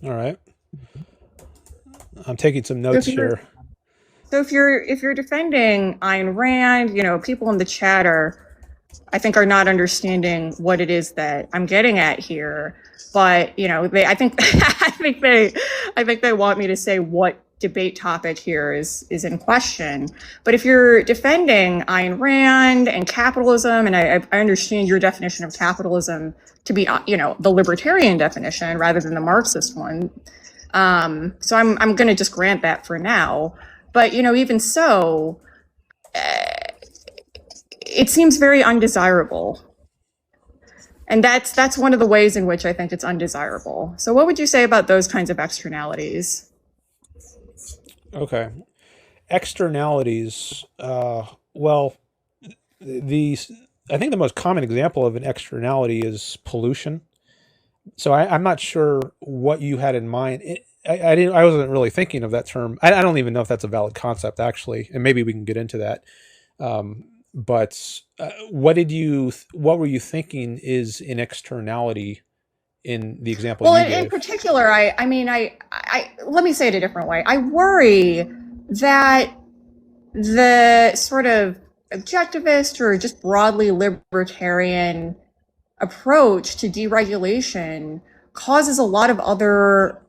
All right. I'm taking some notes here. So if you're defending Ayn Rand, you know, people in the chat I think are not understanding what it is that I'm getting at here. But, you know, I think they want me to say what debate topic here is in question. But if you're defending Ayn Rand and capitalism, and I understand your definition of capitalism to be, you know, the libertarian definition rather than the Marxist one. So I'm going to just grant that for now. But, you know, even so, it seems very undesirable. And that's one of the ways in which I think it's undesirable. So what would you say about those kinds of externalities? Okay. Externalities. Well, I think the most common example of an externality is pollution. So I'm not sure what you had in mind. I wasn't really thinking of that term. I don't even know if that's a valid concept, actually, and maybe we can get into that. But what were you thinking is an externality in the example you gave? In particular, I mean, let me say it a different way. I worry that the sort of objectivist or just broadly libertarian approach to deregulation causes a lot of other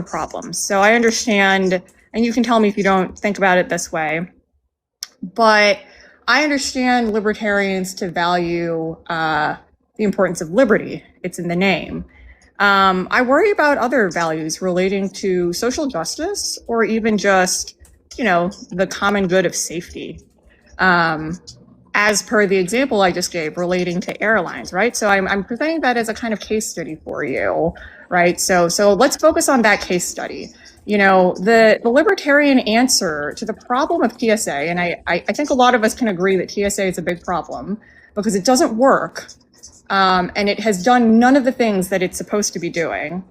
problems. So I understand, and you can tell me if you don't think about it this way, but I understand libertarians to value the importance of liberty. It's in the name. I worry about other values relating to social justice or even just, you know, the common good of safety. As per the example I just gave relating to airlines, right? So I'm presenting that as a kind of case study for you, right? So let's focus on that case study. You know, the libertarian answer to the problem of TSA, and I think a lot of us can agree that TSA is a big problem because it doesn't work, and it has done none of the things that it's supposed to be doing.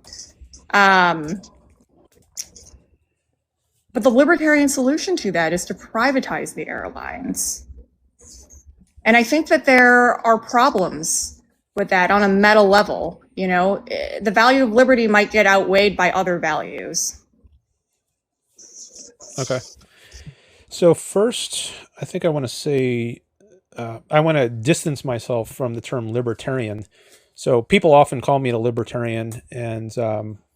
But the libertarian solution to that is to privatize the airlines. And I think that there are problems with that on a meta level. You know, the value of liberty might get outweighed by other values. Okay. So first, I think I want to say, I want to distance myself from the term libertarian. So people often call me a libertarian, and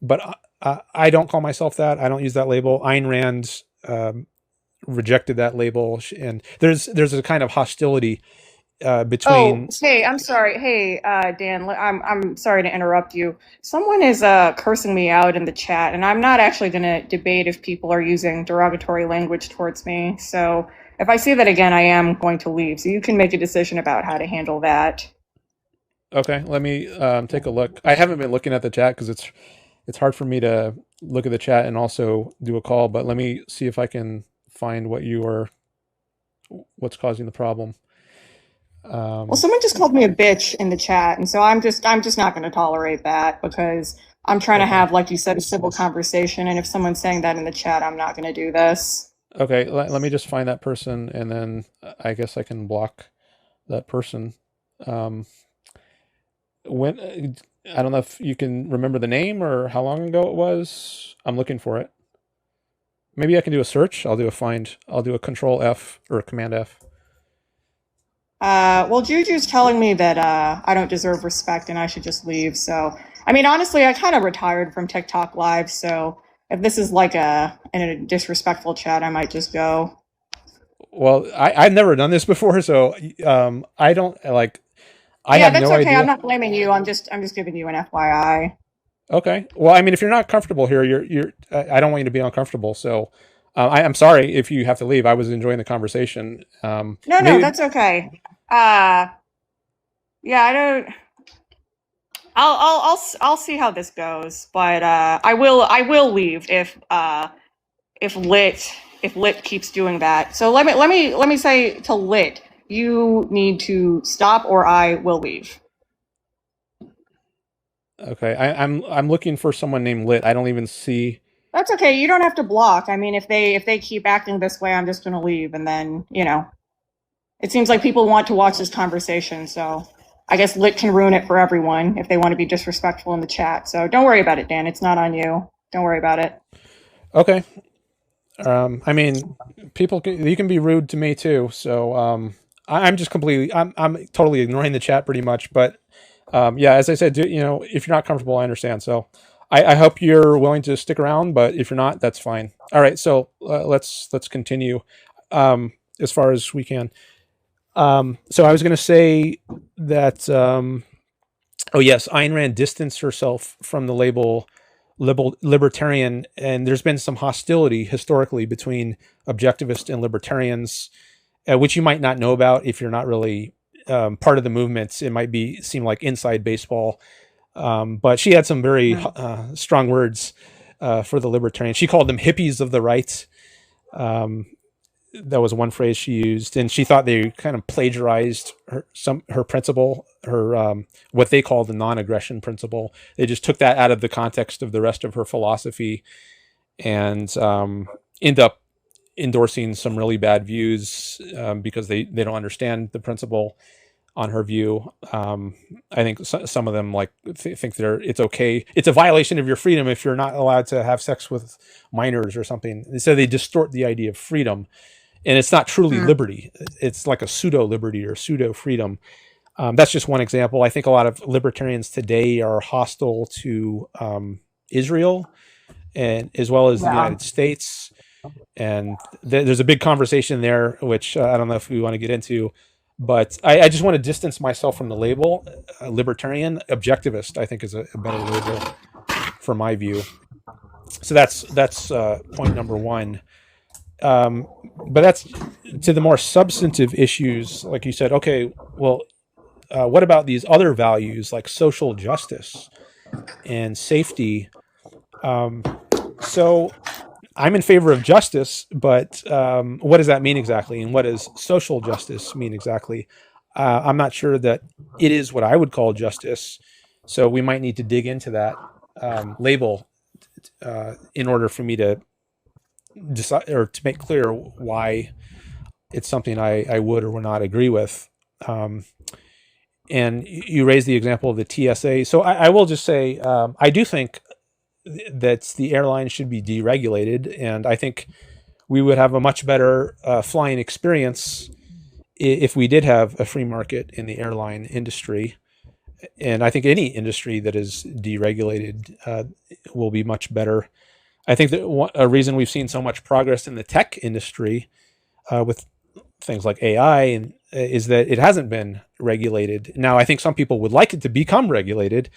but I don't call myself that. I don't use that label. Ayn Rand rejected that label, and there's a kind of hostility Oh, between. hey, I'm sorry. Hey, Dan, I'm sorry to interrupt you. Someone is cursing me out in the chat, and I'm not actually going to debate if people are using derogatory language towards me. So if I see that again, I am going to leave. So you can make a decision about how to handle that. Okay, let me take a look. I haven't been looking at the chat because it's hard for me to look at the chat and also do a call. But let me see if I can find what's causing the problem. Well, someone just called me a bitch in the chat, and so I'm just not going to tolerate that because I'm trying to Okay. have, like you said, a civil conversation. And if someone's saying that in the chat, I'm not going to do this. Okay, let me just find that person, and then I guess I can block that person. When I don't know if you can remember the name or how long ago it was. I'm looking for it. Maybe I can do a search. I'll do a find. I'll do a Control F or a Command F. Well, Juju's telling me that I don't deserve respect and I should just leave. So, I mean, honestly, I kind of retired from TikTok Live. So, if this is like in a disrespectful chat, I might just go. Well, I've never done this before, so I don't like. I Yeah, have that's no okay. I'm idea. not blaming you. I'm just giving you an FYI. Okay. Well, I mean, if you're not comfortable here, you're. I don't want you to be uncomfortable. So, I'm sorry if you have to leave. I was enjoying the conversation. No, Maybe. that's okay. Uh, yeah, I don't. I'll see how this goes, but I will leave if lit keeps doing that. So let me say to lit, you need to stop or I will leave. Okay. I'm looking for someone named Lit. I don't even see. That's okay. You don't have to block. I mean, if they keep acting this way, I'm just going to leave, and then it seems like people want to watch this conversation, so I guess lit can ruin it for everyone if they want to be disrespectful in the chat. So don't worry about it, Dan. It's not on you. Don't worry about it. Okay. I mean, you can be rude to me too. So I'm just I'm totally ignoring the chat pretty much. But yeah, as I said, if you're not comfortable, I understand. So I hope you're willing to stick around. But if you're not, that's fine. All right. So let's continue as far as we can. So I was going to say that. Oh yes, Ayn Rand distanced herself from the label libertarian, and there's been some hostility historically between objectivists and libertarians, which you might not know about if you're not really part of the movements. It might seem like inside baseball, but she had some very strong words for the libertarians. She called them hippies of the right. That was one phrase she used, and she thought they kind of plagiarized her principle, her what they call the non-aggression principle. They just took that out of the context of the rest of her philosophy, and end up endorsing some really bad views because they don't understand the principle on her view. I think some of them think it's okay. It's a violation of your freedom if you're not allowed to have sex with minors or something. So they distort the idea of freedom. And it's not truly liberty. It's like a pseudo liberty or pseudo freedom. That's just one example. I think a lot of libertarians today are hostile to Israel, and as well as the United States. And there's a big conversation there, which I don't know if we want to get into. But I just want to distance myself from the label. Libertarian, objectivist, I think, is a better label for my view. So that's point number one. But that's to the more substantive issues, like you said. Okay, well, what about these other values like social justice and safety? So I'm in favor of justice, but what does that mean exactly? And what does social justice mean exactly? I'm not sure that it is what I would call justice. So we might need to dig into that label in order for me to decide or to make clear why it's something I would or would not agree with. And you raised the example of the TSA. So I will just say I do think that the airline should be deregulated, and I think we would have a much better flying experience if we did have a free market in the airline industry. And I think any industry that is deregulated will be much better. I think that a reason we've seen so much progress in the tech industry with things like AI is that it hasn't been regulated. Now, I think some people would like it to become regulated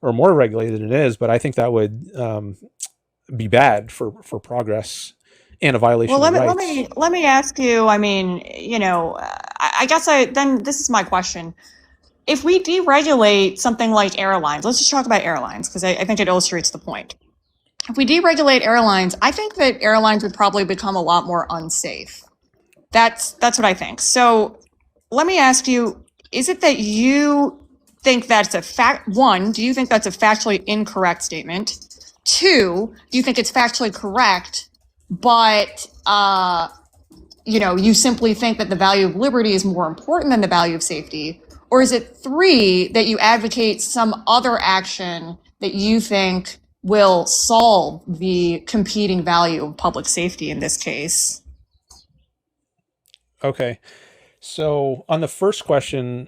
or more regulated than it is, but I think that would be bad for progress and a violation Well, of let rights. me ask you. I mean, I guess then this is my question. If we deregulate something like airlines, let's just talk about airlines because I think it illustrates the point. If we deregulate airlines, I think that airlines would probably become a lot more unsafe. That's what I think. So let me ask you, is it that you think that's a fact? One, do you think that's a factually incorrect statement? Two, do you think it's factually correct, but you simply think that the value of liberty is more important than the value of safety? Or is it three, that you advocate some other action that you think will solve the competing value of public safety in this case? Okay. So on the first question,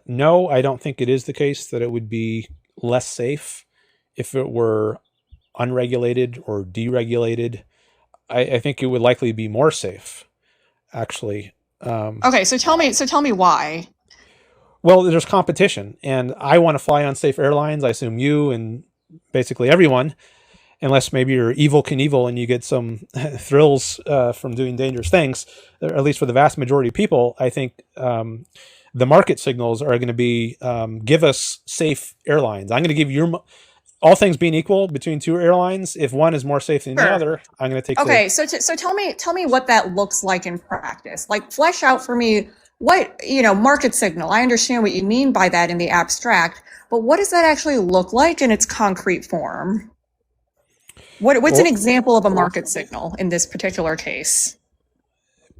no, I don't think it is the case that it would be less safe if it were unregulated or deregulated. I think it would likely be more safe, actually. Okay, so tell me why. Well, there's competition, and I want to fly on safe airlines. I assume you and basically everyone, unless maybe you're Evel Knievel and you get some thrills from doing dangerous things, or at least for the vast majority of people, I think the market signals are going to be give us safe airlines. I'm going to give you, all things being equal between two airlines, if one is more safe than the Sure. other, I'm going to take Okay, so tell me what that looks like in practice. Like, flesh out for me what, market signal. I understand what you mean by that in the abstract, but what does that actually look like in its concrete form? What's an example of a market signal in this particular case?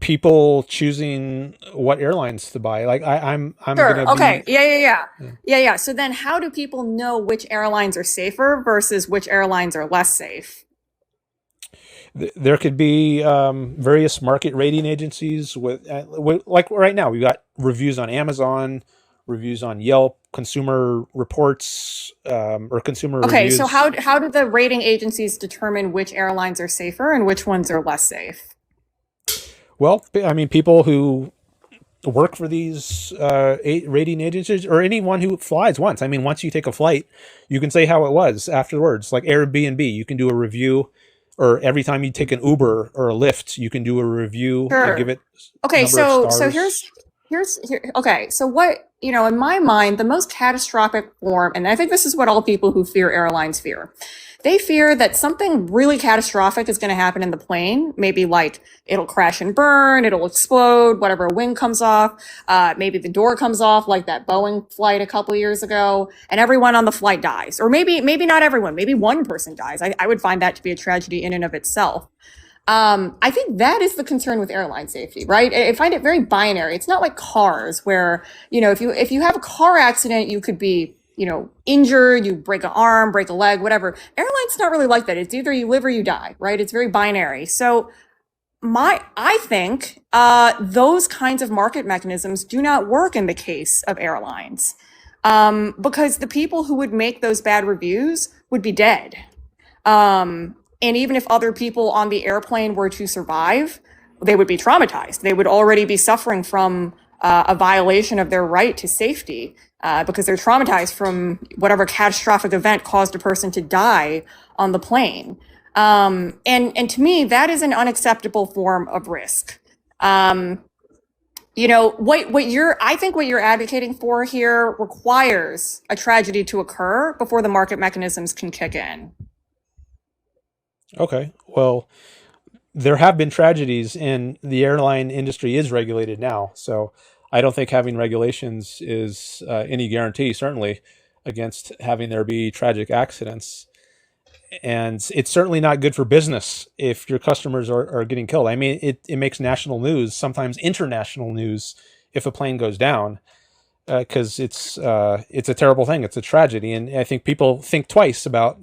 people choosing what airlines to buy. Like I'm Sure. going to Okay. be. Yeah. So then how do people know which airlines are safer versus which airlines are less safe? There could be various market rating agencies with like right now we've got reviews on Amazon, reviews on Yelp, consumer reports, or consumer Okay, reviews. so how do the rating agencies determine which airlines are safer and which ones are less safe? Well, I mean, people who work for these rating agencies or anyone who flies once. I mean, once you take a flight, you can say how it was afterwards. Like Airbnb, you can do a review, or every time you take an Uber or a Lyft, you can do a review and give it Okay, a number of so stars. okay, so what, in my mind, the most catastrophic form, and I think this is what all people who fear airlines fear. They fear that something really catastrophic is going to happen in the plane. Maybe like it'll crash and burn, it'll explode, whatever, a wing comes off, maybe the door comes off like that Boeing flight a couple years ago, and everyone on the flight dies. Or maybe not everyone, maybe one person dies. I would find that to be a tragedy in and of itself. I think that is the concern with airline safety, right? I find it very binary. It's not like cars where, if you have a car accident, you could be, injured, you break an arm, break a leg, whatever. Airline's not really like that. It's either you live or you die, right? It's very binary. So I think, those kinds of market mechanisms do not work in the case of airlines. Because the people who would make those bad reviews would be dead. And even if other people on the airplane were to survive, they would be traumatized. They would already be suffering from a violation of their right to safety because they're traumatized from whatever catastrophic event caused a person to die on the plane. And to me, that is an unacceptable form of risk. I think what you're advocating for here requires a tragedy to occur before the market mechanisms can kick in. Okay, well, there have been tragedies, and the airline industry is regulated now. So I don't think having regulations is any guarantee, certainly, against having there be tragic accidents. And it's certainly not good for business if your customers are getting killed. I mean, it makes national news, sometimes international news, if a plane goes down, because it's a terrible thing. It's a tragedy, and I think people think twice about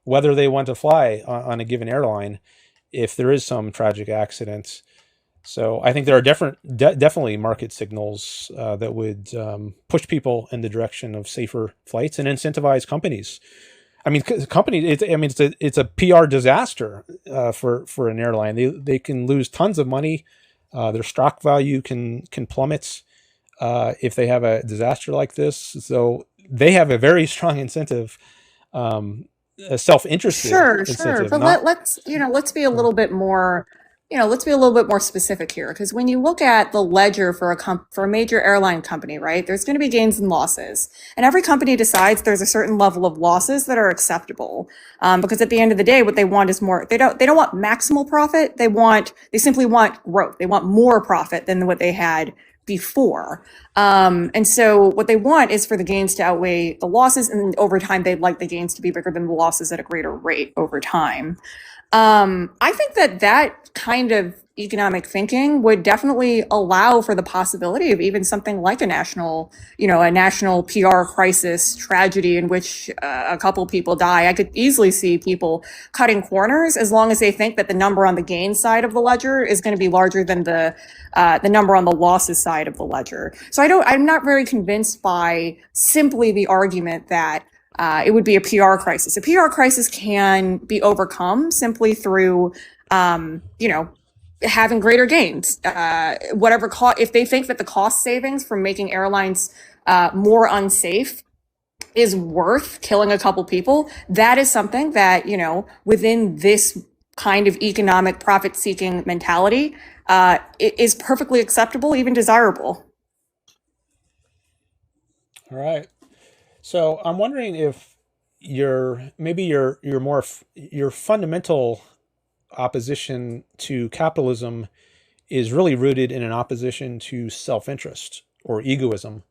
whether they want to fly on a given airline if there is some tragic accident. So I think there are definitely market signals that would push people in the direction of safer flights and incentivize companies. I mean, it's a PR disaster for an airline. They can lose tons of money. Their stock value can plummet if they have a disaster like this. So they have a very strong incentive, a self-interested Sure, incentive, but not. let's be a little bit more, let's be a little bit more specific here, because when you look at the ledger for a major airline company, right, there's going to be gains and losses, and every company decides there's a certain level of losses that are acceptable, because at the end of the day, what they want is more. They don't want maximal profit. They simply want growth. They want more profit than what they had before. And so what they want is for the gains to outweigh the losses, and over time, they'd like the gains to be bigger than the losses at a greater rate over time. I think that kind of economic thinking would definitely allow for the possibility of even something like a national PR crisis tragedy in which a couple people die. I could easily see people cutting corners as long as they think that the number on the gain side of the ledger is going to be larger than the number on the losses side of the ledger. So I'm not very convinced by simply the argument that it would be a PR crisis. A PR crisis can be overcome simply through, having greater gains. If they think that the cost savings from making airlines more unsafe is worth killing a couple people, that is something that, within this kind of economic profit-seeking mentality, is perfectly acceptable, even desirable. All right. So I'm wondering if your fundamental opposition to capitalism is really rooted in an opposition to self-interest or egoism.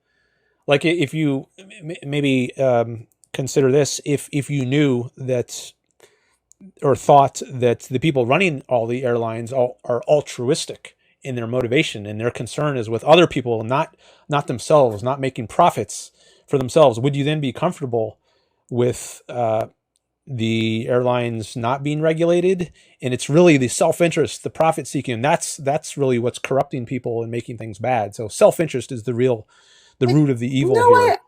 Like if you maybe consider this, if you knew that or thought that the people running all the airlines are altruistic in their motivation, and their concern is with other people, not themselves, not making profits for themselves, would you then be comfortable with the airlines not being regulated? And it's really the self-interest, the profit seeking, that's really what's corrupting people and making things bad. So self-interest is the root of the evil here.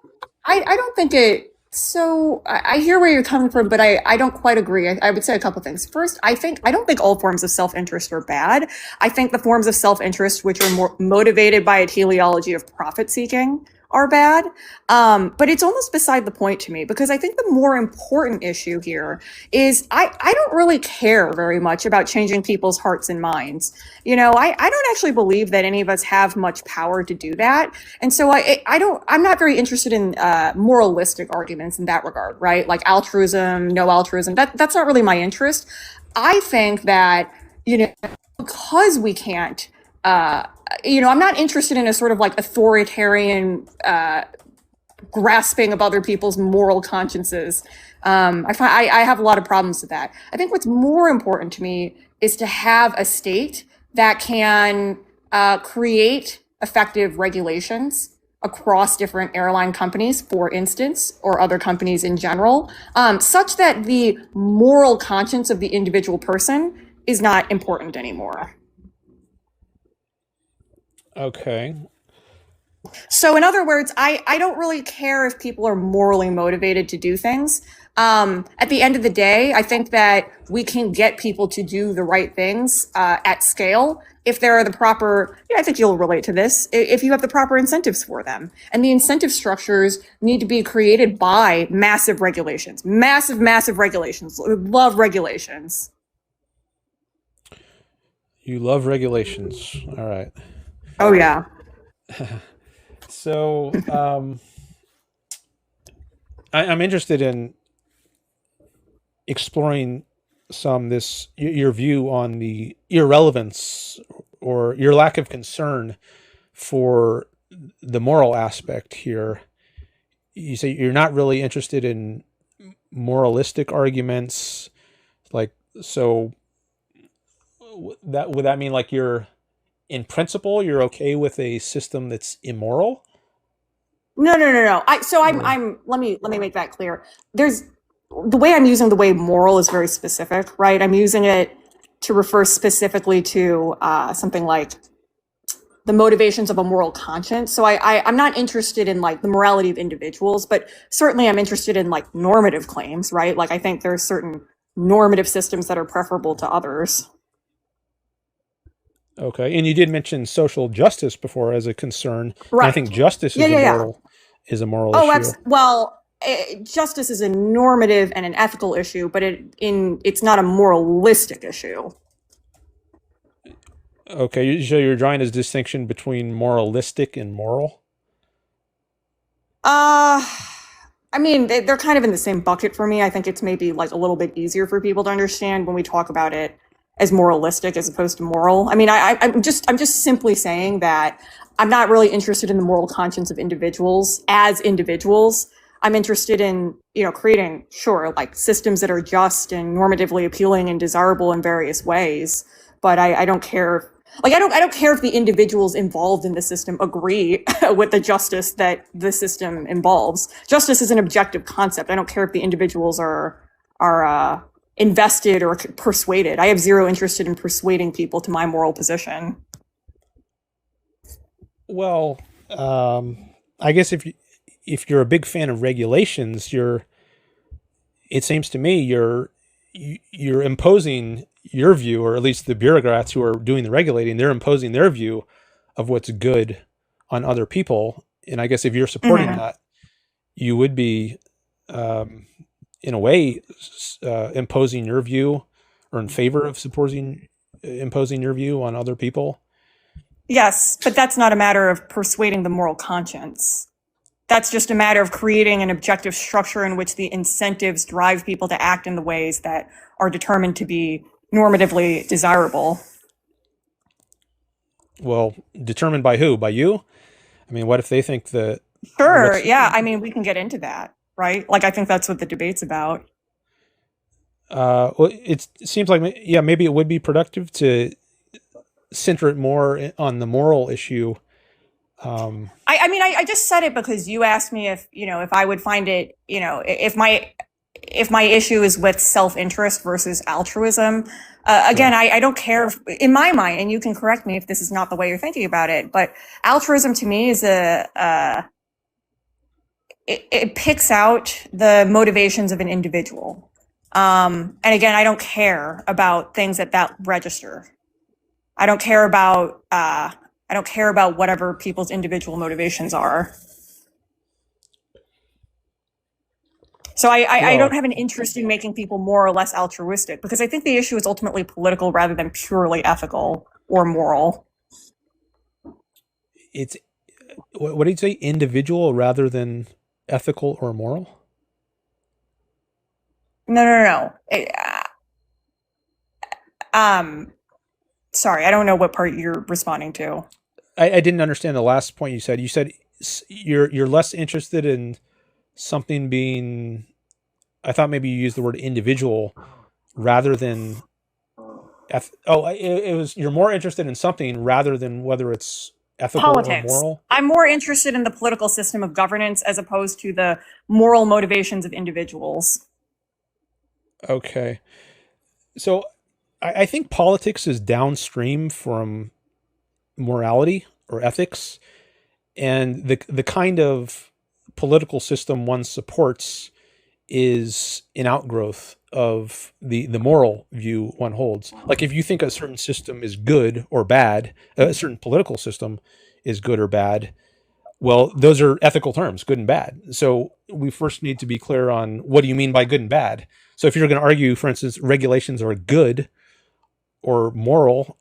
I don't think it. So I hear where you're coming from, but I don't quite agree. I would say a couple things. First, I don't think all forms of self-interest are bad. I think the forms of self-interest which are more motivated by a teleology of profit seeking are bad. But it's almost beside the point to me, because I think the more important issue here is I don't really care very much about changing people's hearts and minds. I don't actually believe that any of us have much power to do that. And so I'm not very interested in moralistic arguments in that regard, right? Like altruism, no altruism. That's not really my interest. I think that, because we can't, I'm not interested in a sort of like authoritarian grasping of other people's moral consciences. I have a lot of problems with that. I think what's more important to me is to have a state that can create effective regulations across different airline companies, for instance, or other companies in general, such that the moral conscience of the individual person is not important anymore. Okay. So in other words, I don't really care if people are morally motivated to do things. At the end of the day, I think that we can get people to do the right things at scale if there are the proper, I think you'll relate to this, if you have the proper incentives for them. And the incentive structures need to be created by massive regulations. Massive regulations. Love regulations. You love regulations. All right. Oh, yeah. So I'm interested in exploring your view on the irrelevance or your lack of concern for the moral aspect here. You say you're not really interested in moralistic arguments, so would that mean like you're in principle you're okay with a system that's immoral? No. Let me make that clear. The way I'm using the way moral is very specific, right? I'm using it to refer specifically to something like the motivations of a moral conscience. So I'm not interested in like the morality of individuals, but certainly I'm interested in like normative claims, right? Like I think there's certain normative systems that are preferable to others. Okay, and you did mention social justice before as a concern, and I Right. think justice Yeah, is a yeah, yeah. moral Oh, issue. justice is a normative and an ethical issue, but it's not a moralistic issue. Okay, so you're drawing a distinction between moralistic and moral. Uh, I mean, they're kind of in the same bucket for me. I think it's maybe like a little bit easier for people to understand when we talk about it as moralistic as opposed to moral. I mean, I'm just simply saying that I'm not really interested in the moral conscience of individuals as individuals. I'm interested in, creating, sure, like systems that are just and normatively appealing and desirable in various ways. But I don't care. Like, I don't care if the individuals involved in the system agree with the justice that the system involves. Justice is an objective concept. I don't care if the individuals are invested or persuaded. I have zero interest in persuading people to my moral position. Well, I guess if you're a big fan of regulations, it seems to me you're imposing your view, or at least the bureaucrats who are doing the regulating, they're imposing their view of what's good on other people. And I guess if you're supporting that, you would be, in a way, imposing your view, or in favor of imposing your view on other people. Yes, but that's not a matter of persuading the moral conscience. That's just a matter of creating an objective structure in which the incentives drive people to act in the ways that are determined to be normatively desirable. Well, determined by who? By you? I mean, what if they think that? Sure, yeah. I mean, we can get into that, right? Like, I think that's what the debate's about. Well, it seems like, yeah, maybe it would be productive to center it more on the moral issue. I mean, I just said it because you asked me if I would find it, if my issue is with self-interest versus altruism. Again, I don't care in my mind, and you can correct me if this is not the way you're thinking about it, but altruism to me is it picks out the motivations of an individual. And again, I don't care about things that register. I don't care about whatever people's individual motivations are. So I don't have an interest in making people more or less altruistic, because I think the issue is ultimately political rather than purely ethical or moral. It's, what did you say? Individual rather than ethical or moral? No. Sorry, I don't know what part you're responding to. I didn't understand the last point you said. You said you're less interested in something being, I thought maybe you used the word individual rather than it was, you're more interested in something rather than whether it's ethical Politics. or moral. I'm more interested in the political system of governance as opposed to the moral motivations of individuals. Okay. So I think politics is downstream from morality or ethics, and the kind of political system one supports is an outgrowth of the moral view one holds. Like, if you think a certain system is good or bad, a certain political system is good or bad, well, those are ethical terms, good and bad. So we first need to be clear on, what do you mean by good and bad? So if you're going to argue, for instance, regulations are good or moral,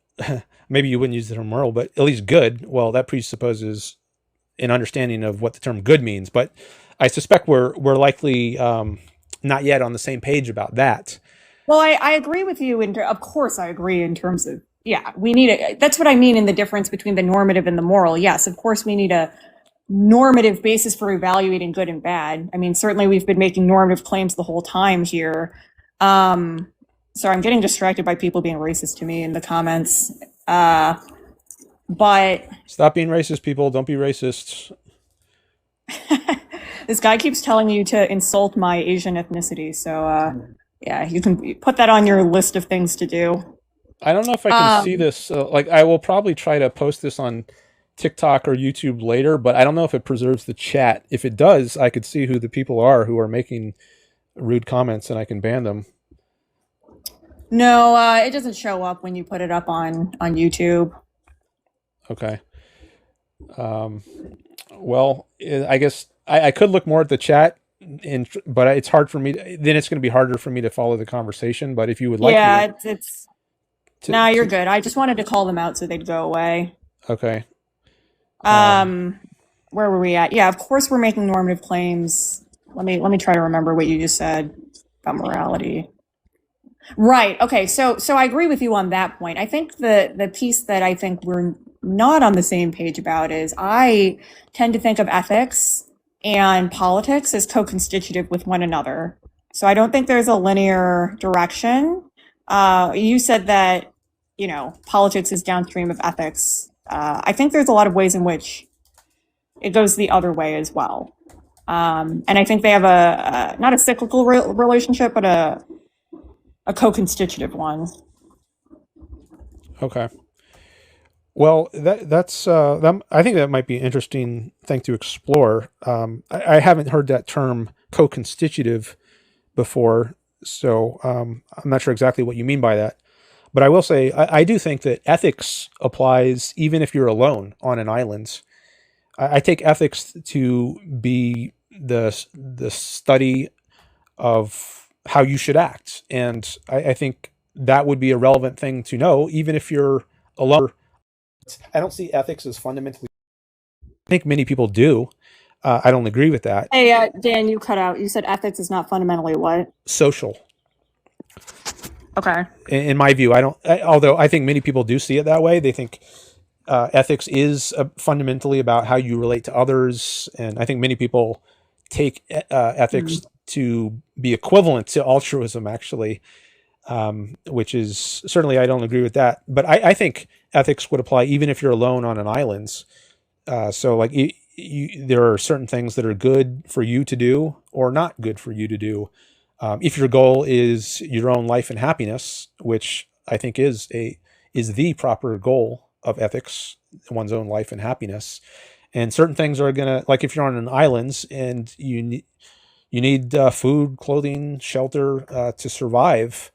maybe you wouldn't use the term moral, but at least good, well, that presupposes an understanding of what the term good means. But I suspect we're likely not yet on the same page about that. Well, I agree with you. Of course, I agree in terms of, yeah, we need it. That's what I mean in the difference between the normative and the moral. Yes, of course, we need a normative basis for evaluating good and bad. I mean, certainly we've been making normative claims the whole time here. Sorry, I'm getting distracted by people being racist to me in the comments. But stop being racist, people. Don't be racist. This guy keeps telling you to insult my Asian ethnicity. So, yeah, you can put that on your list of things to do. I don't know if I can see this. Like, I will probably try to post this on TikTok or YouTube later, but I don't know if it preserves the chat. If it does, I could see who the people are who are making rude comments, and I can ban them. No, it doesn't show up when you put it up on YouTube. Okay. Well, I guess I could look more at the chat, but it's hard for me. Then it's going to be harder for me to follow the conversation. But if you would like me Yeah, it's to, no, you're good. I just wanted to call them out so they'd go away. okay. Where were we at? Yeah, of course we're making normative claims. Let me try to remember what you just said about morality. Right. Okay. So I agree with you on that point. I think the piece that I think we're not on the same page about is I tend to think of ethics and politics as co-constitutive with one another. So I don't think there's a linear direction. You said that, politics is downstream of ethics. I think there's a lot of ways in which it goes the other way as well. And I think they have a not a cyclical relationship, but a co-constitutive one. Okay. Well, that's I think that might be an interesting thing to explore. I haven't heard that term co-constitutive before, so I'm not sure exactly what you mean by that. But I will say I do think that ethics applies even if you're alone on an island. I take ethics to be the study of how you should act, and I think that would be a relevant thing to know, even if you're alone. I don't see ethics as fundamentally. I think many people do. I don't agree with that. Hey, Dan, you cut out. You said ethics is not fundamentally what? Social. Okay. In my view, although I think many people do see it that way. They think ethics is fundamentally about how you relate to others, and I think many people take ethics to be equivalent to altruism, actually, which is certainly I don't agree with that. But I think ethics would apply even if you're alone on an island. So, like, there are certain things that are good for you to do or not good for you to do. If your goal is your own life and happiness, which I think is the proper goal of ethics, one's own life and happiness, and certain things are gonna, like, if you're on an island and you need food, clothing, shelter to survive,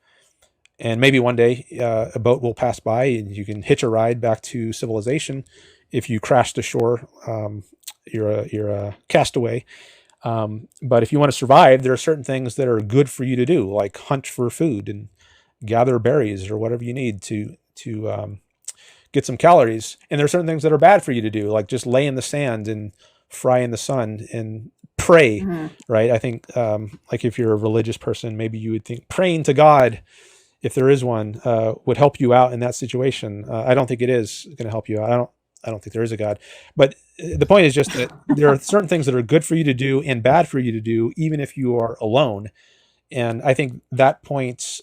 and maybe one day a boat will pass by and you can hitch a ride back to civilization. If you crashed ashore, you're a castaway. But if you want to survive, there are certain things that are good for you to do, like hunt for food and gather berries or whatever you need to get some calories. And there are certain things that are bad for you to do, like just lay in the sand and fry in the sun and pray, right? I think like if you're a religious person, maybe you would think praying to God, if there is one, would help you out in that situation. I don't think it is going to help you out. I don't think there is a God. But the point is just that there are certain things that are good for you to do and bad for you to do, even if you are alone. And I think that point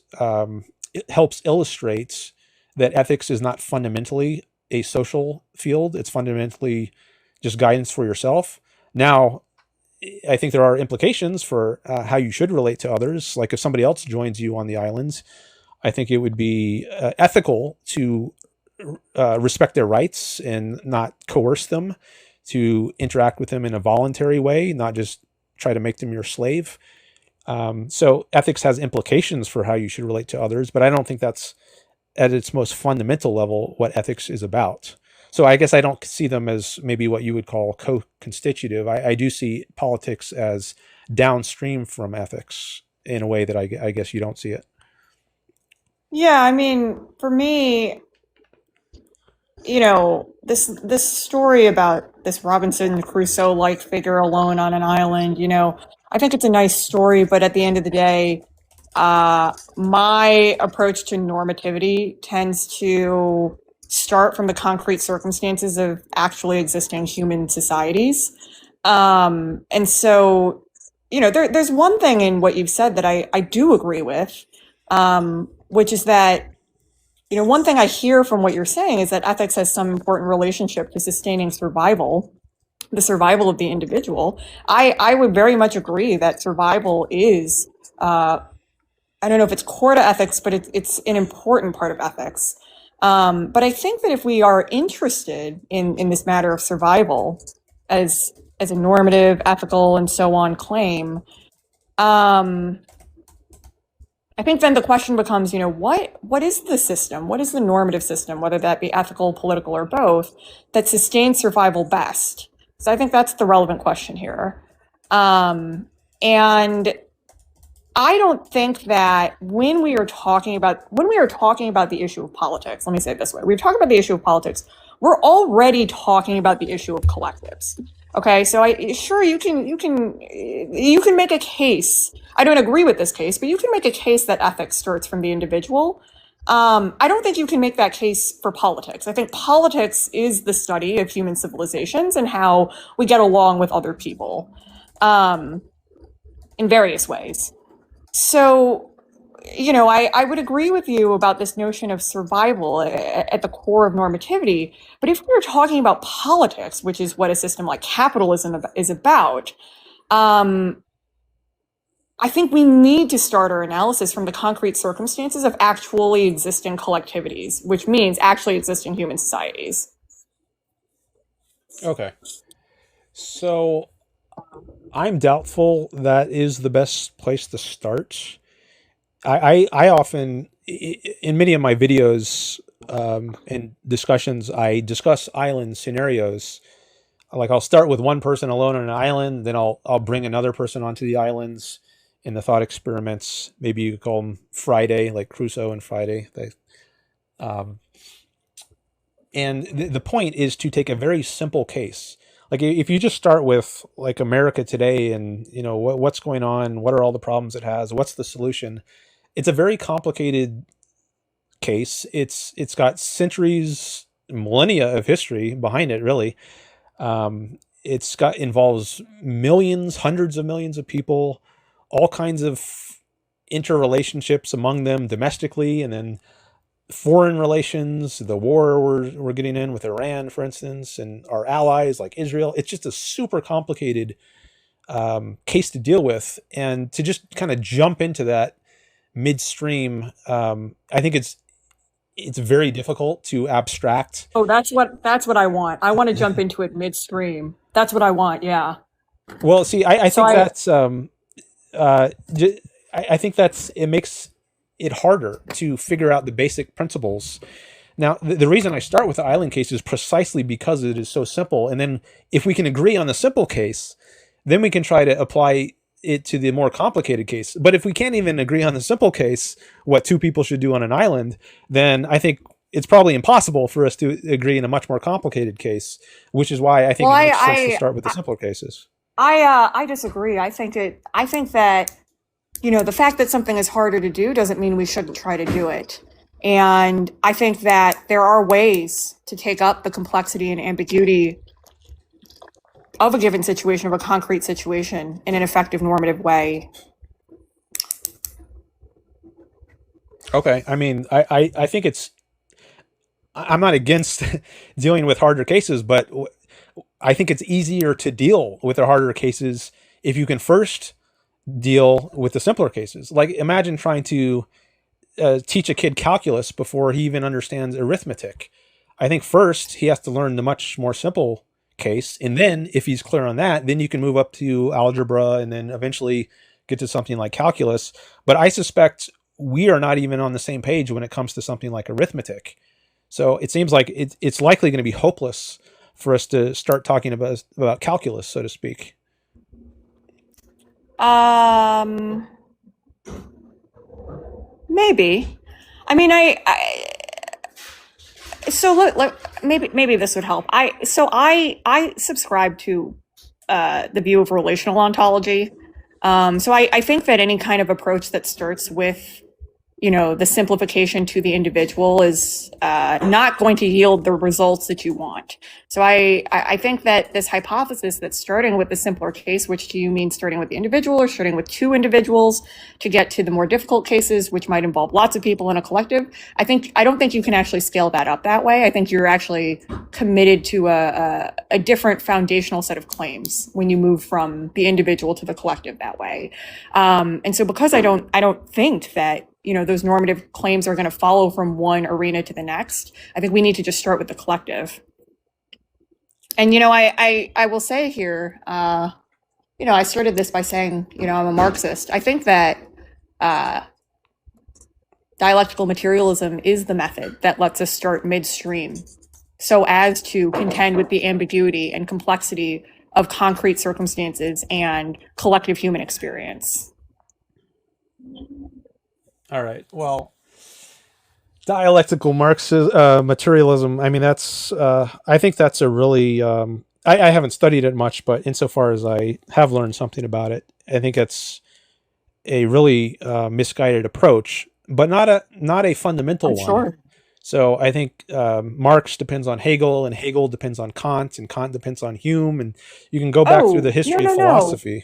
it helps illustrate that ethics is not fundamentally a social field. It's fundamentally just guidance for yourself. Now, I think there are implications for how you should relate to others. Like if somebody else joins you on the islands, I think it would be ethical to respect their rights and not coerce them, to interact with them in a voluntary way, not just try to make them your slave. So ethics has implications for how you should relate to others, but I don't think that's at its most fundamental level what ethics is about. So I guess I don't see them as maybe what you would call co-constitutive. I do see politics as downstream from ethics in a way that I guess you don't see it. Yeah, I mean, for me, this story about this Robinson Crusoe-like figure alone on an island, I think it's a nice story, but at the end of the day, my approach to normativity tends to start from the concrete circumstances of actually existing human societies. And so, there's one thing in what you've said that I do agree with, which is that, one thing I hear from what you're saying is that ethics has some important relationship to sustaining survival, the survival of the individual. I would very much agree that survival is, I don't know if it's core to ethics, but it's an important part of ethics. But I think that if we are interested in this matter of survival as a normative, ethical, and so on claim, I think then the question becomes, what is the system? What is the normative system, whether that be ethical, political, or both, that sustains survival best? So I think that's the relevant question here. And I don't think that when we are talking about the issue of politics, let me say it this way, we're talking about the issue of politics, we're already talking about the issue of collectives. Okay, so you can make a case. I don't agree with this case, but you can make a case that ethics starts from the individual. I don't think you can make that case for politics. I think politics is the study of human civilizations and how we get along with other people, in various ways. So, I would agree with you about this notion of survival at the core of normativity. But if we're talking about politics, which is what a system like capitalism is about, I think we need to start our analysis from the concrete circumstances of actually existing collectivities, which means actually existing human societies. Okay. So I'm doubtful that is the best place to start. I often, in many of my videos and discussions, I discuss island scenarios. Like I'll start with one person alone on an island, then I'll bring another person onto the islands in the thought experiments. Maybe you could call them Friday, like Crusoe and Friday. And the point is to take a very simple case. Like if you just start with like America today and what's going on, what are all the problems it has, what's the solution? It's a very complicated case. It's got centuries, millennia of history behind it, really. Involves millions, hundreds of millions of people, all kinds of interrelationships among them domestically, and then foreign relations, the war we're getting in with Iran, for instance, and our allies like Israel. It's just a super complicated case to deal with, and to just kind of jump into that midstream, I think it's very difficult to abstract. Oh, that's what I want. I want to jump into it midstream. That's what I want. Yeah. Well, see, I think that's I think it makes it harder to figure out the basic principles. Now, the reason I start with the island case is precisely because it is so simple. And then if we can agree on the simple case, then we can try to apply it to the more complicated case. But if we can't even agree on the simple case, what two people should do on an island, then I think it's probably impossible for us to agree in a much more complicated case, which is why I think it makes sense to start with the simpler cases. I disagree. I think that the fact that something is harder to do doesn't mean we shouldn't try to do it. And I think that there are ways to take up the complexity and ambiguity of a given situation, of a concrete situation, in an effective normative way. Okay. I mean, I think I'm not against dealing with harder cases, but I think it's easier to deal with the harder cases if you can first deal with the simpler cases. Like imagine trying to teach a kid calculus before he even understands arithmetic. I think first he has to learn the much more simple case, and then if he's clear on that, then you can move up to algebra and then eventually get to something like calculus. But I suspect we are not even on the same page when it comes to something like arithmetic. So it seems like it's likely going to be hopeless for us to start talking about calculus, so to speak. Maybe. I mean, so look, maybe this would help. I subscribe to the view of relational ontology. So I think that any kind of approach that starts with the simplification to the individual is not going to yield the results that you want. So I think that this hypothesis that starting with the simpler case, which do you mean starting with the individual or starting with two individuals to get to the more difficult cases, which might involve lots of people in a collective, I don't think you can actually scale that up that way. I think you're actually committed to a different foundational set of claims when you move from the individual to the collective that way. And so because I don't think that those normative claims are going to follow from one arena to the next, I think we need to just start with the collective. And, I will say here, I started this by saying, I'm a Marxist. I think that dialectical materialism is the method that lets us start midstream so as to contend with the ambiguity and complexity of concrete circumstances and collective human experience. All right. Well, dialectical Marxism, materialism. I mean, I think that's a really. I haven't studied it much, but insofar as I have learned something about it, I think it's a really misguided approach, but not a fundamental I'm one. sure. So I think Marx depends on Hegel, and Hegel depends on Kant, and Kant depends on Hume, and you can go back through the history of philosophy.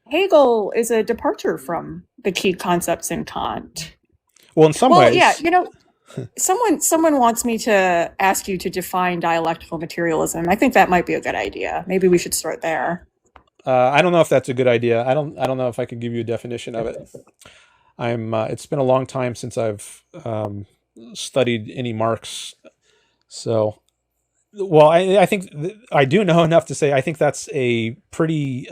Hegel is a departure from the key concepts in Kant. Well, in some ways. Yeah, someone wants me to ask you to define dialectical materialism. I think that might be a good idea. Maybe we should start there. I don't know if that's a good idea. I don't know if I can give you a definition of it. It's been a long time since I've studied any Marx. So, well, I think I do know enough to say I think that's a pretty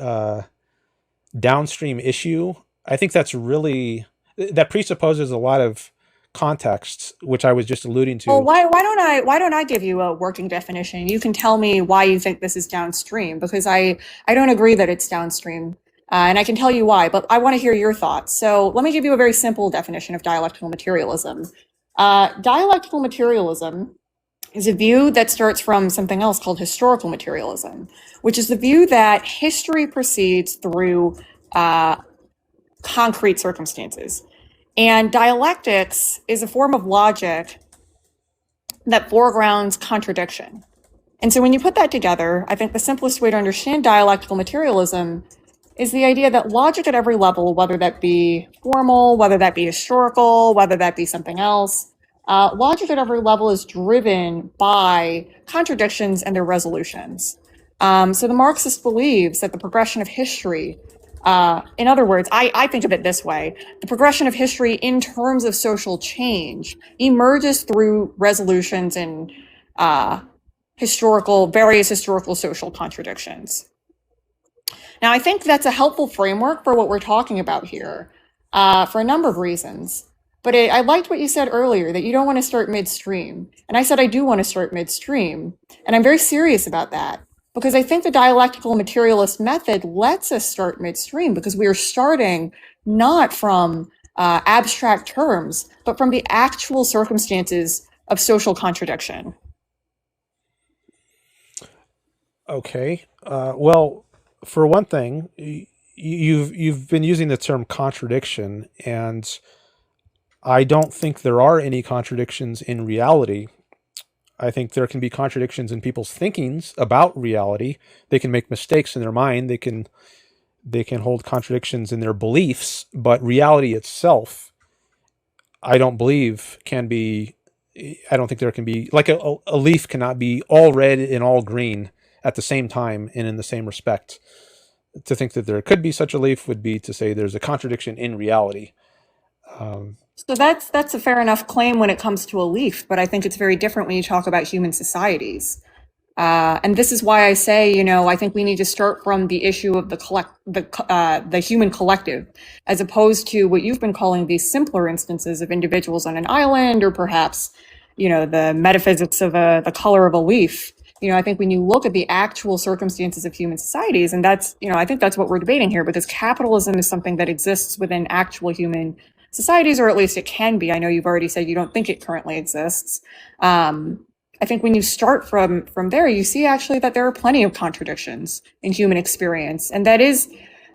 downstream issue. I think that presupposes a lot of context, which I was just alluding to. Well, why don't I give you a working definition? You can tell me why you think this is downstream, because I don't agree that it's downstream, and I can tell you why, but I want to hear your thoughts. So let me give you a very simple definition of dialectical materialism. Dialectical materialism is a view that starts from something else called historical materialism, which is the view that history proceeds through concrete circumstances. And dialectics is a form of logic that foregrounds contradiction. And so when you put that together, I think the simplest way to understand dialectical materialism is the idea that logic at every level, whether that be formal, whether that be historical, whether that be something else, logic at every level is driven by contradictions and their resolutions. So the Marxist believes that the progression of history, in other words, I think of it this way: the progression of history in terms of social change emerges through resolutions and various historical social contradictions. Now, I think that's a helpful framework for what we're talking about here for a number of reasons. But I liked what you said earlier, that you don't want to start midstream. And I said I do want to start midstream. And I'm very serious about that, because I think the dialectical materialist method lets us start midstream, because we are starting not from abstract terms, but from the actual circumstances of social contradiction. Okay. Well, for one thing, you've been using the term contradiction, and I don't think there are any contradictions in reality. I think there can be contradictions in people's thinkings about reality. They can make mistakes in their mind. They can hold contradictions in their beliefs, but reality itself, I don't believe can be. I don't think there can be, like a leaf cannot be all red and all green at the same time and in the same respect. To think that there could be such a leaf would be to say there's a contradiction in reality. So that's a fair enough claim when it comes to a leaf, but I think it's very different when you talk about human societies. And this is why I say, I think we need to start from the issue of the human collective, as opposed to what you've been calling these simpler instances of individuals on an island, or perhaps, the metaphysics of the color of a leaf. I think when you look at the actual circumstances of human societies, and that's, I think that's what we're debating here, because capitalism is something that exists within actual human societies, or at least it can be. I know you've already said you don't think it currently exists. I think when you start from there, you see actually that there are plenty of contradictions in human experience, and that is,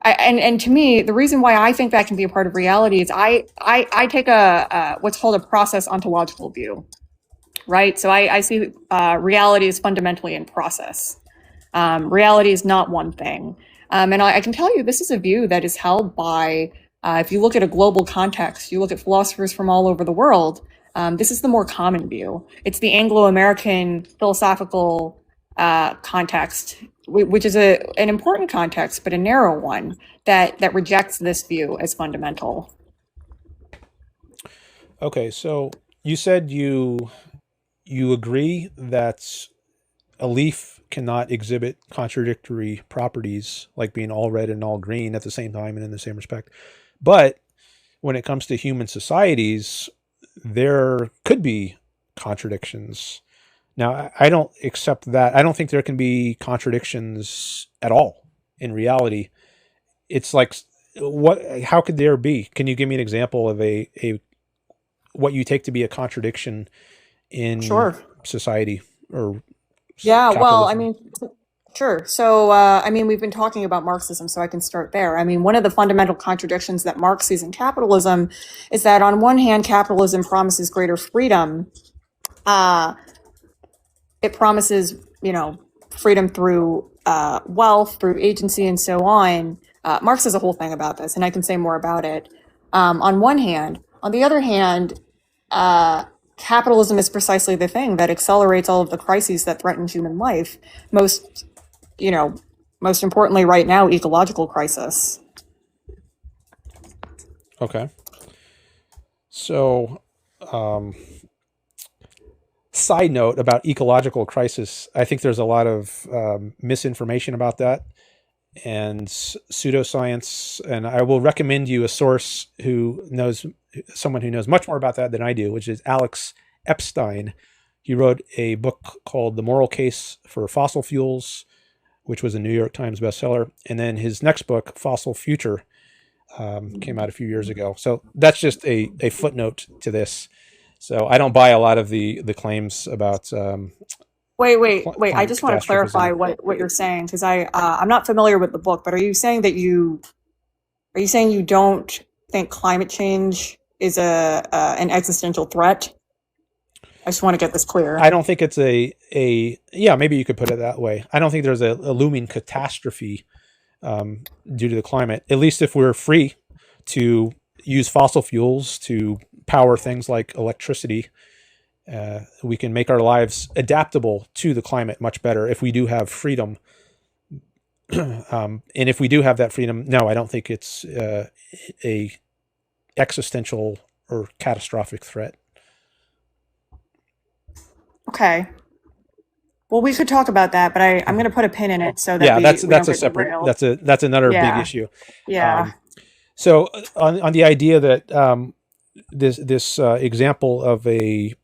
and to me, the reason why I think that can be a part of reality is I take a what's called a process ontological view, right? So I see reality is fundamentally in process. Reality is not one thing, and I can tell you this is a view that is held by. If you look at a global context, you look at philosophers from all over the world, this is the more common view. It's the Anglo-American philosophical context, which is an important context, but a narrow one that rejects this view as fundamental. Okay, so you said you agree that a leaf cannot exhibit contradictory properties, like being all red and all green at the same time and in the same respect. But when it comes to human societies, there could be contradictions. Now, I don't accept that. I don't think there can be contradictions at all in reality. It's like, what? How could there be? Can you give me an example of a what you take to be a contradiction in Sure. society or Yeah, well, I capitalism? mean, sure. So, I mean, we've been talking about Marxism, so I can start there. I mean, one of the fundamental contradictions that Marx sees in capitalism is that on one hand, capitalism promises greater freedom. Uh, it promises, freedom through wealth, through agency, and so on. Marx has a whole thing about this, and I can say more about it. On one hand, on the other hand, capitalism is precisely the thing that accelerates all of the crises that threaten human life. Most, most importantly, right now, ecological crisis. Okay. So, side note about ecological crisis, I think there's a lot of misinformation about that and pseudoscience. And I will recommend you a source someone who knows much more about that than I do, which is Alex Epstein. He wrote a book called The Moral Case for Fossil Fuels, which was a New York Times bestseller. And then his next book, Fossil Future, came out a few years ago. So that's just a footnote to this. So I don't buy a lot of the claims about Wait. I climate just want to clarify catastrophism. what you're saying, because I'm not familiar with the book, but are you saying you don't think climate change is an existential threat? I just want to get this clear. I don't think it's yeah, maybe you could put it that way. I don't think there's a looming catastrophe due to the climate, at least if we're free to use fossil fuels to power things like electricity. We can make our lives adaptable to the climate much better if we do have freedom. And if we do have that freedom, no, I don't think it's a existential or catastrophic threat. Okay. Well, we could talk about that, but I'm going to put a pin in it so that Yeah, we that's don't a get separate. derailed. That's another big Yeah. issue. Yeah. So on the idea that this example of a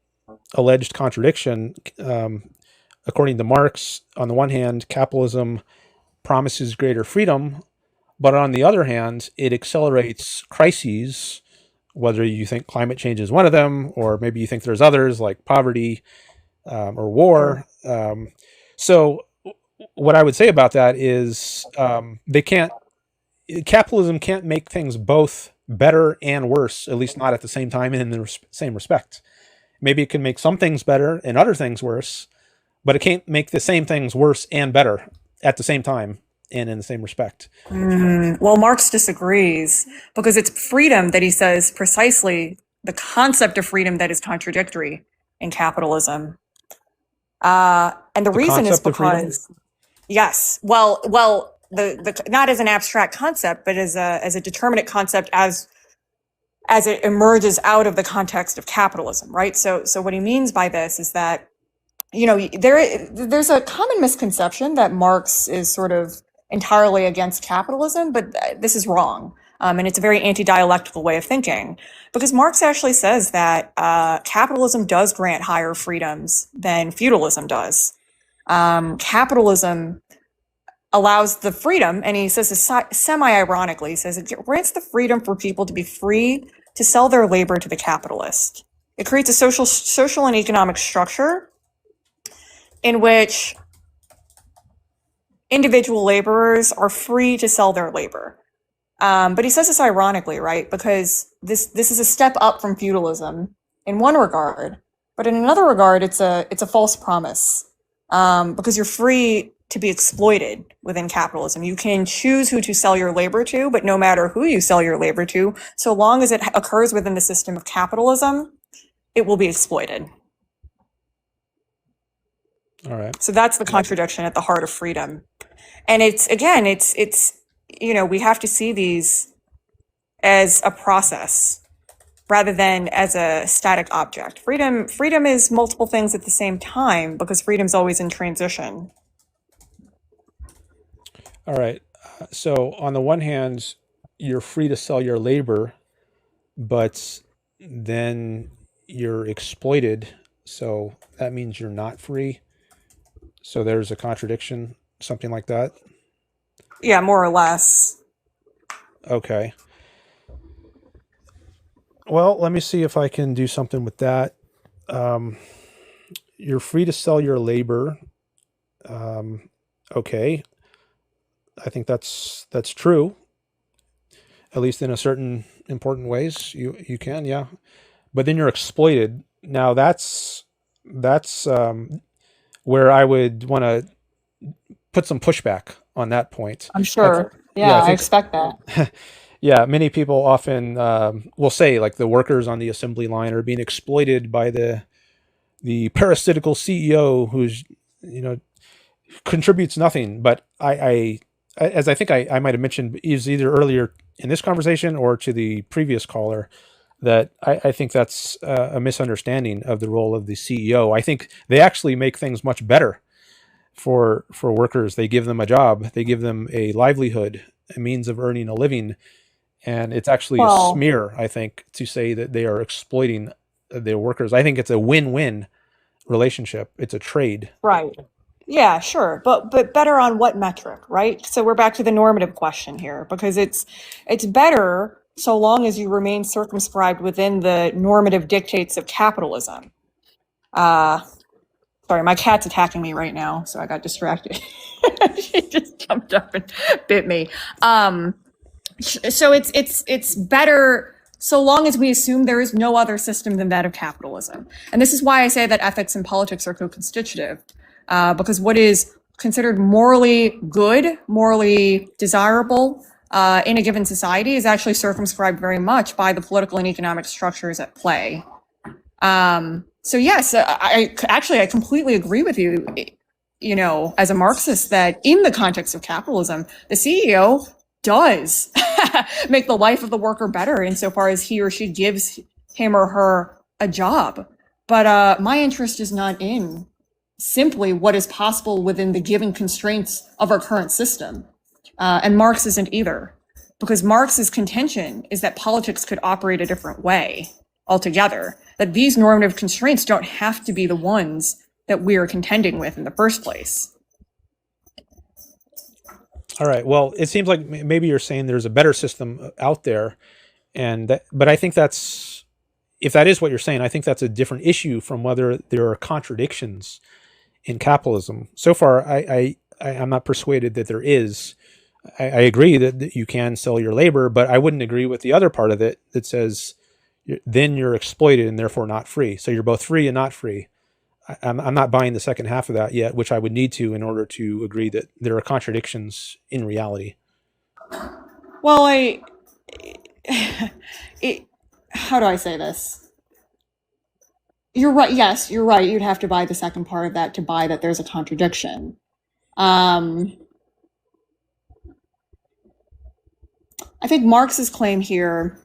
alleged contradiction, according to Marx, on the one hand, capitalism promises greater freedom, but on the other hand, it accelerates crises. Whether you think climate change is one of them, or maybe you think there's others like poverty or war. So what I would say about that is capitalism can't make things both better and worse, at least not at the same time and in the same respect. Maybe it can make some things better and other things worse, but it can't make the same things worse and better at the same time and in the same respect. Well, Marx disagrees because it's freedom that he says precisely the concept of freedom that is contradictory in capitalism. And the reason is concept of freedom? because, yes, well, the not as an abstract concept, but as a determinate concept as it emerges out of the context of capitalism, right? So what he means by this is that, there's a common misconception that Marx is sort of entirely against capitalism, but this is wrong. And it's a very anti-dialectical way of thinking, because Marx actually says that capitalism does grant higher freedoms than feudalism does. Capitalism allows the freedom, and he says this semi-ironically, he says it grants the freedom for people to be free to sell their labor to the capitalist. It creates a social and economic structure in which individual laborers are free to sell their labor. But he says this ironically, right? Because this is a step up from feudalism in one regard, but in another regard, it's a false promise, because you're free to be exploited within capitalism. You can choose who to sell your labor to, but no matter who you sell your labor to, so long as it occurs within the system of capitalism, it will be exploited. All right. So that's the contradiction at the heart of freedom. And it's we have to see these as a process rather than as a static object. Freedom is multiple things at the same time because freedom's always in transition. All right. So on the one hand, you're free to sell your labor, but then you're exploited, so that means you're not free. So there's a contradiction, something like that. Yeah, more or less. Okay. Well, let me see if I can do something with that. You're free to sell your labor. Okay. I think that's true. At least in a certain important ways, you can, yeah. But then you're exploited. Now that's where I would want to put some pushback on that point. I'm sure. Yeah, I I think expect that. yeah, many people often will say like the workers on the assembly line are being exploited by the parasitical CEO who's contributes nothing. But as I think I might have mentioned, is either earlier in this conversation or to the previous caller, that I think that's a misunderstanding of the role of the CEO. I think they actually make things much better for workers. They give them a job, they give them a livelihood, a means of earning a living, and it's actually a smear, I think, to say that they are exploiting their workers. I think it's a win-win relationship. It's a trade. Right. Yeah, sure. But better on what metric, right? So we're back to the normative question here, because it's better so long as you remain circumscribed within the normative dictates of capitalism. Sorry, my cat's attacking me right now, so I got distracted. She just jumped up and bit me. So it's better so long as we assume there is no other system than that of capitalism. And this is why I say that ethics and politics are co-constitutive, because what is considered morally good, morally desirable in a given society is actually circumscribed very much by the political and economic structures at play. So yes, I completely agree with you, as a Marxist, that in the context of capitalism, the CEO does make the life of the worker better insofar as he or she gives him or her a job. But my interest is not in simply what is possible within the given constraints of our current system. And Marx isn't either, because Marx's contention is that politics could operate a different way altogether, that these normative constraints don't have to be the ones that we are contending with in the first place. All right. Well, it seems like maybe you're saying there's a better system out there, but I think if that is what you're saying, I think that's a different issue from whether there are contradictions in capitalism. So far, I'm not persuaded that there is. I agree that you can sell your labor, but I wouldn't agree with the other part of it that says then you're exploited and therefore not free. So you're both free and not free. I'm not buying the second half of that yet, which I would need to in order to agree that there are contradictions in reality. Well, how do I say this? You're right. Yes, you're right. You'd have to buy the second part of that to buy that there's a contradiction. I think Marx's claim here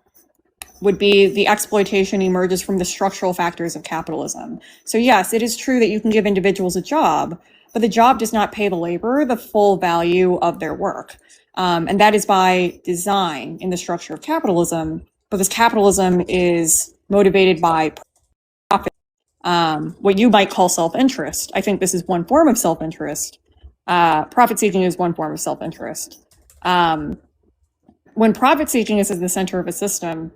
would be the exploitation emerges from the structural factors of capitalism. So yes, it is true that you can give individuals a job, but the job does not pay the laborer the full value of their work. And that is by design in the structure of capitalism, because capitalism is motivated by profit, what you might call self-interest. I think this is one form of self-interest. Profit seeking is one form of self-interest. When profit seeking is at the center of a system,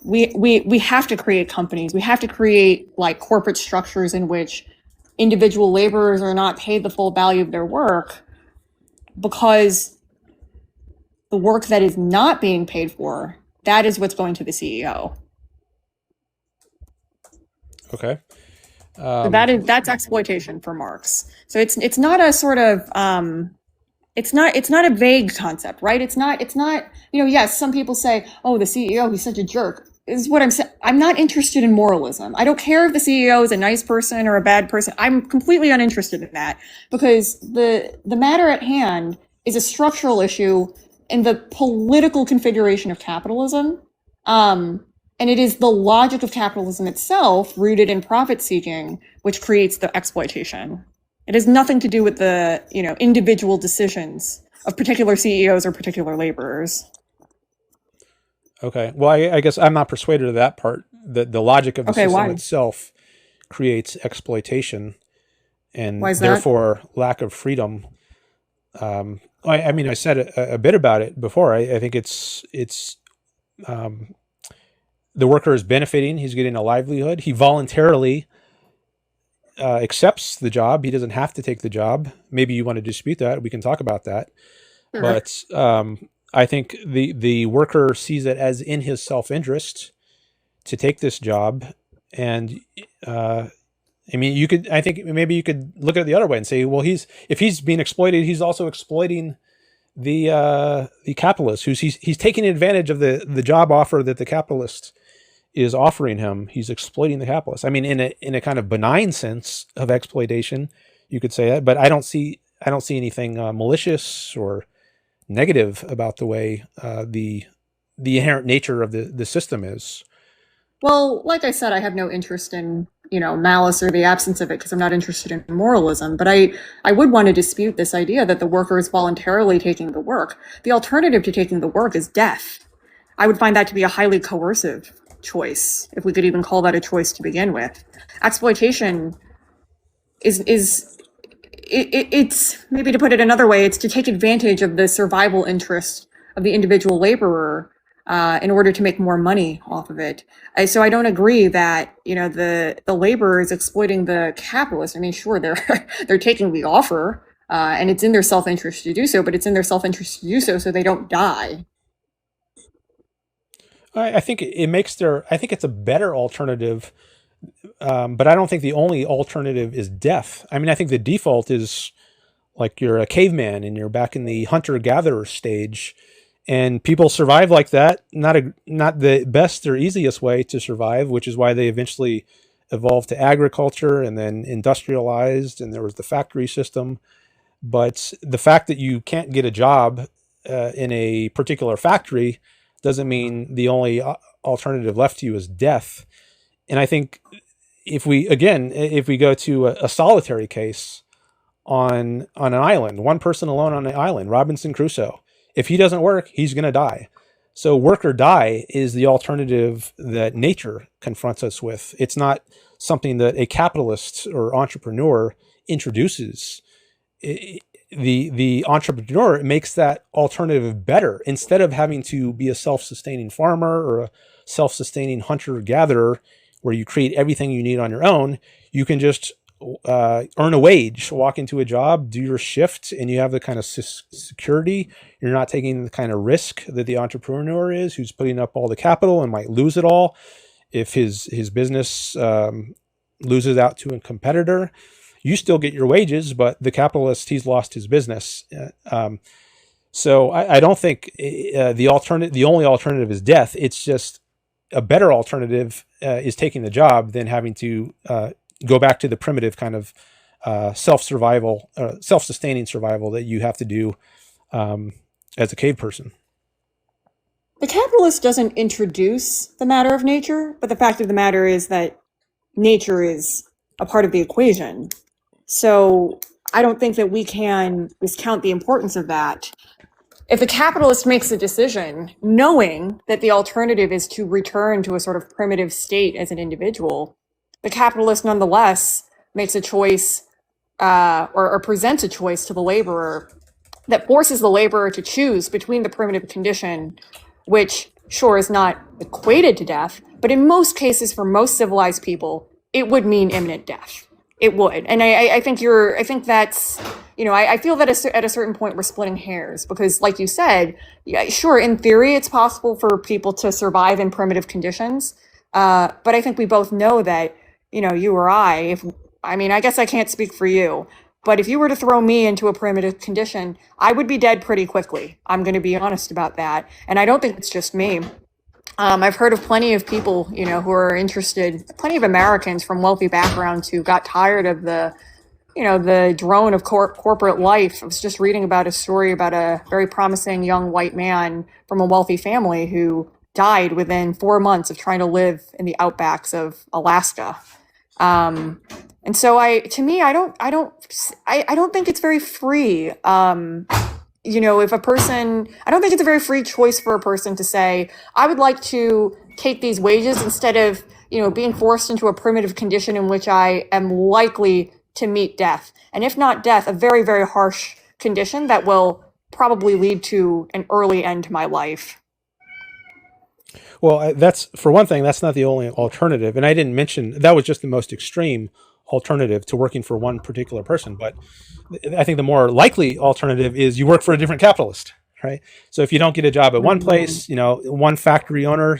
we have to create companies. We have to create like corporate structures in which individual laborers are not paid the full value of their work, because the work that is not being paid for, that is what's going to the CEO. Okay. So that's exploitation for Marx. So it's not a sort of it's not a vague concept, right? It's not yes, some people say, oh, the CEO, he's such a jerk. Is what I'm saying. I'm not interested in moralism. I don't care if the CEO is a nice person or a bad person. I'm completely uninterested in that, because the matter at hand is a structural issue in the political configuration of capitalism. And it is the logic of capitalism itself, rooted in profit seeking, which creates the exploitation. It has nothing to do with the, individual decisions of particular CEOs or particular laborers. Okay. Well, I guess I'm not persuaded of that part the logic of the Okay, system why? itself creates exploitation and Why is that? therefore lack of freedom. I mean, I said a bit about it before. I think it's the worker is benefiting. He's getting a livelihood. He voluntarily accepts the job. He doesn't have to take the job. Maybe you want to dispute that. We can talk about that. Sure. But I think the worker sees it as in his self-interest to take this job. And I mean, I think maybe you could look at it the other way and say, well, if he's being exploited, he's also exploiting the capitalist he's taking advantage of the job offer that the capitalist is offering him. He's exploiting the capitalist. I mean, in a kind of benign sense of exploitation, you could say that, but I don't see anything malicious or negative about the way the inherent nature of the system is. Well, like I said, I have no interest in, malice or the absence of it because I'm not interested in moralism. But I would want to dispute this idea that the worker is voluntarily taking the work. The alternative to taking the work is death. I would find that to be a highly coercive choice, if we could even call that a choice to begin with. Exploitation it's maybe, to put it another way, it's to take advantage of the survival interest of the individual laborer in order to make more money off of it. So I don't agree that the laborer is exploiting the capitalist. I mean, sure, they're taking the offer, and it's in their self-interest to do so, but it's in their self-interest to do so they don't die. I think I think it's a better alternative, but I don't think the only alternative is death. I mean, I think the default is like you're a caveman and you're back in the hunter-gatherer stage, and people survive like that. Not the best or easiest way to survive, which is why they eventually evolved to agriculture and then industrialized, and there was the factory system. But the fact that you can't get a job in a particular factory doesn't mean the only alternative left to you is death. And I think if we go to a solitary case on an island, one person alone on an island, Robinson Crusoe, if he doesn't work, he's going to die. So work or die is the alternative that nature confronts us with. It's not something that a capitalist or entrepreneur introduces. The entrepreneur makes that alternative better. Instead of having to be a self-sustaining farmer or a self-sustaining hunter-gatherer where you create everything you need on your own, you can just earn a wage, walk into a job, do your shift, and you have the kind of security. You're not taking the kind of risk that the entrepreneur is, who's putting up all the capital and might lose it all if his business loses out to a competitor. You still get your wages, but the capitalist, he's lost his business. So I don't think the only alternative is death. It's just a better alternative is taking the job than having to go back to the primitive kind of self-survival, self-sustaining survival that you have to do as a cave person. The capitalist doesn't introduce the matter of nature, but the fact of the matter is that nature is a part of the equation. So I don't think that we can discount the importance of that. If the capitalist makes a decision knowing that the alternative is to return to a sort of primitive state as an individual, the capitalist nonetheless makes a choice or presents a choice to the laborer that forces the laborer to choose between the primitive condition, which sure is not equated to death, but in most cases for most civilized people, it would mean imminent death. It would. And I think that's, I feel that at a certain point we're splitting hairs because, like you said, yeah, sure, in theory, it's possible for people to survive in primitive conditions. But I think we both know that, you or I guess I can't speak for you, but if you were to throw me into a primitive condition, I would be dead pretty quickly. I'm going to be honest about that. And I don't think it's just me. I've heard of plenty of people, who are interested, plenty of Americans from wealthy backgrounds who got tired of the drone of corporate life. I was just reading about a story about a very promising young white man from a wealthy family who died within 4 months of trying to live in the outbacks of Alaska. And so I don't think it's very free. if a person, I don't think it's a very free choice for a person to say, I would like to take these wages instead of, being forced into a primitive condition in which I am likely to meet death. And if not death, a very, very harsh condition that will probably lead to an early end to my life. Well, that's, for one thing, that's not the only alternative. And I didn't mention, that was just the most extreme alternative to working for one particular person. But I think the more likely alternative is you work for a different capitalist, right? So if you don't get a job at one place, one factory owner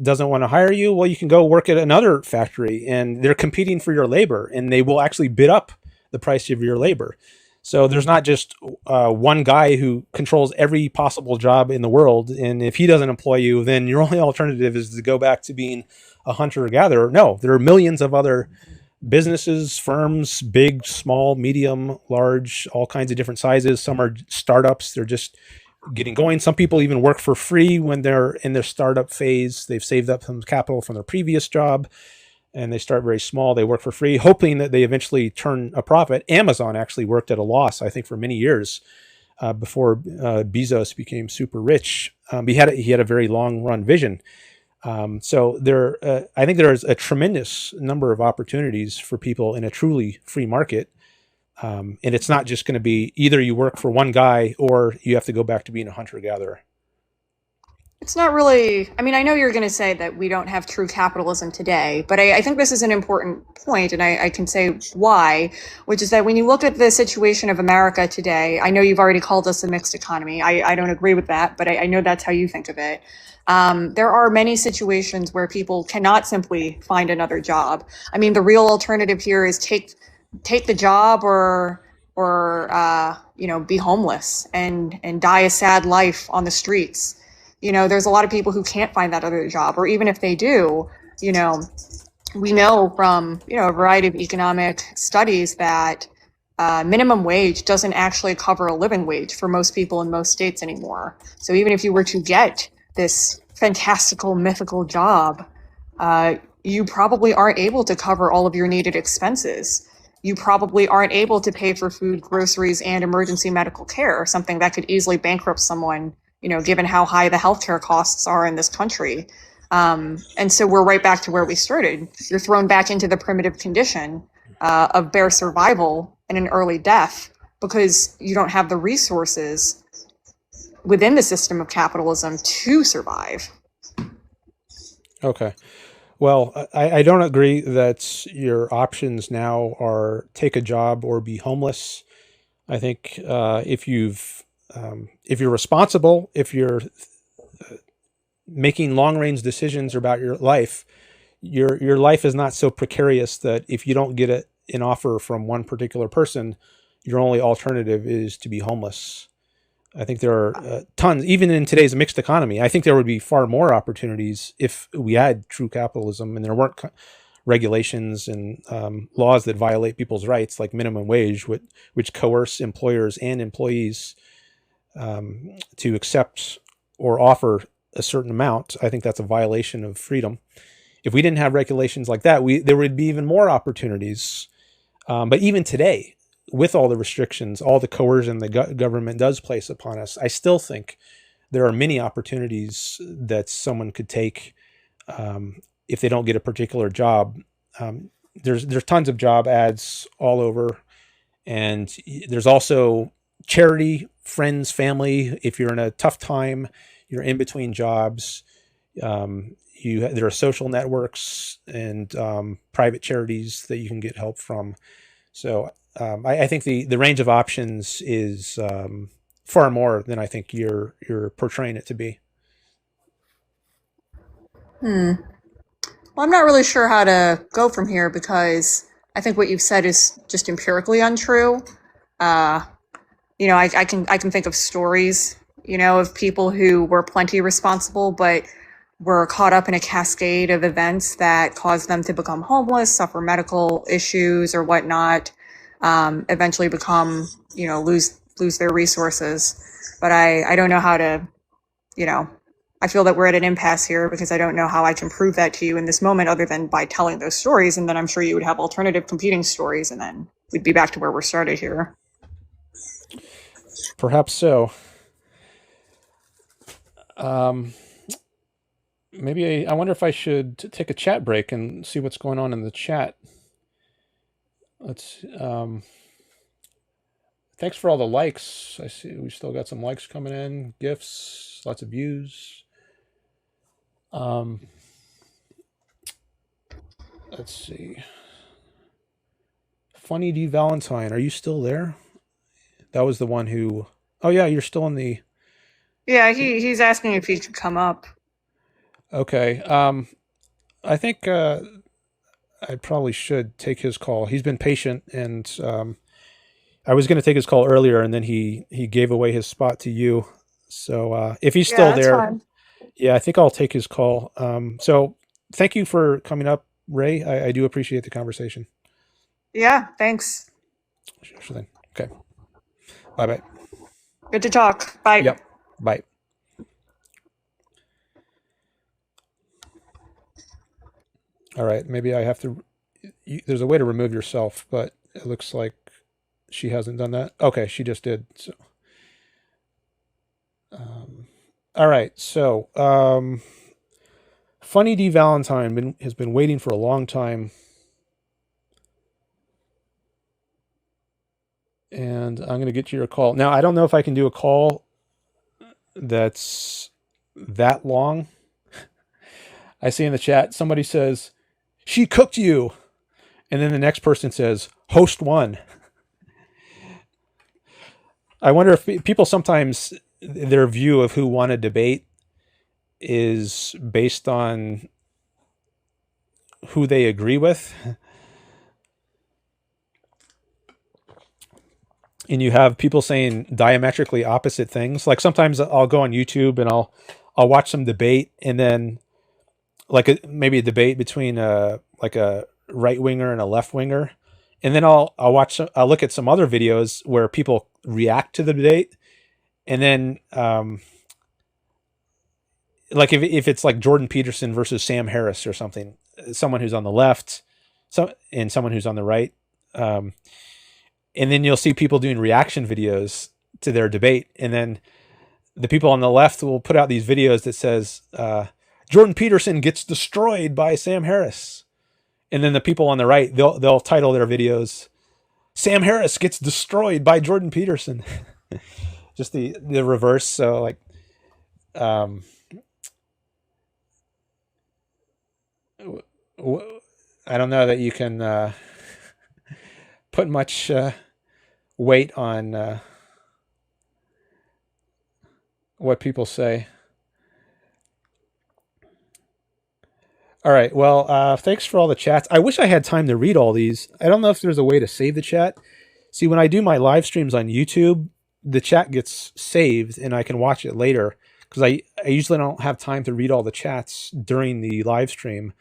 doesn't want to hire you, well, you can go work at another factory, and they're competing for your labor, and they will actually bid up the price of your labor. So there's not just one guy who controls every possible job in the world. And if he doesn't employ you, then your only alternative is to go back to being a hunter-gatherer. No, there are millions of other businesses, firms, big, small, medium, large, all kinds of different sizes. Some are startups. They're just getting going. Some people even work for free when they're in their startup phase. They've saved up some capital from their previous job, and they start very small. They work for free, hoping that they eventually turn a profit. Amazon actually worked at a loss, I think, for many years before Bezos became super rich. He had a very long run vision. So I think there's a tremendous number of opportunities for people in a truly free market. And it's not just going to be either you work for one guy or you have to go back to being a hunter-gatherer. It's not really, I know you're going to say that we don't have true capitalism today, but I think this is an important point, and I can say why, which is that when you look at the situation of America today, I know you've already called us a mixed economy. I don't agree with that, but I know that's how you think of it. There are many situations where people cannot simply find another job. The real alternative here is take the job or be homeless and die a sad life on the streets. There's a lot of people who can't find that other job, or even if they do, we know from, a variety of economic studies that minimum wage doesn't actually cover a living wage for most people in most states anymore. So even if you were to get this fantastical, mythical job, you probably aren't able to cover all of your needed expenses. You probably aren't able to pay for food, groceries, and emergency medical care, something that could easily bankrupt someone, given how high the healthcare costs are in this country. And so we're right back to where we started. You're thrown back into the primitive condition of bare survival and an early death because you don't have the resources within the system of capitalism to survive. Okay. Well, I don't agree that your options now are take a job or be homeless. I think if you're responsible, if you're making long-range decisions about your life is not so precarious that if you don't get an offer from one particular person, your only alternative is to be homeless. I think there are tons, even in today's mixed economy. I think there would be far more opportunities if we had true capitalism and there weren't regulations and laws that violate people's rights, like minimum wage, which coerce employers and employees to accept or offer a certain amount. I think that's a violation of freedom. If we didn't have regulations like that, there would be even more opportunities. But even today, with all the restrictions, all the coercion the government does place upon us, I still think there are many opportunities that someone could take if they don't get a particular job. There's tons of job ads all over, and there's also charity, friends, family. If you're in a tough time, you're in between jobs. There are social networks and private charities that you can get help from. So I think the range of options is far more than I think you're portraying it to be. Well, I'm not really sure how to go from here because I think what you've said is just empirically untrue. I can think of stories, of people who were plenty responsible, but were caught up in a cascade of events that caused them to become homeless, suffer medical issues or whatnot, eventually become, lose their resources. But I don't know how to, I feel that we're at an impasse here because I don't know how I can prove that to you in this moment other than by telling those stories. And then I'm sure you would have alternative competing stories, and then we'd be back to where we're started here. Perhaps so. Maybe I wonder if I should take a chat break and see what's going on in the chat. Let's. Thanks for all the likes. I see we still got some likes coming in, gifts, lots of views. Let's see. Funny D Valentine, are you still there? That was the one who. Oh yeah, you're still in the. Yeah, he's asking if he should come up. Okay. I think I probably should take his call. He's been patient, and I was going to take his call earlier, and then he gave away his spot to you. So if he's Yeah, still that's there, fine. yeah, I think I'll take his call. So thank you for coming up, Ray. I do appreciate the conversation. Yeah, thanks. Sure thing. Okay. Bye bye. Good to talk. Bye. Yep. Bye. All right. Maybe I have to. There's a way to remove yourself, but it looks like she hasn't done that. Okay, she just did. So. All right. So, Funny D Valentine has been waiting for a long time. And I'm going to get you a call. Now, I don't know if I can do a call that's that long. I see in the chat, somebody says, she cooked you. And then the next person says, host one. I wonder if people sometimes, their view of who won a debate is based on who they agree with. And you have people saying diametrically opposite things. Like sometimes I'll go on YouTube and I'll watch some debate, and then like maybe a debate between like a right winger and a left winger, and then I'll look at some other videos where people react to the debate, and then like if it's like Jordan Peterson versus Sam Harris or something, someone who's on the left, and someone who's on the right. And then you'll see people doing reaction videos to their debate. And then the people on the left will put out these videos that says, Jordan Peterson gets destroyed by Sam Harris. And then the people on the right, they'll title their videos, Sam Harris gets destroyed by Jordan Peterson. Just the reverse. So like, I don't know that you can put much weight on what people say. All right. Well, thanks for all the chats. I wish I had time to read all these. I don't know if there's a way to save the chat. See, when I do my live streams on YouTube, the chat gets saved and I can watch it later because I usually don't have time to read all the chats during the live stream.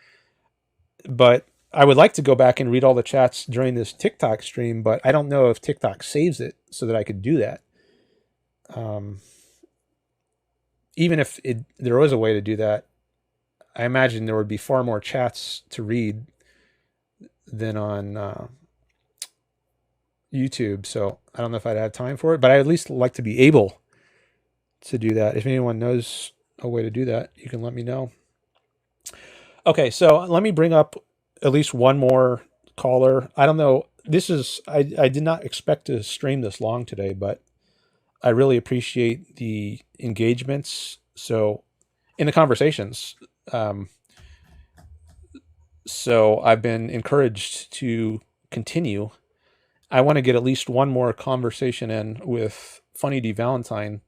But I would like to go back and read all the chats during this TikTok stream, but I don't know if TikTok saves it so that I could do that. Even if there was a way to do that, I imagine there would be far more chats to read than on YouTube. So I don't know if I'd have time for it, but I'd at least like to be able to do that. If anyone knows a way to do that, you can let me know. Okay, so let me bring up at least one more caller. I don't know. This is, I did not expect to stream this long today, but I really appreciate the engagements. So in the conversations, so I've been encouraged to continue. I want to get at least one more conversation in with Funny D Valentine,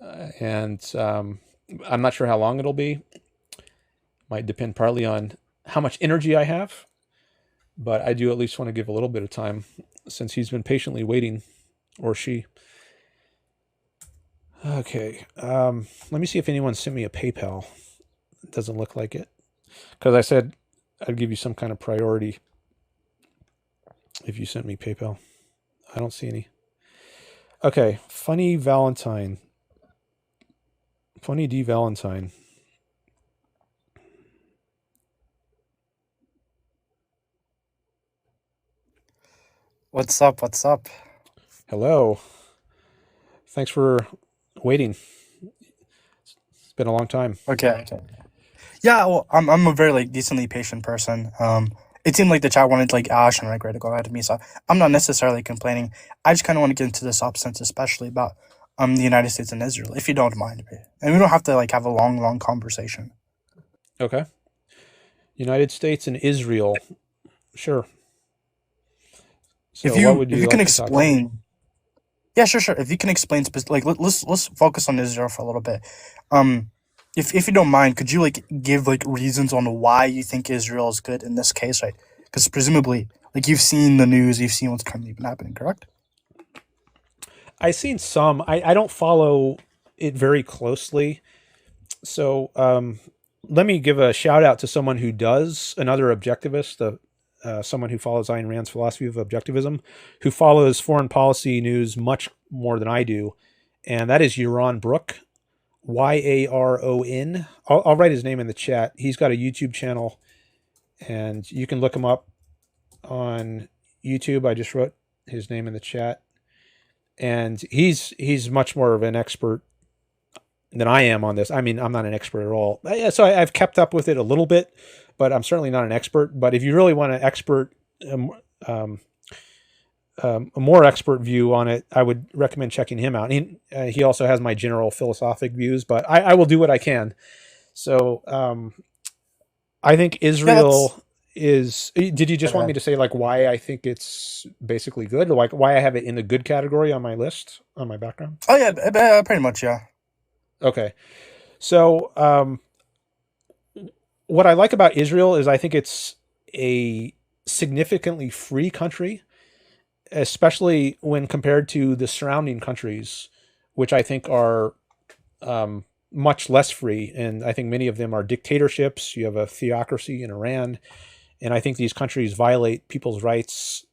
and I'm not sure how long it'll be. Might depend partly on how much energy I have, but I do at least want to give a little bit of time since he's been patiently waiting, or she. Okay, let me see if anyone sent me a PayPal. It doesn't look like it, because I said I'd give you some kind of priority if you sent me PayPal. I don't see any. Okay, Funny Valentine. Funny D Valentine. What's up? What's up? Hello. Thanks for waiting. It's been a long time. Okay. Yeah, well, I'm a very like decently patient person. It seemed like the chat wanted like Ash and Ray to go ahead of me, so I'm not necessarily complaining. I just kind of want to get into the substance, especially about the United States and Israel, if you don't mind, and we don't have to like have a long conversation. Okay. United States and Israel. Sure. So If you what would if you you can like to talk about? explain, yeah, sure. If you can explain, let's focus on Israel for a little bit. If you don't mind, could you like give like reasons on why you think Israel is good in this case, right? Because presumably, like you've seen the news, you've seen what's currently been happening, correct? I've seen some. I don't follow it very closely. So let me give a shout out to someone who does, another objectivist, someone who follows Ayn Rand's philosophy of objectivism, who follows foreign policy news much more than I do. And that is Yaron Brook, Yaron. I'll write his name in the chat. He's got a YouTube channel, and you can look him up on YouTube. I just wrote his name in the chat. And he's much more of an expert than I am on this. I mean, I'm not an expert at all. So I've kept up with it a little bit, but I'm certainly not an expert. But if you really want an expert, a more expert view on it, I would recommend checking him out. He also has my general philosophic views, but I will do what I can. So I think Israel is. Did you just want me to say like why I think it's basically good, like why I have it in the good category on my list on my background? Oh yeah, pretty much, yeah. Okay, so what I like about Israel is I think it's a significantly free country, especially when compared to the surrounding countries, which I think are much less free. And I think many of them are dictatorships. You have a theocracy in Iran. And I think these countries violate people's rights.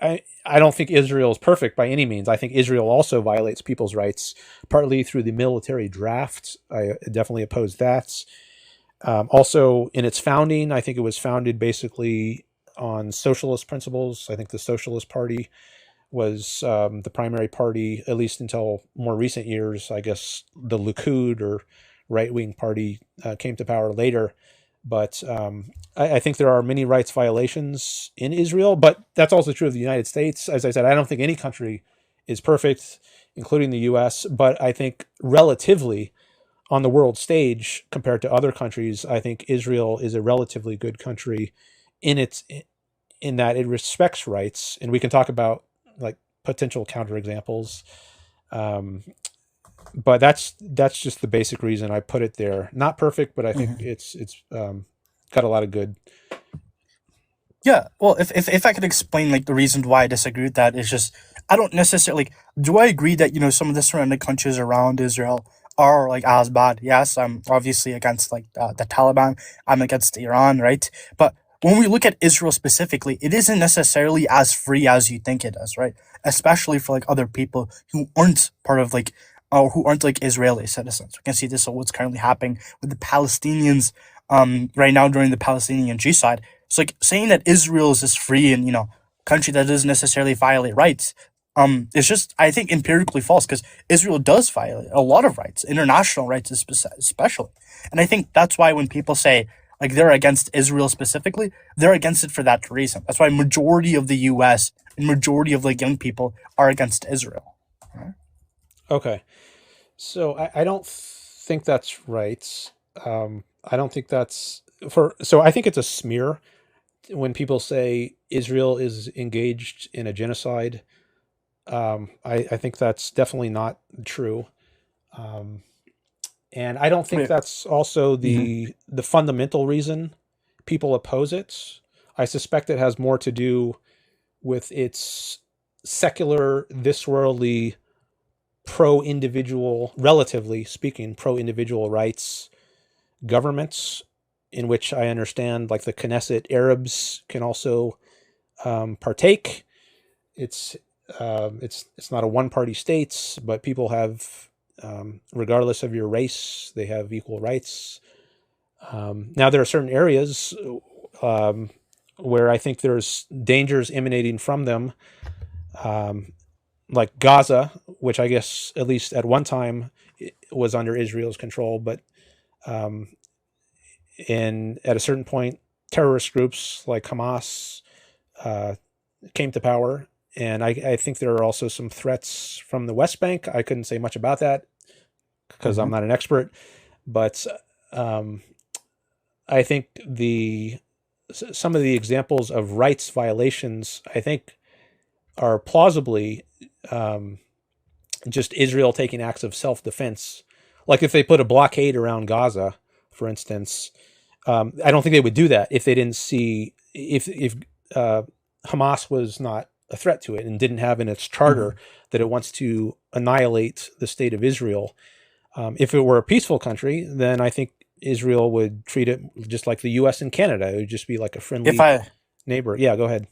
I don't think Israel is perfect by any means. I think Israel also violates people's rights, partly through the military draft. I definitely oppose that. Also, in its founding, I think it was founded basically on socialist principles. I think the Socialist Party was the primary party, at least until more recent years. I guess the Likud or right-wing party came to power later. But I think there are many rights violations in Israel, but that's also true of the United States. As I said, I don't think any country is perfect, including the U.S., but I think relatively on the world stage compared to other countries, I think Israel is a relatively good country in that it respects rights. And we can talk about like potential counterexamples. But that's just the basic reason I put it there. Not perfect, but I think it's got a lot of good. Yeah, well, if I could explain like the reason why I disagree with that is just I don't necessarily do I agree that some of the surrounding countries around Israel are like as bad. Yes, I'm obviously against like the Taliban. I'm against Iran, right? But when we look at Israel specifically, it isn't necessarily as free as you think it is, right? Especially for like other people who aren't part of like or who aren't like Israeli citizens. We can see this of what's currently happening with the Palestinians right now during the Palestinian genocide. It's like saying that Israel is this free and country that doesn't necessarily violate rights. It's just I think empirically false because Israel does violate a lot of rights, international rights especially, and I think that's why when people say like they're against Israel specifically, they're against it for that reason. That's why majority of the U.S. and majority of like young people are against Israel. Right? Okay, so I don't think that's right. I don't think that's so I think it's a smear when people say Israel is engaged in a genocide. I think that's definitely not true. And I don't think that's also the fundamental reason people oppose it. I suspect it has more to do with its secular, this worldly, pro-individual, relatively speaking, pro-individual rights governments, in which I understand like the Knesset Arabs can also partake. It's not a one-party state, but people have, regardless of your race, they have equal rights. Now there are certain areas where I think there's dangers emanating from them, like Gaza, which I guess at least at one time was under Israel's control, but um, at a certain point, terrorist groups like Hamas uh, came to power. And I think there are also some threats from the West Bank. I couldn't say much about that because I'm not an expert, but um, I think some of the examples of rights violations, I think, are plausibly just Israel taking acts of self-defense. Like if they put a blockade around Gaza, for instance, I don't think they would do that if they didn't see if Hamas was not a threat to it and didn't have in its charter that it wants to annihilate the state of Israel. If it were a peaceful country, then I think Israel would treat it just like the U.S. and Canada. It would just be like a friendly neighbor. Yeah, go ahead.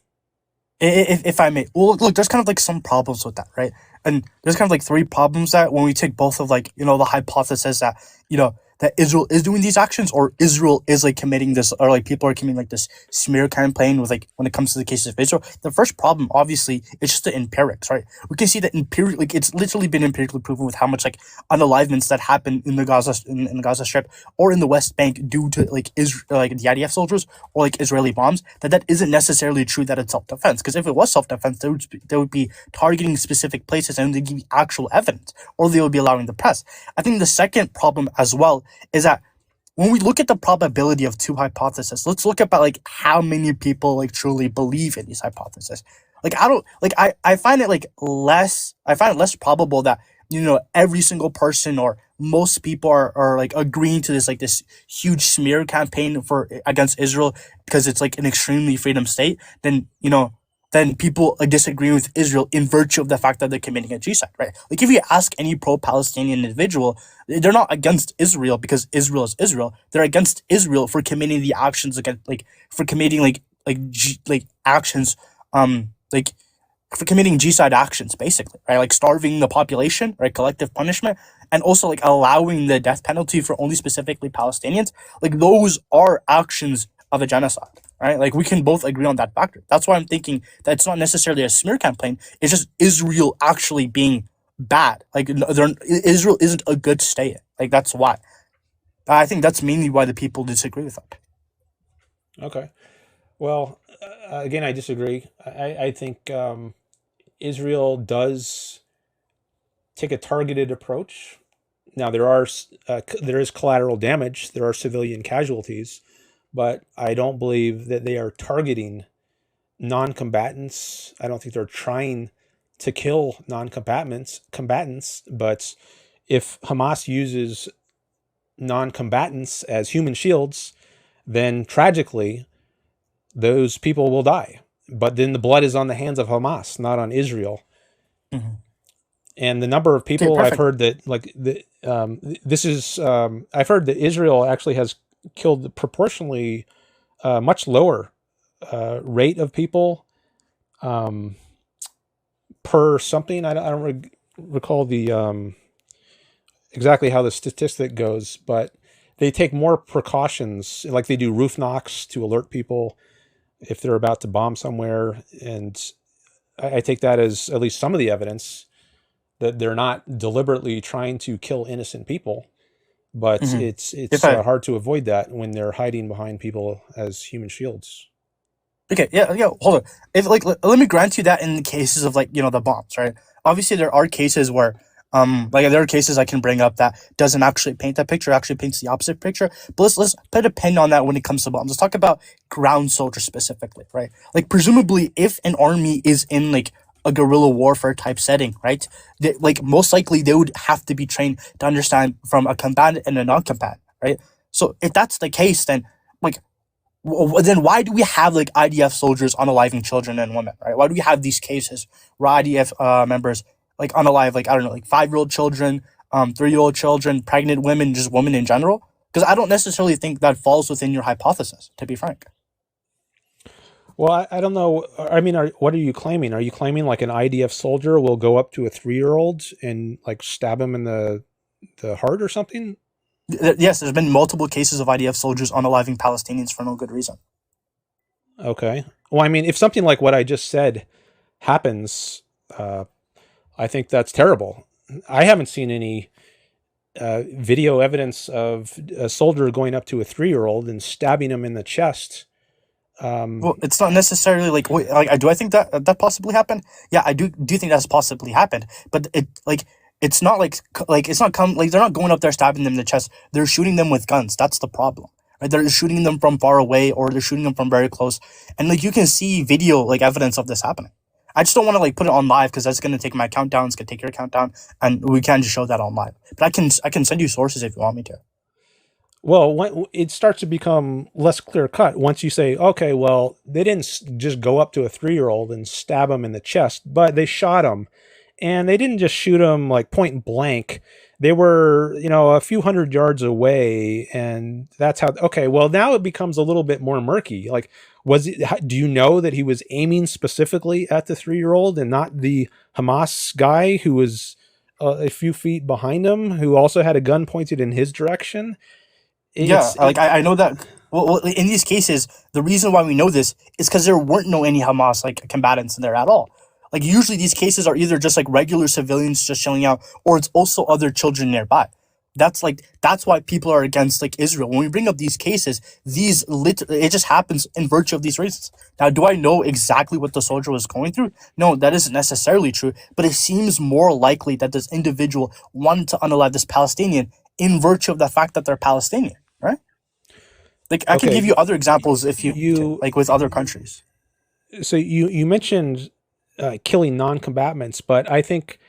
If I may, well, look, there's kind of like some problems with that, right? And there's kind of like three problems that when we take both of like, you know, the hypothesis that, you know, that Israel is doing these actions or Israel is like committing this, or like people are committing like this smear campaign with like when it comes to the cases of Israel. The first problem, obviously, is just the empirics, right? We can see that like it's literally been empirically proven with how much like unalivements that happen in the Gaza in the Gaza Strip or in the West Bank due to like like the IDF soldiers or like Israeli bombs. That isn't necessarily true that it's self-defense, because if it was self-defense, they would be targeting specific places and they give you actual evidence, or they would be allowing the press. I think the second problem as well is that when we look at the probability of two hypotheses, let's look about like how many people like truly believe in these hypotheses. Like I find it less probable that, you know, every single person or most people are like agreeing to this huge smear campaign against Israel because it's like an extremely freedom state, then, you know, then people disagree with Israel in virtue of the fact that they're committing a genocide, right? Like if you ask any pro-Palestinian individual, they're not against Israel because Israel is Israel. They're against Israel for committing the actions for committing actions, for committing genocide actions, basically, right? Like starving the population, right? Collective punishment, and also like allowing the death penalty for only specifically Palestinians. Like those are actions of a genocide, right? Like we can both agree on that factor. That's why I'm thinking that it's not necessarily a smear campaign. It's just Israel actually being bad. Like Israel isn't a good state. Like that's why. I think that's mainly why the people disagree with that. Okay. Well, again, I disagree. I think Israel does take a targeted approach. Now there is collateral damage. There are civilian casualties, but I don't believe that they are targeting non-combatants. I don't think they're trying to kill combatants. But if Hamas uses non-combatants as human shields, then tragically, those people will die. But then the blood is on the hands of Hamas, not on Israel. Mm-hmm. And the number of people I've heard that I've heard that Israel actually has killed proportionally much lower rate of people per something. I don't recall the exactly how the statistic goes, but they take more precautions, like they do roof knocks to alert people if they're about to bomb somewhere. And I take that as at least some of the evidence that they're not deliberately trying to kill innocent people. But it's hard to avoid that when they're hiding behind people as human shields. Okay, yeah, hold on. Let me grant you that in the cases of the bombs, right? Obviously, there are cases where there are cases I can bring up that doesn't actually paint that picture, actually paints the opposite picture. But let's put a pin on that when it comes to bombs. Let's talk about ground soldiers specifically, right? Like presumably, if an army is in a guerrilla warfare type setting, right? Most likely they would have to be trained to understand from a combatant and a non-combatant, right? So if that's the case, then then why do we have IDF soldiers unaliving children and women, right? Why do we have these cases where IDF members unalive 5-year-old children, 3-year-old children, pregnant women, just women in general? Because I don't necessarily think that falls within your hypothesis, to be frank. Well, I don't know. I mean, what are you claiming? Are you claiming an IDF soldier will go up to a 3-year-old and stab him in the heart or something? Yes, there's been multiple cases of IDF soldiers unaliving Palestinians for no good reason. Okay. Well, I mean, if something like what I just said happens, I I think that's terrible. I haven't seen any video evidence of a soldier going up to a 3-year-old and stabbing him in the chest. Well, it's not necessarily like, wait, like, do I think that that possibly happened? Yeah, I do think that's possibly happened, but it's not like it's not like they're not going up there stabbing them in the chest. They're shooting them with guns. That's the problem, right? They're shooting them from far away, or they're shooting them from very close, and like you can see video like evidence of this happening. I just don't want to like put it on live because that's gonna take my countdown. It's gonna take your countdown, and we can't just show that on live. But I can send you sources if you want me to. Well, when it starts to become less clear cut once you say, okay, well, they didn't just go up to a 3-year-old and stab him in the chest, but they shot him. And they didn't just shoot him like point blank. They were, a few hundred yards away. And that's how, okay, well, now it becomes a little bit more murky. Like, do you know that he was aiming specifically at the 3-year-old and not the Hamas guy who was a few feet behind him, who also had a gun pointed in his direction? Yeah, like I know that. Well, in these cases, the reason why we know this is because there weren't any Hamas like combatants in there at all. Like usually these cases are either just like regular civilians just chilling out, or it's also other children nearby. That's why people are against like Israel. When we bring up these cases, it just happens in virtue of these reasons. Now, do I know exactly what the soldier was going through? No, that isn't necessarily true. But it seems more likely that this individual wanted to unalive this Palestinian in virtue of the fact that they're Palestinian, right? Like I can give you other examples if you like with other countries. So you mentioned killing non-combatants, but I think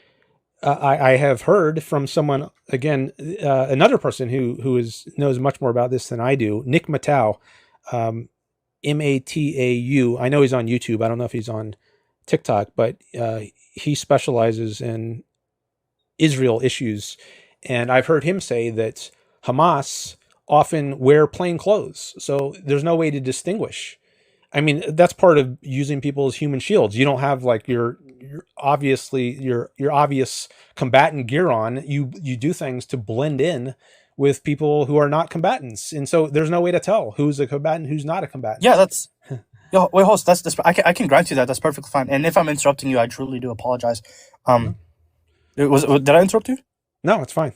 I have heard from someone again, another person who knows much more about this than I do, Nick Matau, Matau. I know he's on YouTube. I don't know if he's on TikTok, but he specializes in Israel issues, and I've heard him say that Hamas often wear plain clothes, so there's no way to distinguish. I mean, that's part of using people as human shields. You don't have like your obvious combatant gear on. You do things to blend in with people who are not combatants, and so there's no way to tell who's a combatant, who's not a combatant. Yeah, that's. Yo, wait, host. That's I can grant you that. That's perfectly fine. And if I'm interrupting you, I truly do apologize. Did I interrupt you? No, it's fine.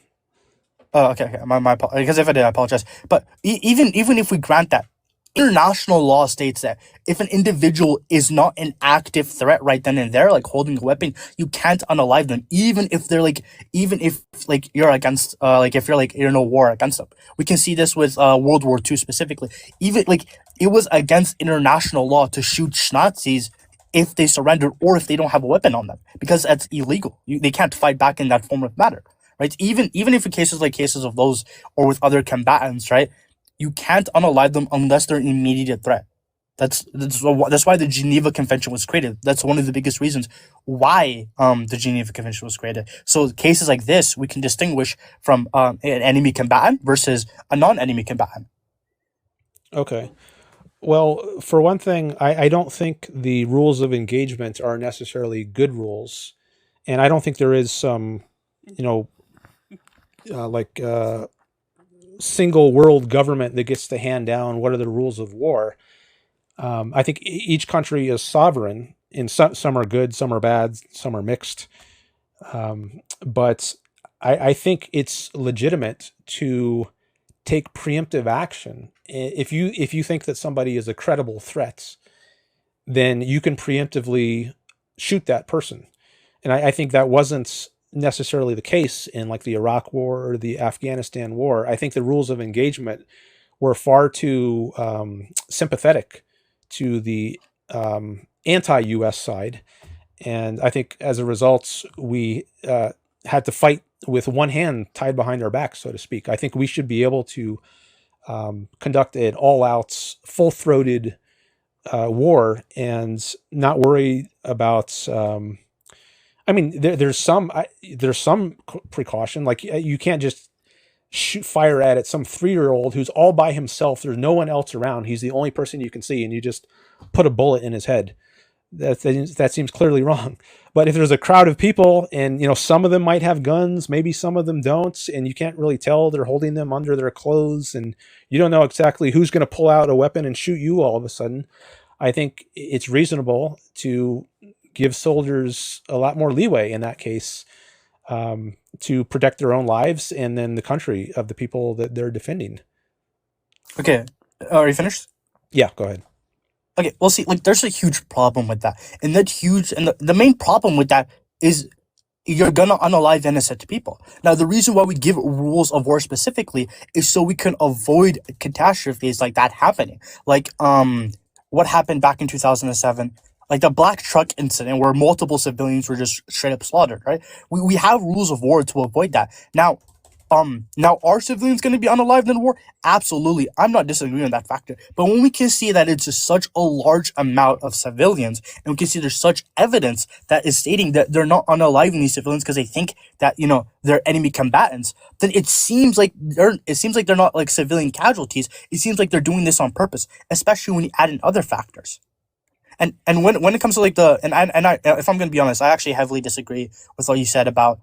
Oh, okay. My because if I did, I apologize. But even if we grant that, international law states that if an individual is not an active threat right then and there, like holding a weapon, you can't unalive them, even if you're against, if you're in a war against them. We can see this with World War II specifically. Even like it was against international law to shoot Nazis if they surrendered or if they don't have a weapon on them, because that's illegal. They can't fight back in that form of matter, right? Even if in cases of those or with other combatants, right? You can't unalive them unless they're an immediate threat. That's why the Geneva Convention was created. That's one of the biggest reasons why the Geneva Convention was created. So cases like this, we can distinguish from an enemy combatant versus a non-enemy combatant. Okay. Well, for one thing, I don't think the rules of engagement are necessarily good rules. And I don't think there is some, single world government that gets to hand down what are the rules of war. I think each country is sovereign, and some are good, some are bad, some are mixed. But I think it's legitimate to take preemptive action. If you think that somebody is a credible threat, then you can preemptively shoot that person. And I think that wasn't necessarily the case in like the Iraq War or the Afghanistan War. I think the rules of engagement were far too sympathetic to the anti-US side. And I think as a result, we had to fight with one hand tied behind our back, so to speak. I think we should be able to conduct an all-out, full-throated war and not worry about... there's some precaution. Like you can't just fire at some 3-year-old who's all by himself. There's no one else around. He's the only person you can see, and you just put a bullet in his head. That seems clearly wrong. But if there's a crowd of people, and some of them might have guns, maybe some of them don't, and you can't really tell, they're holding them under their clothes, and you don't know exactly who's going to pull out a weapon and shoot you all of a sudden. I think it's reasonable to give soldiers a lot more leeway in that case, to protect their own lives and then the country of the people that they're defending. Okay, are you finished? Yeah, go ahead. Okay, well, see, like, there's a huge problem with that, and the main problem with that is you're gonna unalive innocent people. Now, the reason why we give rules of war specifically is so we can avoid catastrophes like that happening. Like, what happened back in 2007, like the black truck incident where multiple civilians were just straight up slaughtered, right? We have rules of war to avoid that. Now are civilians going to be unalived in war? Absolutely. I'm not disagreeing on that factor. But when we can see that it's just such a large amount of civilians, and we can see there's such evidence that is stating that they're not unaliving these civilians because they think that, they're enemy combatants, then it seems like they're not like civilian casualties. It seems like they're doing this on purpose, especially when you add in other factors. And when it comes to like if I'm going to be honest, I actually heavily disagree with what you said about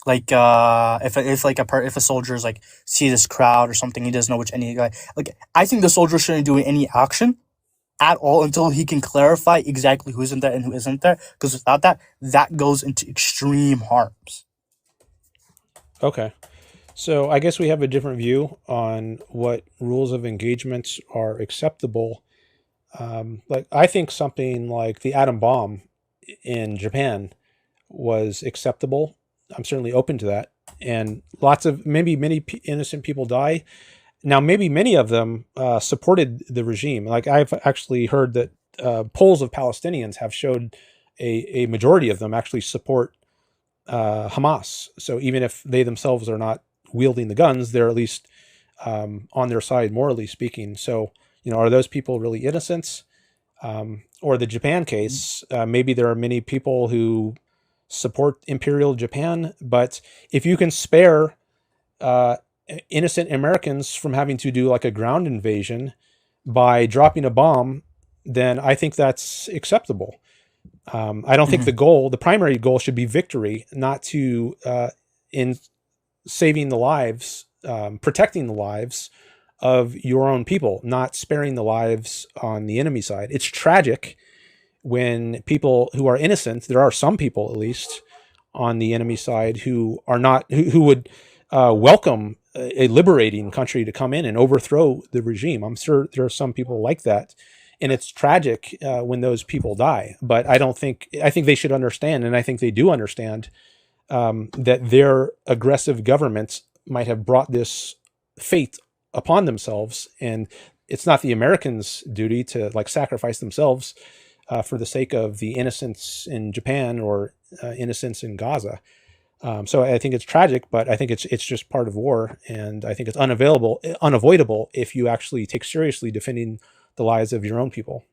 like if a soldier's like see this crowd or something, he doesn't know which any guy. Like, I think the soldier shouldn't do any action at all until he can clarify exactly who's in there and who isn't there, because without that goes into extreme harms. Okay, so I guess we have a different view on what rules of engagement are acceptable. Like, I think something like the atom bomb in Japan was acceptable. I'm certainly open to that. And many innocent people die. Now, maybe many of them supported the regime. Like, I've actually heard that polls of Palestinians have showed a majority of them actually support Hamas. So even if they themselves are not wielding the guns, they're at least on their side, morally speaking. So, are those people really innocents? Or the Japan case, maybe there are many people who support Imperial Japan, but if you can spare innocent Americans from having to do like a ground invasion by dropping a bomb, then I think that's acceptable. I don't think the primary goal should be victory, not to in saving the lives, protecting the lives of your own people, not sparing the lives on the enemy side. It's tragic when people who are innocent, there are some people at least on the enemy side who are not, who would welcome a liberating country to come in and overthrow the regime. I'm sure there are some people like that. And it's tragic when those people die. But I think they should understand, and I think they do understand, that their aggressive governments might have brought this fate upon themselves. And it's not the Americans' duty to like sacrifice themselves for the sake of the innocents in Japan or innocents in Gaza. So I think it's tragic, but I think it's just part of war, and I think it's unavoidable if you actually take seriously defending the lives of your own people.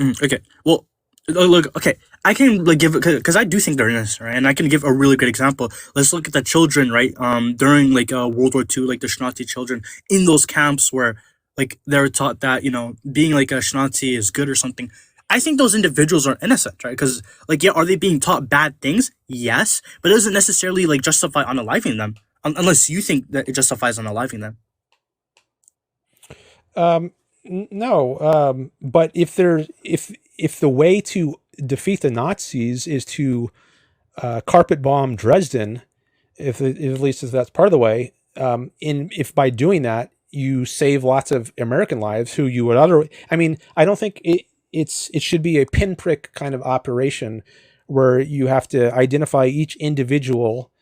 Okay, well, look, okay, I can like give, because I do think they're innocent, right? And I can give a really good example. Let's look at the children, right? During like World War II, like the Nazi children in those camps where like they're taught that being like a Nazi is good or something. I think those individuals are innocent, right? Because like, yeah, are they being taught bad things? Yes, but it doesn't necessarily like justify unaliving them, unless you think that it justifies unaliving them. No, but if the way to defeat the Nazis is to carpet bomb Dresden, if at least if that's part of the way, if by doing that you save lots of American lives who you would otherwise, I mean, I don't think it should be a pinprick kind of operation where you have to identify each individual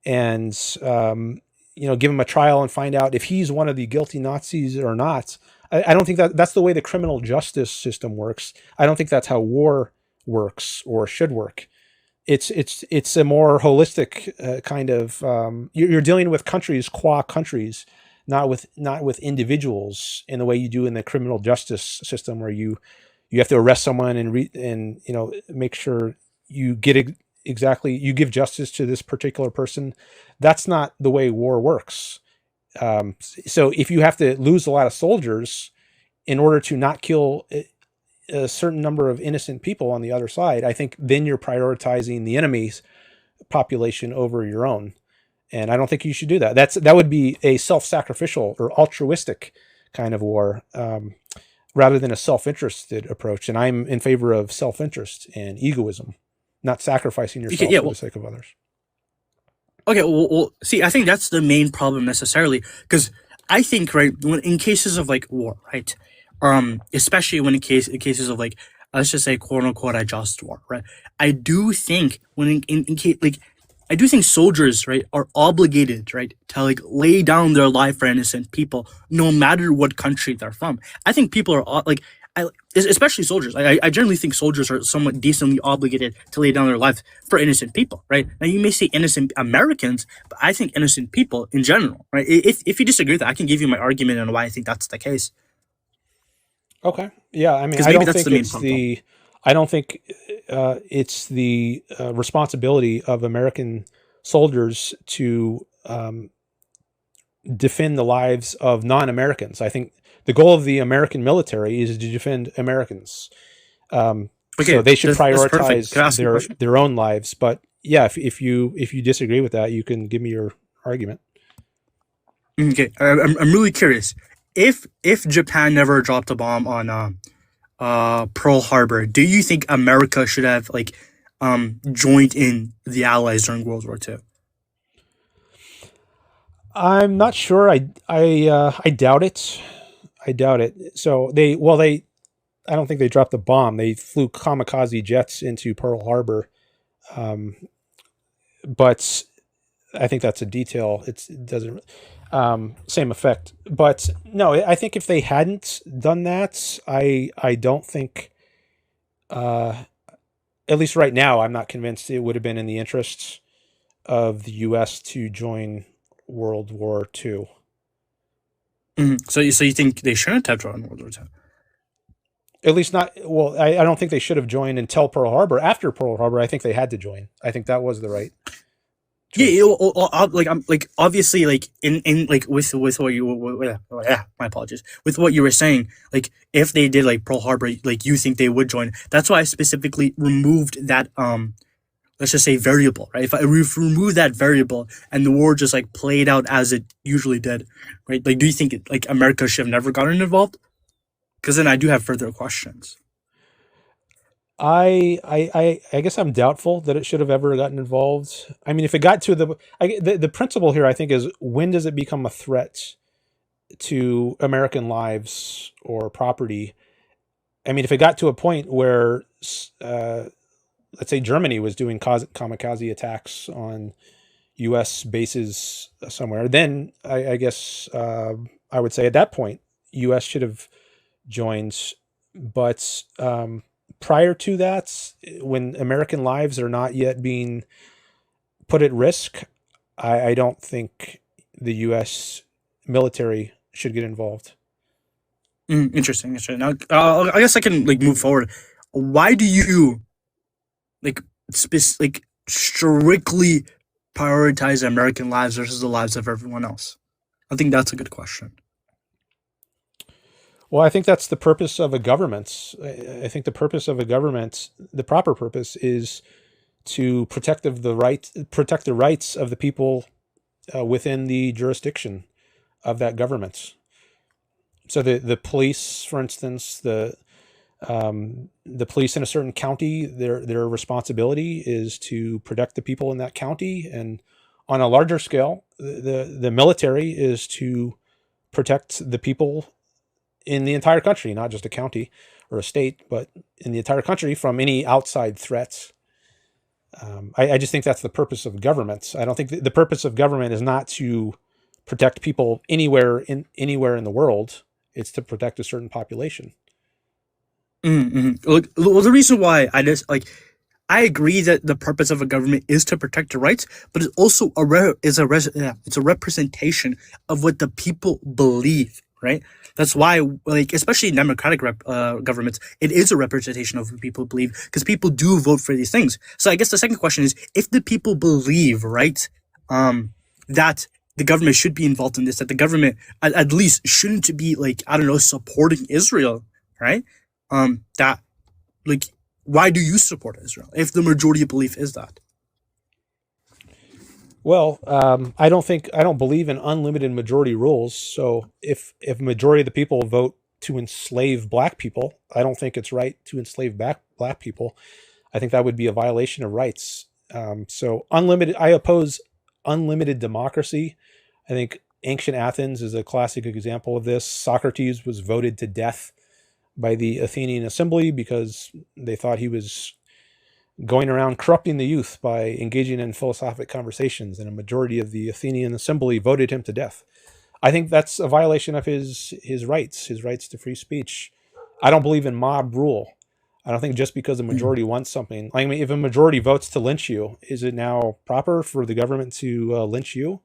and give him a trial and find out if he's one of the guilty Nazis or not. I don't think that's the way the criminal justice system works. I don't think that's how war works or should work. It's a more holistic kind of you're dealing with countries qua countries, not with individuals in the way you do in the criminal justice system, where you have to arrest someone and make sure you get you give justice to this particular person. That's not the way war works. So if you have to lose a lot of soldiers in order to not kill a certain number of innocent people on the other side, I think then you're prioritizing the enemy's population over your own. And I don't think you should do that. That would be a self-sacrificial or altruistic kind of war. rather than a self-interested approach. And I'm in favor of self-interest and egoism, not sacrificing Okay, yourself yeah, for well, the sake of others. okay, well, see, I think that's the main problem necessarily, because I think, right, when in cases of like war, right, especially when in cases of like, let's just say, quote unquote, a just war, right, I do think when in case like, I do think soldiers, right, are obligated, right, to like lay down their life for innocent people, no matter what country they're from. I think people are like, especially soldiers. I generally think soldiers are somewhat decently obligated to lay down their lives for innocent people, right? Now you may say innocent Americans, but I think innocent people in general, right? If you disagree with that, I can give you my argument on why I think that's the case. Okay. Yeah. I mean, Because I maybe don't that's think the main it's problem. the, I don't think it's the responsibility of American soldiers to defend the lives of non-Americans. I think the goal of the American military is to defend Americans. So Okay, they should that's perfect. prioritize Can I ask you a question? their own lives. But yeah, if you disagree with that, you can give me your argument. Okay, I'm really curious. If Japan never dropped a bomb on Pearl Harbor, do you think America should have like joined in the Allies during World War II? I'm not sure. I doubt it. I doubt it. So they I don't think they dropped the bomb. They flew kamikaze jets into Pearl Harbor, um, but I think that's a detail. It doesn't same effect. But no, I think if they hadn't done that, I don't think. At least right now, I'm not convinced it would have been in the interests of the U.S. to join World War II. So you think they shouldn't have joined World War II? At least not. Well, I don't think they should have joined until Pearl Harbor. After Pearl Harbor, I think they had to join. I think that was the right Yeah, choice. like I'm like obviously like in like with what you yeah, my apologies, with what you were saying, like if they did like Pearl Harbor, like you think they would join. That's why I specifically removed that let's just say variable, right? If I remove that variable and the war just like played out as it usually did, right? Like, do you think like America should have never gotten involved? Because then I do have further questions. I guess I'm doubtful that it should have ever gotten involved. I mean, if it got to the principle here, I think is when does it become a threat to American lives or property? I mean, if it got to a point where, let's say Germany was doing kamikaze attacks on U.S. bases somewhere, then I guess I would say at that point U.S. should have joined. But prior to that, when American lives are not yet being put at risk, I don't think the U.S. military should get involved. Interesting. Now, I guess I can like move forward. Why do you like like strictly prioritize American lives versus the lives of everyone else? I think that's a good question. Well, I think that's the purpose of a government. I think the purpose of a government, the proper purpose, is to protect the rights of the people within the jurisdiction of that government. So the police, for instance, the police in a certain county, their responsibility is to protect the people in that county, and on a larger scale, the military is to protect the people in the entire country, not just a county or a state, but in the entire country from any outside threats. I just think that's the purpose of government. I don't think the purpose of government is not to protect people anywhere in the world. It's to protect a certain population. Look, well, the reason why I just like I agree that the purpose of a government is to protect the rights, but it's also it's a representation of what the people believe, right? That's why, like, especially in democratic governments, it is a representation of what people believe because people do vote for these things. So I guess the second question is, if the people believe, right, that the government should be involved in this, that the government at least shouldn't be like, I don't know, supporting Israel, right? That like, why do you support Israel if the majority belief is that? Well, I don't believe in unlimited majority rules. So if majority of the people vote to enslave black people. I don't think it's right to enslave black people. I think that would be a violation of rights. So I oppose unlimited democracy. I think ancient Athens is a classic example of this. Socrates was voted to death by the Athenian assembly because they thought he was going around corrupting the youth by engaging in philosophic conversations, and a majority of the Athenian assembly voted him to death. I think that's a violation of his rights to free speech. I don't believe in mob rule. I don't think just because a majority wants something, I mean, if a majority votes to lynch you, is it now proper for the government to lynch you?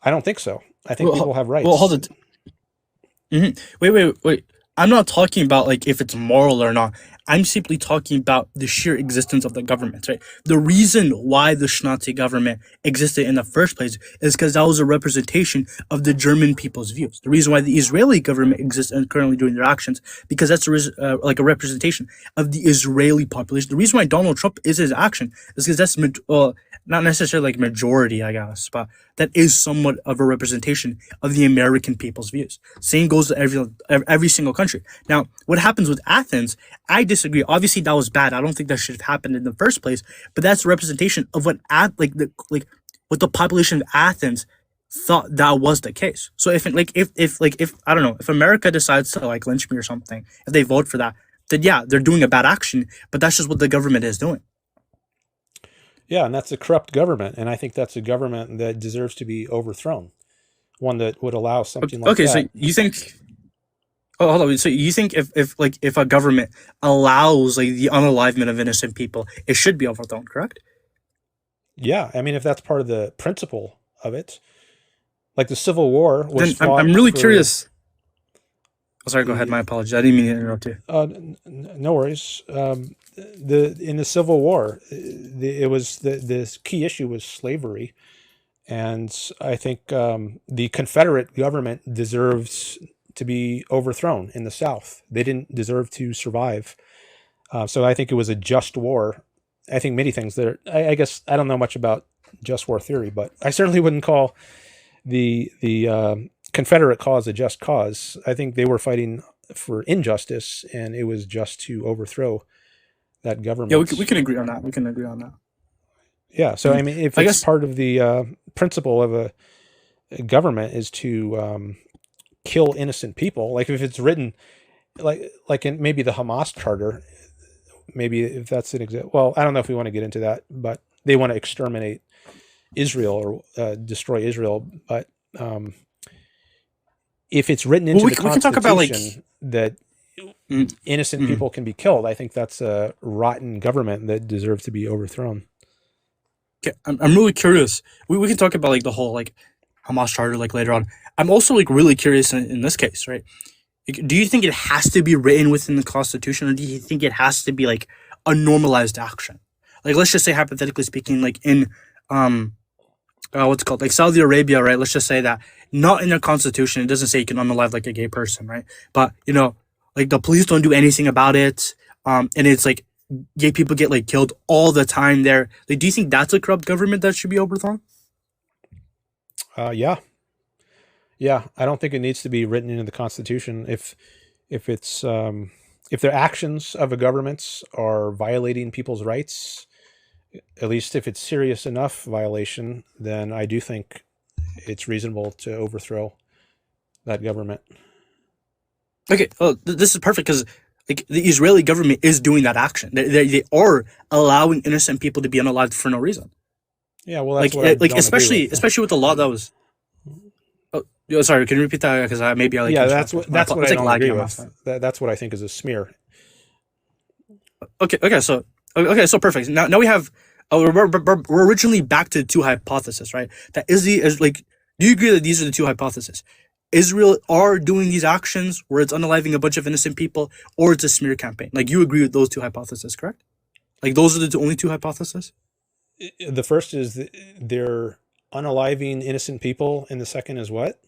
I don't think so. I think people have rights. Well, hold it. Wait. I'm not talking about like if it's moral or not. I'm simply talking about the sheer existence of the government, right? The reason why the Nazi government existed in the first place is because that was a representation of the German people's views. The reason why the Israeli government exists and currently doing their actions, because that's like a representation of the Israeli population. The reason why Donald Trump is his action is because that's not necessarily like majority, I guess, but that is somewhat of a representation of the American people's views. Same goes to every single country. Now, what happens with Athens, I disagree. Obviously, that was bad. I don't think that should have happened in the first place. But that's a representation of what what the population of Athens thought that was the case. So if I don't know, if America decides to like lynch me or something, if they vote for that, then yeah, they're doing a bad action. But that's just what the government is doing. Yeah, and that's a corrupt government, and I think that's a government that deserves to be overthrown. One that would allow something like that. Okay, so you think? Oh, hold on. So you think if a government allows like the unalivement of innocent people, it should be overthrown, correct? Yeah, I mean, if that's part of the principle of it, like the Civil War was. Then I'm really curious. Oh, sorry, go ahead. My apologies. I didn't mean to interrupt you. No worries. In the Civil War, the key issue was slavery, and I think the Confederate government deserves to be overthrown in the South. They didn't deserve to survive. So I think it was a just war. I think many things there. I guess I don't know much about just war theory, but I certainly wouldn't call the Confederate cause a just cause. I think they were fighting for injustice, and it was just to overthrow that government. Yeah, we can agree on that. Yeah, so I mean, if it's part of the principle of a government is to kill innocent people, like if it's written like in maybe the Hamas charter, maybe if that's an example. Well, I don't know if we want to get into that, but they want to exterminate Israel or destroy Israel. But if it's written into the Constitution talk about, that innocent people can be killed, I think that's a rotten government that deserves to be overthrown. Okay, I'm really curious. We can talk about like the whole like Hamas charter like later on. I'm also like really curious in this case, right? Like, do you think it has to be written within the Constitution, or do you think it has to be like a normalized action? Like, let's just say hypothetically speaking, like in what's it called, like Saudi Arabia, right? Let's just say that not in their constitution, it doesn't say you can unalive like a gay person, right? But you know, like the police don't do anything about it, and it's like gay people get like killed all the time there. Like, do you think that's a corrupt government that should be overthrown? Yeah, I don't think it needs to be written into the Constitution. If it's if their actions of a government are violating people's rights, at least if it's serious enough violation, then I do think it's reasonable to overthrow that government. Okay, this is perfect because like the Israeli government is doing that action. They are allowing innocent people to be unalived for no reason. Yeah, well, that's like especially with the law that was. Oh, sorry, can you repeat that? Because maybe I like. Yeah, that's what I don't agree with. That's what I think is a smear. Okay, so perfect. Now we have. We're originally back to two hypotheses, right? That is like. Do you agree that these are the two hypotheses? Israel are doing these actions where it's unaliving a bunch of innocent people, or it's a smear campaign. Like, you agree with those two hypotheses, correct? Like, those are the only two hypotheses? The first is that they're unaliving innocent people, and the second is what?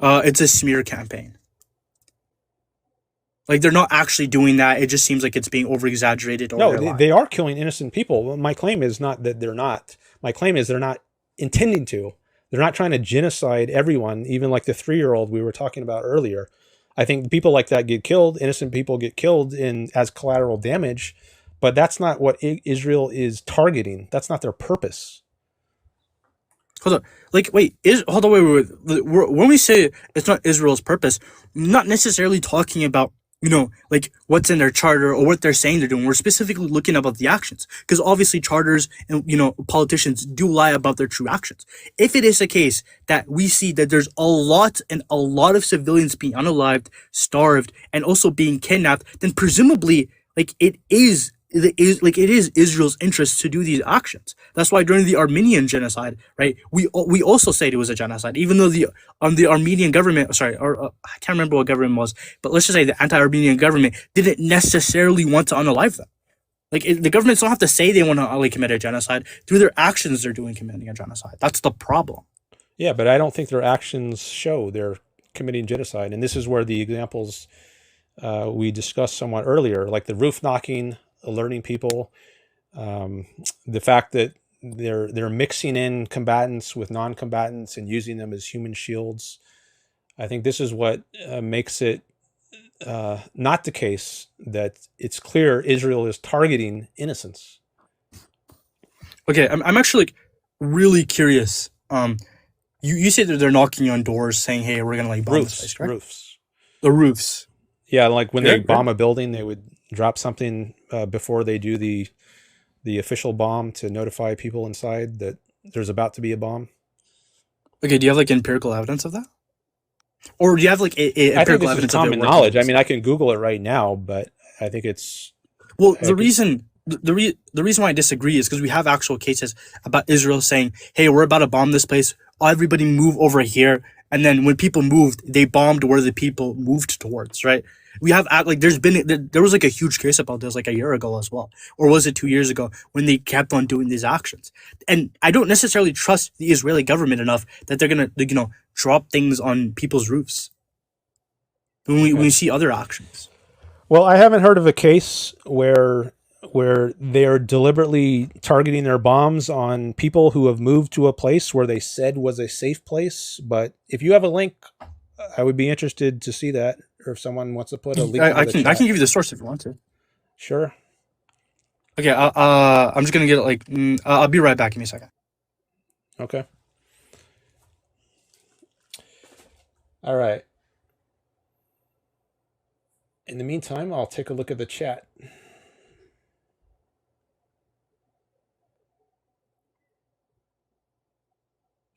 It's a smear campaign. Like, they're not actually doing that. It just seems like it's being over-exaggerated. No, they are killing innocent people. My claim is not that they're not. My claim is they're not intending to. They're not trying to genocide everyone, even like the 3-year-old we were talking about earlier. I think people like that get killed. Innocent people get killed as collateral damage, but that's not what Israel is targeting. That's not their purpose. Hold on. Like, wait, hold on, wait. When we say it's not Israel's purpose, we're not necessarily talking about, like what's in their charter or what they're saying they're doing. We're specifically looking about the actions, because obviously charters and, politicians do lie about their true actions. If it is the case that we see that there's a lot of civilians being unalived, starved, and also being kidnapped, then presumably, like, it is Israel's interest to do these actions. That's why during the Armenian genocide, right, we also said it was a genocide, even though the Armenian government, sorry, or I can't remember what government was, but let's just say the anti-Armenian government didn't necessarily want to unalive them. Like, the governments don't have to say they want to commit a genocide. Through their actions, they're committing a genocide. That's the problem. Yeah, but I don't think their actions show they're committing genocide. And this is where the examples we discussed somewhat earlier, like the roof knocking, alerting people, the fact that they're mixing in combatants with non-combatants and using them as human shields. I think this is what makes it not the case that it's clear Israel is targeting innocents. Okay, I'm actually really curious. You say that they're knocking on doors saying, "Hey, we're gonna bomb this place," right? Roofs. The roofs. Yeah, like when they bomb a building, they would drop something before they do the official bomb to notify people inside that there's about to be a bomb. Okay, do you have like empirical evidence of that, or do you have like empirical evidence of common knowledge? I mean, I can Google it right now, but I think it's the reason why I disagree is because we have actual cases about Israel saying, "Hey, we're about to bomb this place. Everybody move over here." And then when people moved, they bombed where the people moved towards, right? We have there was like a huge case about this like a year ago as well, or was it 2 years ago, when they kept on doing these actions. And I don't necessarily trust the Israeli government enough that they're gonna drop things on people's roofs when we see other actions. Well, I haven't heard of a case where they're deliberately targeting their bombs on people who have moved to a place where they said was a safe place. But if you have a link, I would be interested to see that, or if someone wants to put a link. I can give you the source if you want to. Sure. Okay. I'm just gonna get it. I'll be right back. Give me a second. Okay. All right. In the meantime, I'll take a look at the chat.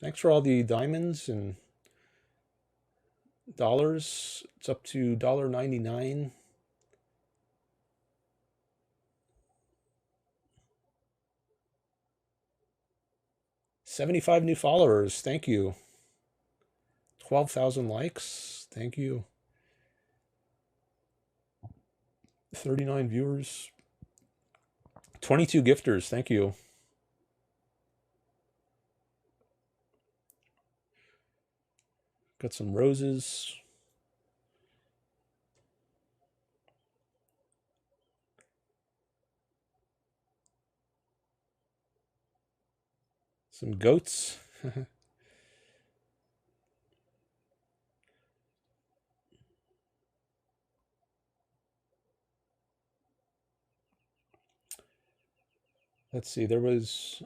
Thanks for all the diamonds and dollars. It's up to $1.99. $75 new followers. Thank you. 12,000 likes. Thank you. 39 viewers. 22 gifters. Thank you. Got some roses. Some goats. Let's see. There was.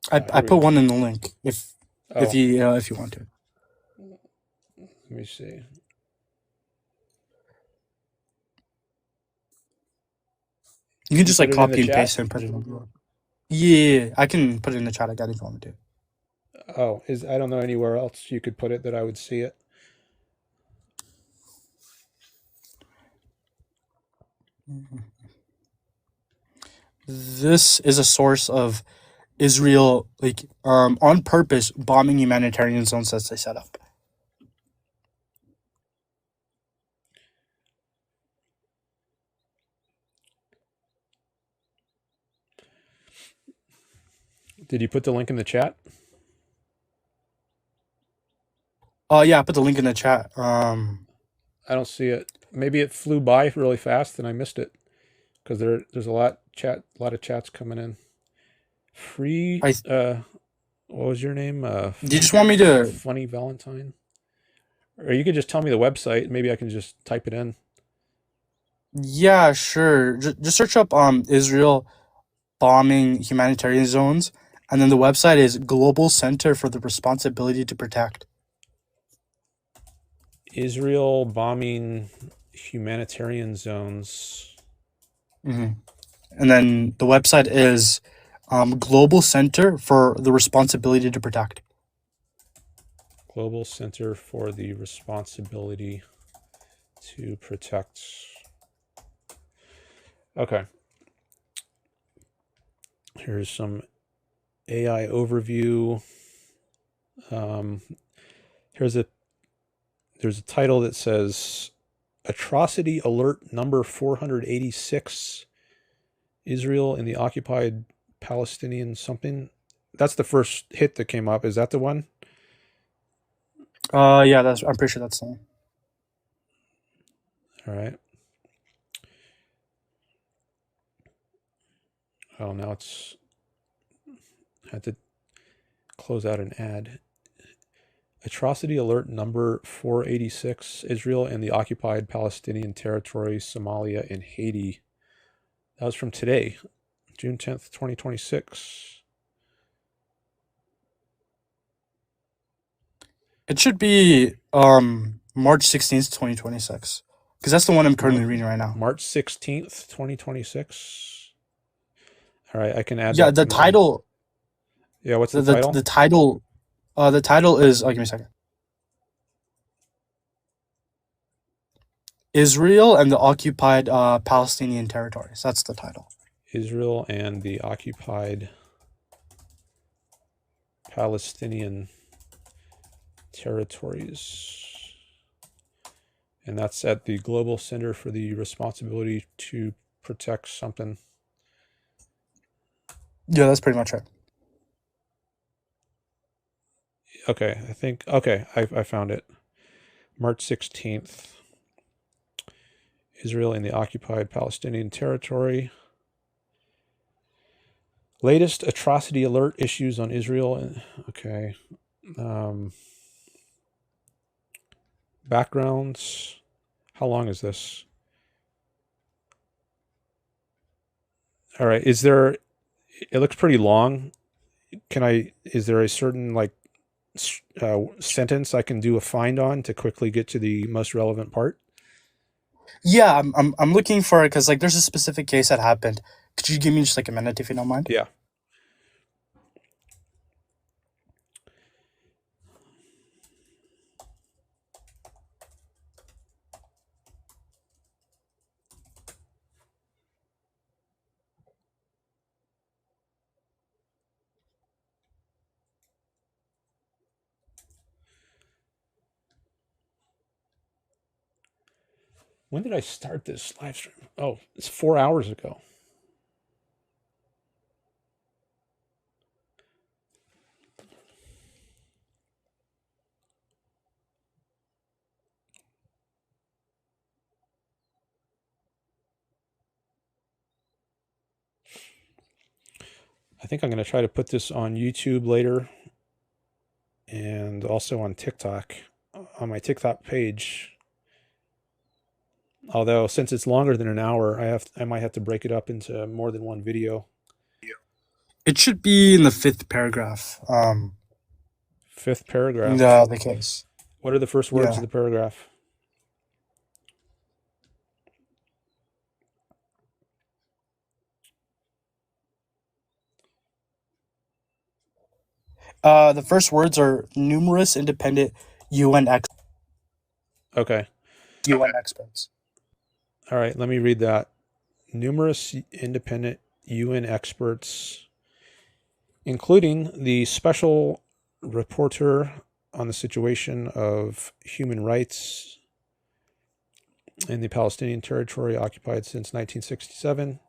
I put one in the link if you want to. Let me see. You can just like copy and paste and put it in the. Yeah, I can put it in the chat again if you want me to. Oh, I don't know anywhere else you could put it that I would see it. This is a source of Israel, like, on purpose bombing humanitarian zones that they set up. Did you put the link in the chat? Yeah, I put the link in the chat. I don't see it. Maybe it flew by really fast and I missed it, because there's a lot of chats coming in. Free. What was your name? Do you just want me to? Funny Valentine. Or you could just tell me the website. Maybe I can just type it in. Yeah, sure. Just search up Israel bombing humanitarian zones, and then the website is Global Center for the Responsibility to Protect. Israel bombing humanitarian zones. And then the website is Global Center for the Responsibility to Protect. Global Center for the Responsibility to Protect. Okay. Here's some AI overview. There's a title that says Atrocity Alert Number 486, Israel in the Occupied Palestinian something. That's the first hit that came up. Is that the one? Yeah, I'm pretty sure that's the one. All right. Oh, now it's... I had to close out an ad. Atrocity Alert Number 486, Israel and the Occupied Palestinian Territories, Somalia, and Haiti. That was from today, June 10th, 2026. It should be March 16th, 2026. Because that's the one I'm currently reading right now. March 16th, 2026. All right, I can add Yeah, that. the title. Yeah, what's the title? The title is, give me a second. Israel and the Occupied Palestinian Territories. That's the title. Israel and the Occupied Palestinian Territories. And that's at the Global Center for the Responsibility to Protect something. Yeah, that's pretty much it. Okay, I think, okay, I found it. March 16th. Israel in the Occupied Palestinian Territory. Latest atrocity alert issues on Israel. Okay. Backgrounds. How long is this? All right. Is there, it looks pretty long. Is there a certain like sentence I can do a find on to quickly get to the most relevant part? Yeah, I'm looking for it because like there's a specific case that happened. Could you give me just like a minute if you don't mind? Yeah. When did I start this live stream? Oh, it's 4 hours ago. I think I'm going to try to put this on YouTube later and also on TikTok, on my TikTok page. Although since it's longer than an hour, I might have to break it up into more than one video. It should be in the fifth paragraph. Fifth paragraph. The case. What are the first words of the paragraph? The first words are numerous independent UN experts. Okay. UN experts. All right, let me read that. Numerous independent UN experts, including the special rapporteur on the situation of human rights in the Palestinian territory occupied since 1967,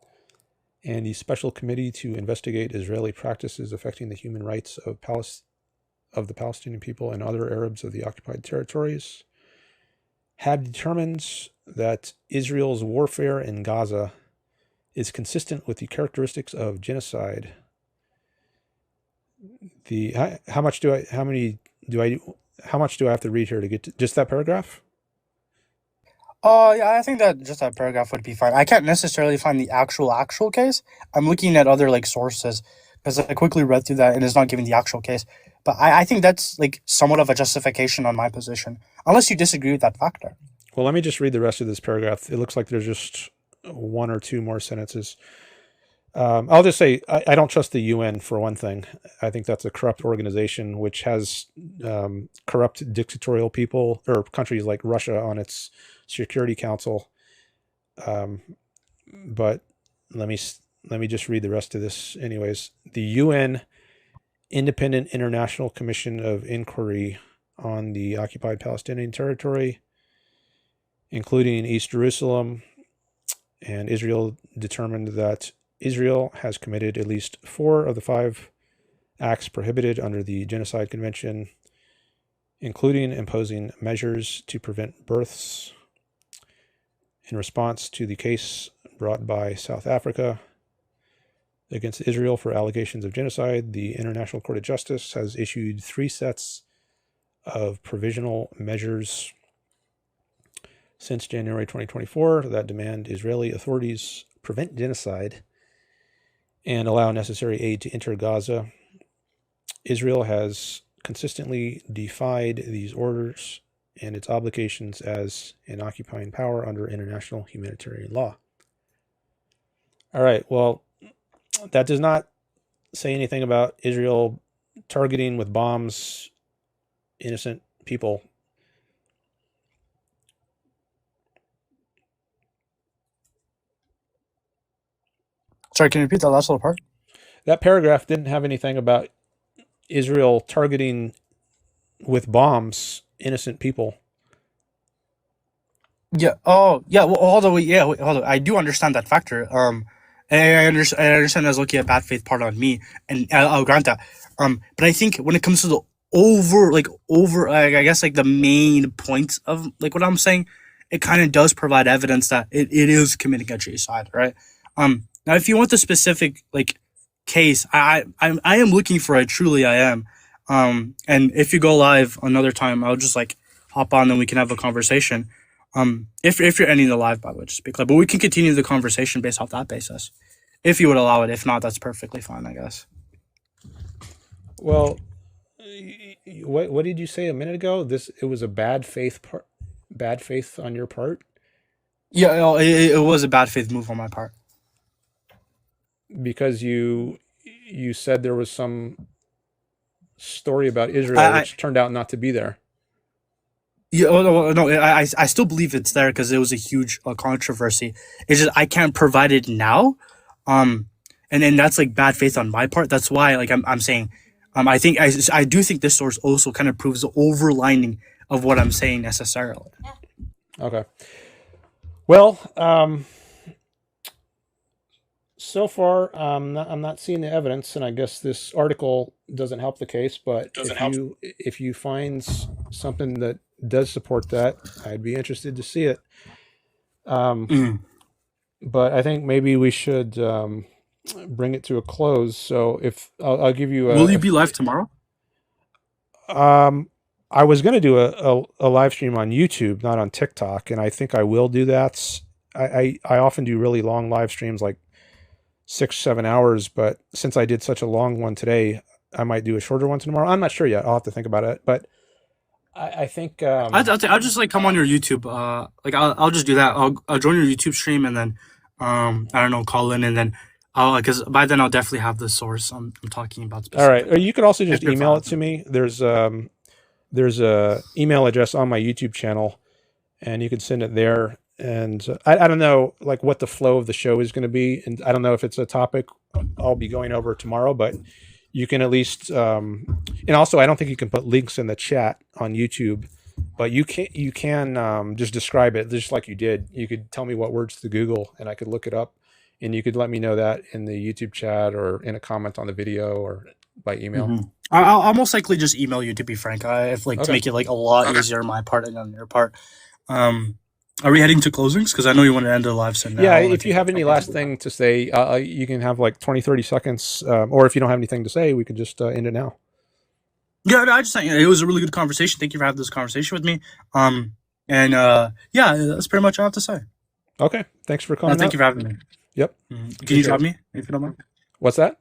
and the special committee to investigate Israeli practices affecting the human rights of the Palestinian people and other Arabs of the occupied territories, have determined that Israel's warfare in Gaza is consistent with the characteristics of genocide. How many do I how much do I have to read here to get to just that paragraph? Yeah, I think that just that paragraph would be fine. I can't necessarily find the actual case. I'm looking at other like sources because I quickly read through that and it's not giving the actual case. But I think that's like somewhat of a justification on my position, unless you disagree with that factor. Well, let me just read the rest of this paragraph. It looks like there's just one or two more sentences. I'll just say I don't trust the UN for one thing. I think that's a corrupt organization which has corrupt dictatorial people or countries like Russia on its Security Council. But let me just read the rest of this anyways. The UN Independent International Commission of Inquiry on the Occupied Palestinian Territory, including East Jerusalem and Israel, determined that Israel has committed at least 4 of the 5 acts prohibited under the Genocide Convention, including imposing measures to prevent births. In response to the case brought by South Africa against Israel for allegations of genocide, the International Court of Justice has issued 3 sets of provisional measures since January 2024 that demand Israeli authorities prevent genocide and allow necessary aid to enter Gaza. Israel has consistently defied these orders and its obligations as an occupying power under international humanitarian law. All right, well, that does not say anything about Israel targeting with bombs innocent people. Sorry, can you repeat that last little part? That paragraph didn't have anything about Israel targeting with bombs innocent people. Yeah. Oh, yeah. Well, hold on. Hold on. I do understand that factor. I understand as looking at bad faith part on me, and I'll grant that. But I think when it comes to the I guess like the main point of like what I'm saying, it kind of does provide evidence that it is committing a genocide, right? Now if you want the specific like case, I am looking for it. Truly, I am. And if you go live another time, I'll just like hop on and we can have a conversation. If you're ending the live, by the way, just be clear. But we can continue the conversation based off that basis, if you would allow it. If not, that's perfectly fine, I guess. Well, what did you say a minute ago? It was a bad faith on your part? Yeah, it was a bad faith move on my part. Because you said there was some story about Israel which turned out not to be there. Yeah, no, I still believe it's there because it was a huge controversy. It's just I can't provide it now, and then that's like bad faith on my part. That's why like I'm saying, I do think this source also kind of proves the overlining of what I'm saying necessarily. Okay. Well, so far I'm not seeing the evidence, and I guess this article doesn't help the case. But if you find something that does support that, I'd be interested to see it. But I think maybe we should bring it to a close. So if I'll give you Will you be live tomorrow? I was going to do a live stream on YouTube, not on TikTok, and I think I will do that. I often do really long live streams, like 6-7 hours, but since I did such a long one today, I might do a shorter one tomorrow. I'm not sure yet. I'll have to think about it, but I think I'll just like come on your YouTube. Like I'll just do that. I'll join your YouTube stream and then I don't know, call in, and then because by then I'll definitely have the source I'm talking about. All right. Or you could also just email it to me. There's a email address on my YouTube channel, and you can send it there. And I don't know like what the flow of the show is going to be, and I don't know if it's a topic I'll be going over tomorrow, but you can at least, and also I don't think you can put links in the chat on YouTube, but you can just describe it just like you did. You could tell me what words to Google, and I could look it up, and you could let me know that in the YouTube chat or in a comment on the video or by email. Mm-hmm. I'll most likely just email you, to be frank. If like to make it like a lot easier on my part and on your part. Are we heading to closings? Because I know you want to end the live soon. Yeah, if you have any last thing to say, you can have like 20-30 seconds. Or if you don't have anything to say, we could just end it now. Yeah, no, I just think it was a really good conversation. Thank you for having this conversation with me. And yeah, that's pretty much all I have to say. Okay, thanks for No, coming thank up. you for having me. Yep. Can you Appreciate drop it. me if you don't mind? What's that?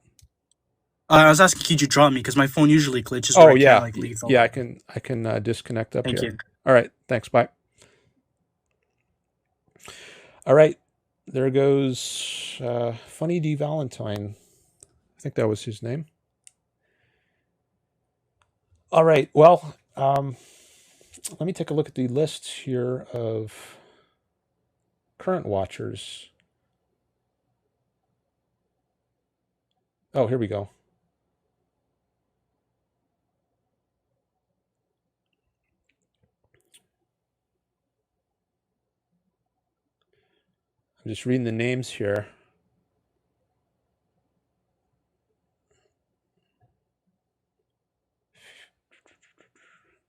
I was asking, could you drop me because my phone usually glitches where Oh I can't yeah, like leave. yeah. I can disconnect up Thank here. you. All right. Thanks. Bye. All right. There goes Funny D Valentine. I think that was his name. All right. Well, let me take a look at the list here of current watchers. Oh, here we go. I'm just reading the names here.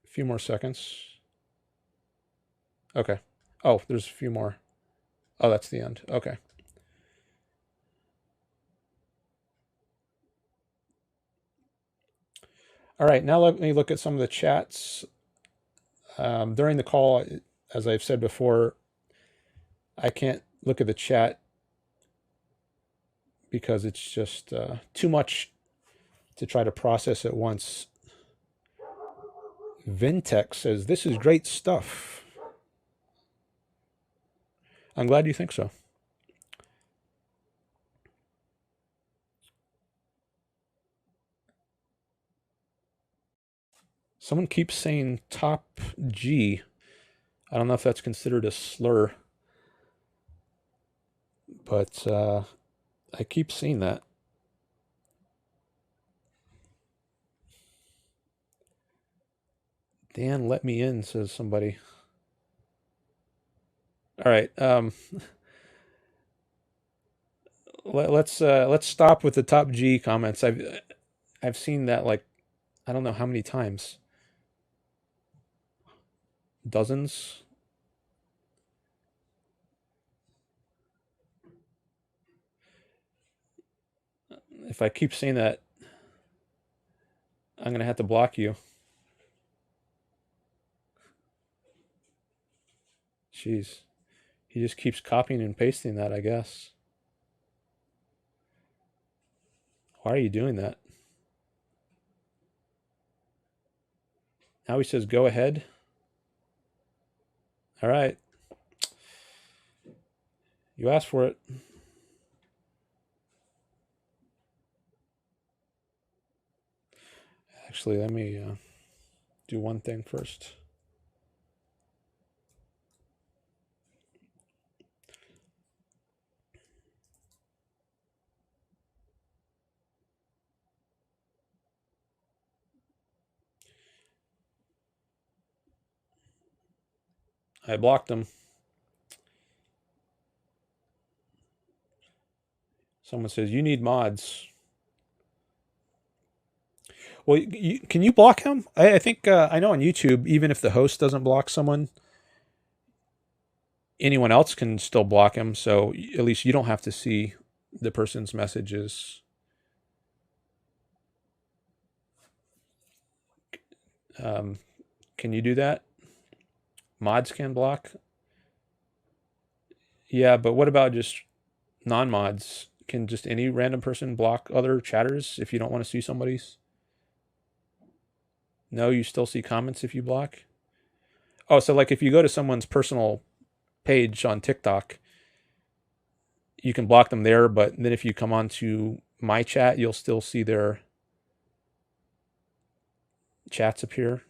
A few more seconds. Okay. Oh, there's a few more. Oh, that's the end. Okay. All right. Now let me look at some of the chats. During the call, as I've said before, I can't look at the chat because it's just too much to try to process at once. Vintech says, "This is great stuff." I'm glad you think so. Someone keeps saying top G. I don't know if that's considered a slur, but I keep seeing that. Dan, let me in, says somebody. All right. Let's stop with the top G comments. I've seen that like I don't know how many times. Dozens. If I keep saying that, I'm gonna have to block you. Jeez. He just keeps copying and pasting that, I guess. Why are you doing that? Now he says, go ahead. All right. You asked for it. Actually, let me do one thing first. I blocked him. Someone says, you need mods. Well, can you block him? I think I know on YouTube, even if the host doesn't block someone, anyone else can still block him. So at least you don't have to see the person's messages. Can you do that? Mods can block. Yeah, but what about just non-mods? Can just any random person block other chatters if you don't want to see somebody's? No, you still see comments if you block? Oh, so like if you go to someone's personal page on TikTok, you can block them there, but then if you come onto my chat, you'll still see their chats appear.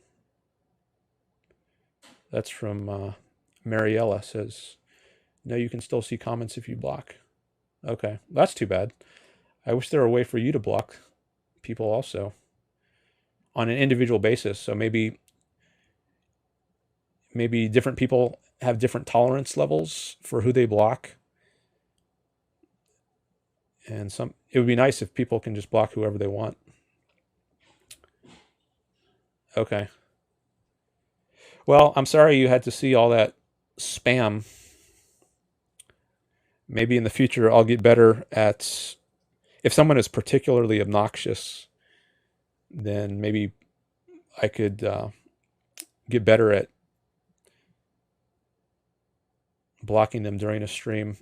That's from Mariella says, no, you can still see comments if you block. Okay, that's too bad. I wish there were a way for you to block people also on an individual basis. So maybe different people have different tolerance levels for who they block. And it would be nice if people can just block whoever they want. Okay. Well, I'm sorry you had to see all that spam. Maybe in the future I'll get better at, if someone is particularly obnoxious, then maybe I could get better at blocking them during a stream.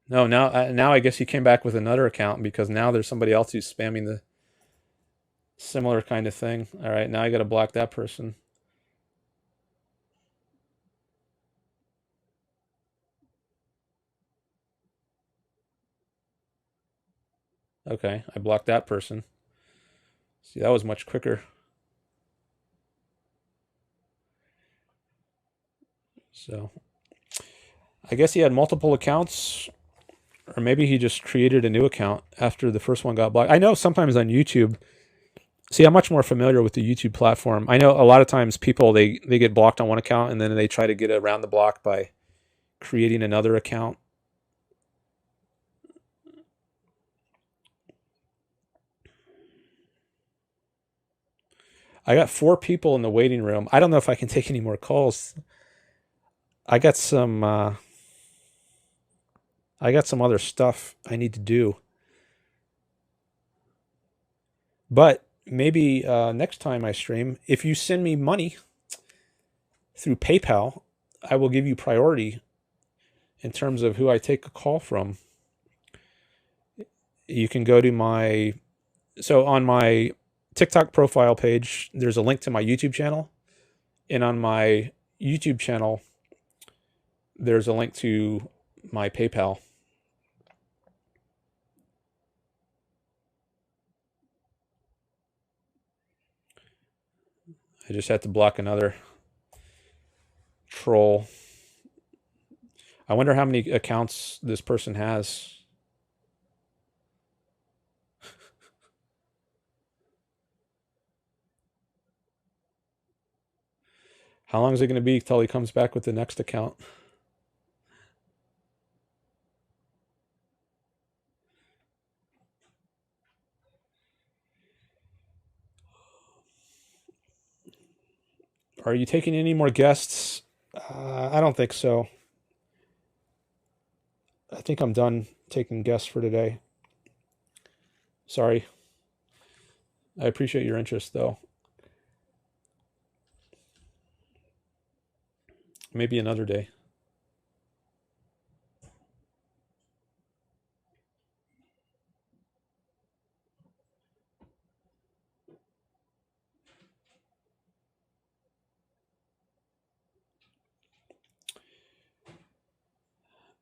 No, now I guess he came back with another account because now there's somebody else who's spamming the similar kind of thing. All right, now I got to block that person. Okay, I blocked that person. See, that was much quicker. So I guess he had multiple accounts, or maybe he just created a new account after the first one got blocked. I know sometimes on YouTube, see, I'm much more familiar with the YouTube platform. I know a lot of times people, they get blocked on one account and then they try to get around the block by creating another account. I got 4 people in the waiting room. I don't know if I can take any more calls. I got some other stuff I need to do. But maybe next time I stream, if you send me money through PayPal, I will give you priority in terms of who I take a call from. You can go to on my TikTok profile page, there's a link to my YouTube channel. And on my YouTube channel, there's a link to my PayPal. I just had to block another troll. I wonder how many accounts this person has. How long is it going to be till he comes back with the next account? Are you taking any more guests? I don't think so. I think I'm done taking guests for today. Sorry. I appreciate your interest, though. Maybe another day.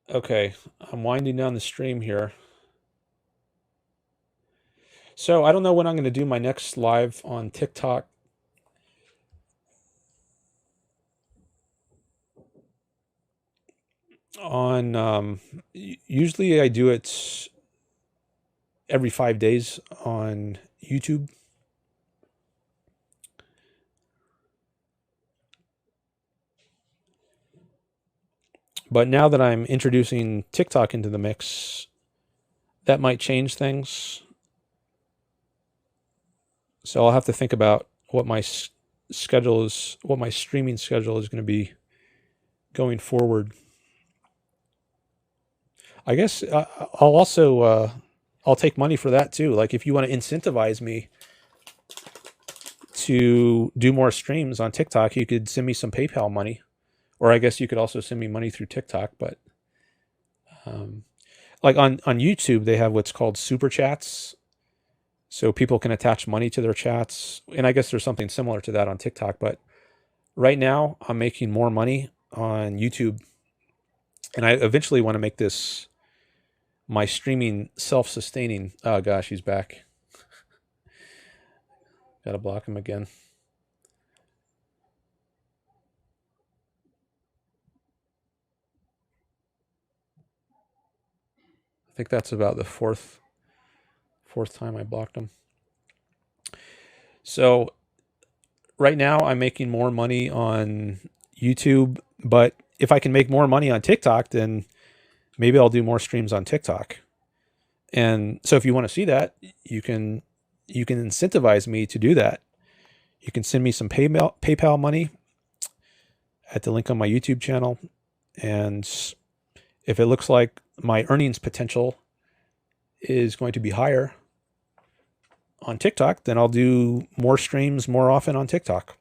Okay, I'm winding down the stream here. So I don't know when I'm going to do my next live on TikTok. Usually I do it every 5 days on YouTube. But now that I'm introducing TikTok into the mix, that might change things. So I'll have to think about what my schedule is, what my streaming schedule is going to be going forward. I guess I'll also I'll take money for that too. Like if you want to incentivize me to do more streams on TikTok, you could send me some PayPal money, or I guess you could also send me money through TikTok. But like on YouTube, they have what's called super chats, so people can attach money to their chats, and I guess there's something similar to that on TikTok. But right now, I'm making more money on YouTube, and I eventually want to make this my streaming self-sustaining. Oh gosh, he's back. Gotta block him again. I think that's about the fourth time I blocked him. So right now I'm making more money on YouTube, but if I can make more money on TikTok, then maybe I'll do more streams on TikTok. And so if you want to see that, you can incentivize me to do that. You can send me some PayPal money at the link on my YouTube channel. And if it looks like my earnings potential is going to be higher, on TikTok, then I'll do more streams more often on TikTok.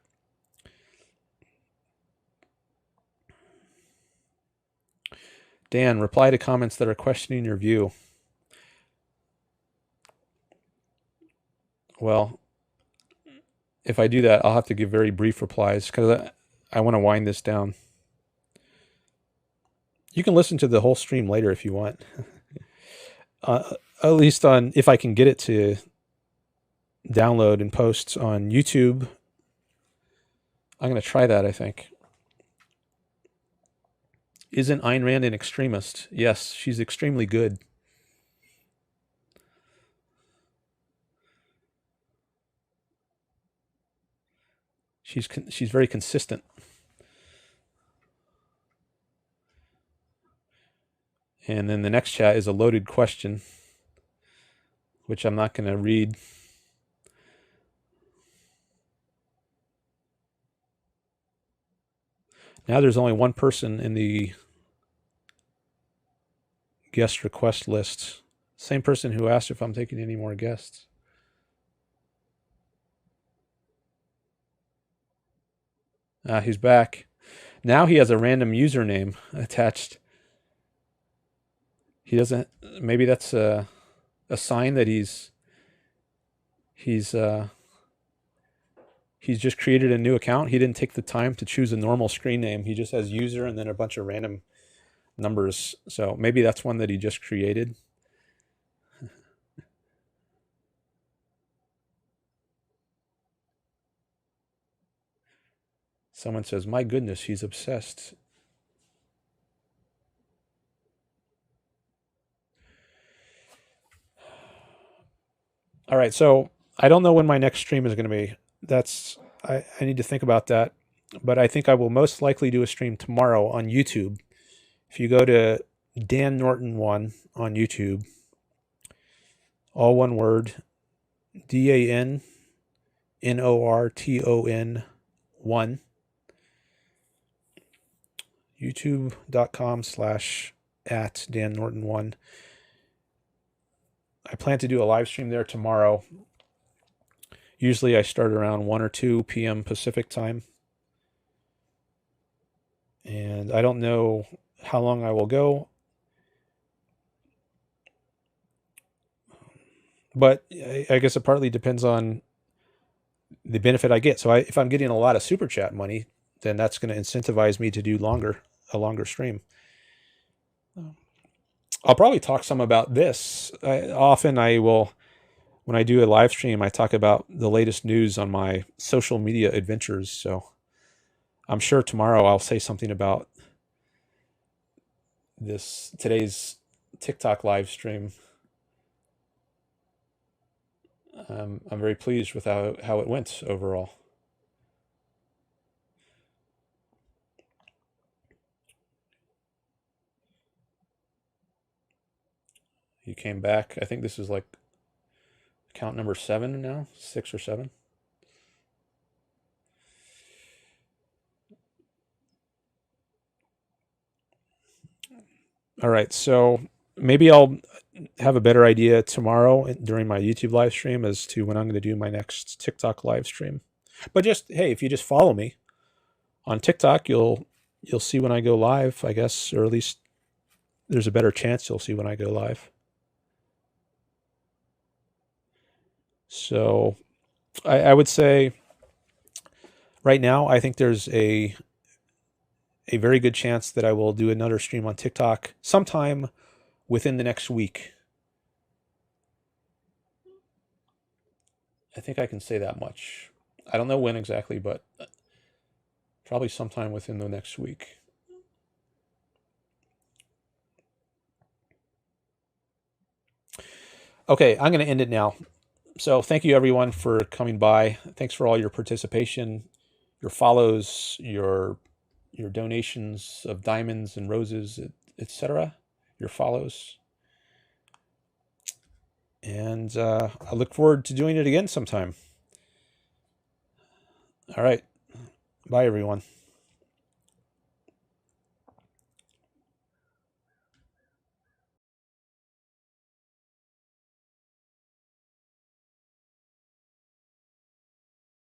Dan, reply to comments that are questioning your view. Well, if I do that, I'll have to give very brief replies because I want to wind this down. You can listen to the whole stream later if you want. At least on, if I can get it to download and post on YouTube. I'm going to try that, I think. Isn't Ayn Rand an extremist? Yes, she's extremely good. She's very consistent. And then the next chat is a loaded question, which I'm not going to read. Now there's only one person in the guest request list. Same person who asked if I'm taking any more guests. He's back. Now he has a random username attached. He doesn't. Maybe that's a sign that he's just created a new account. He didn't take the time to choose a normal screen name. He just has user and then a bunch of random numbers. So maybe that's one that he just created. Someone says, my goodness, he's obsessed. All right, so I don't know when my next stream is going to be. I need to think about that. But I think I will most likely do a stream tomorrow on YouTube. If you go to Dan Norton 1 on YouTube, all one word, DANNORTON 1, youtube.com/@Dan Norton1. I plan to do a live stream there tomorrow. Usually I start around 1 or 2 p.m. Pacific time. And I don't know how long I will go. But I guess it partly depends on the benefit I get. So if I'm getting a lot of super chat money, then that's going to incentivize me to do a longer stream. I'll probably talk some about this. Often I will, when I do a live stream, I talk about the latest news on my social media adventures. So I'm sure tomorrow I'll say something about today's TikTok live stream. I'm very pleased with how it went overall. He came back. I think this is like account number 7 now, 6 or 7. All right, so maybe I'll have a better idea tomorrow during my YouTube live stream as to when I'm going to do my next TikTok live stream. But just, hey, if you just follow me on TikTok, you'll see when I go live, I guess, or at least there's a better chance you'll see when I go live. So I would say right now, I think there's a very good chance that I will do another stream on TikTok sometime within the next week. I think I can say that much. I don't know when exactly, but probably sometime within the next week. Okay, I'm going to end it now. So thank you everyone for coming by. Thanks for all your participation, your follows, your donations of diamonds and roses, etc. Your follows. And I look forward to doing it again sometime. All right. Bye, everyone.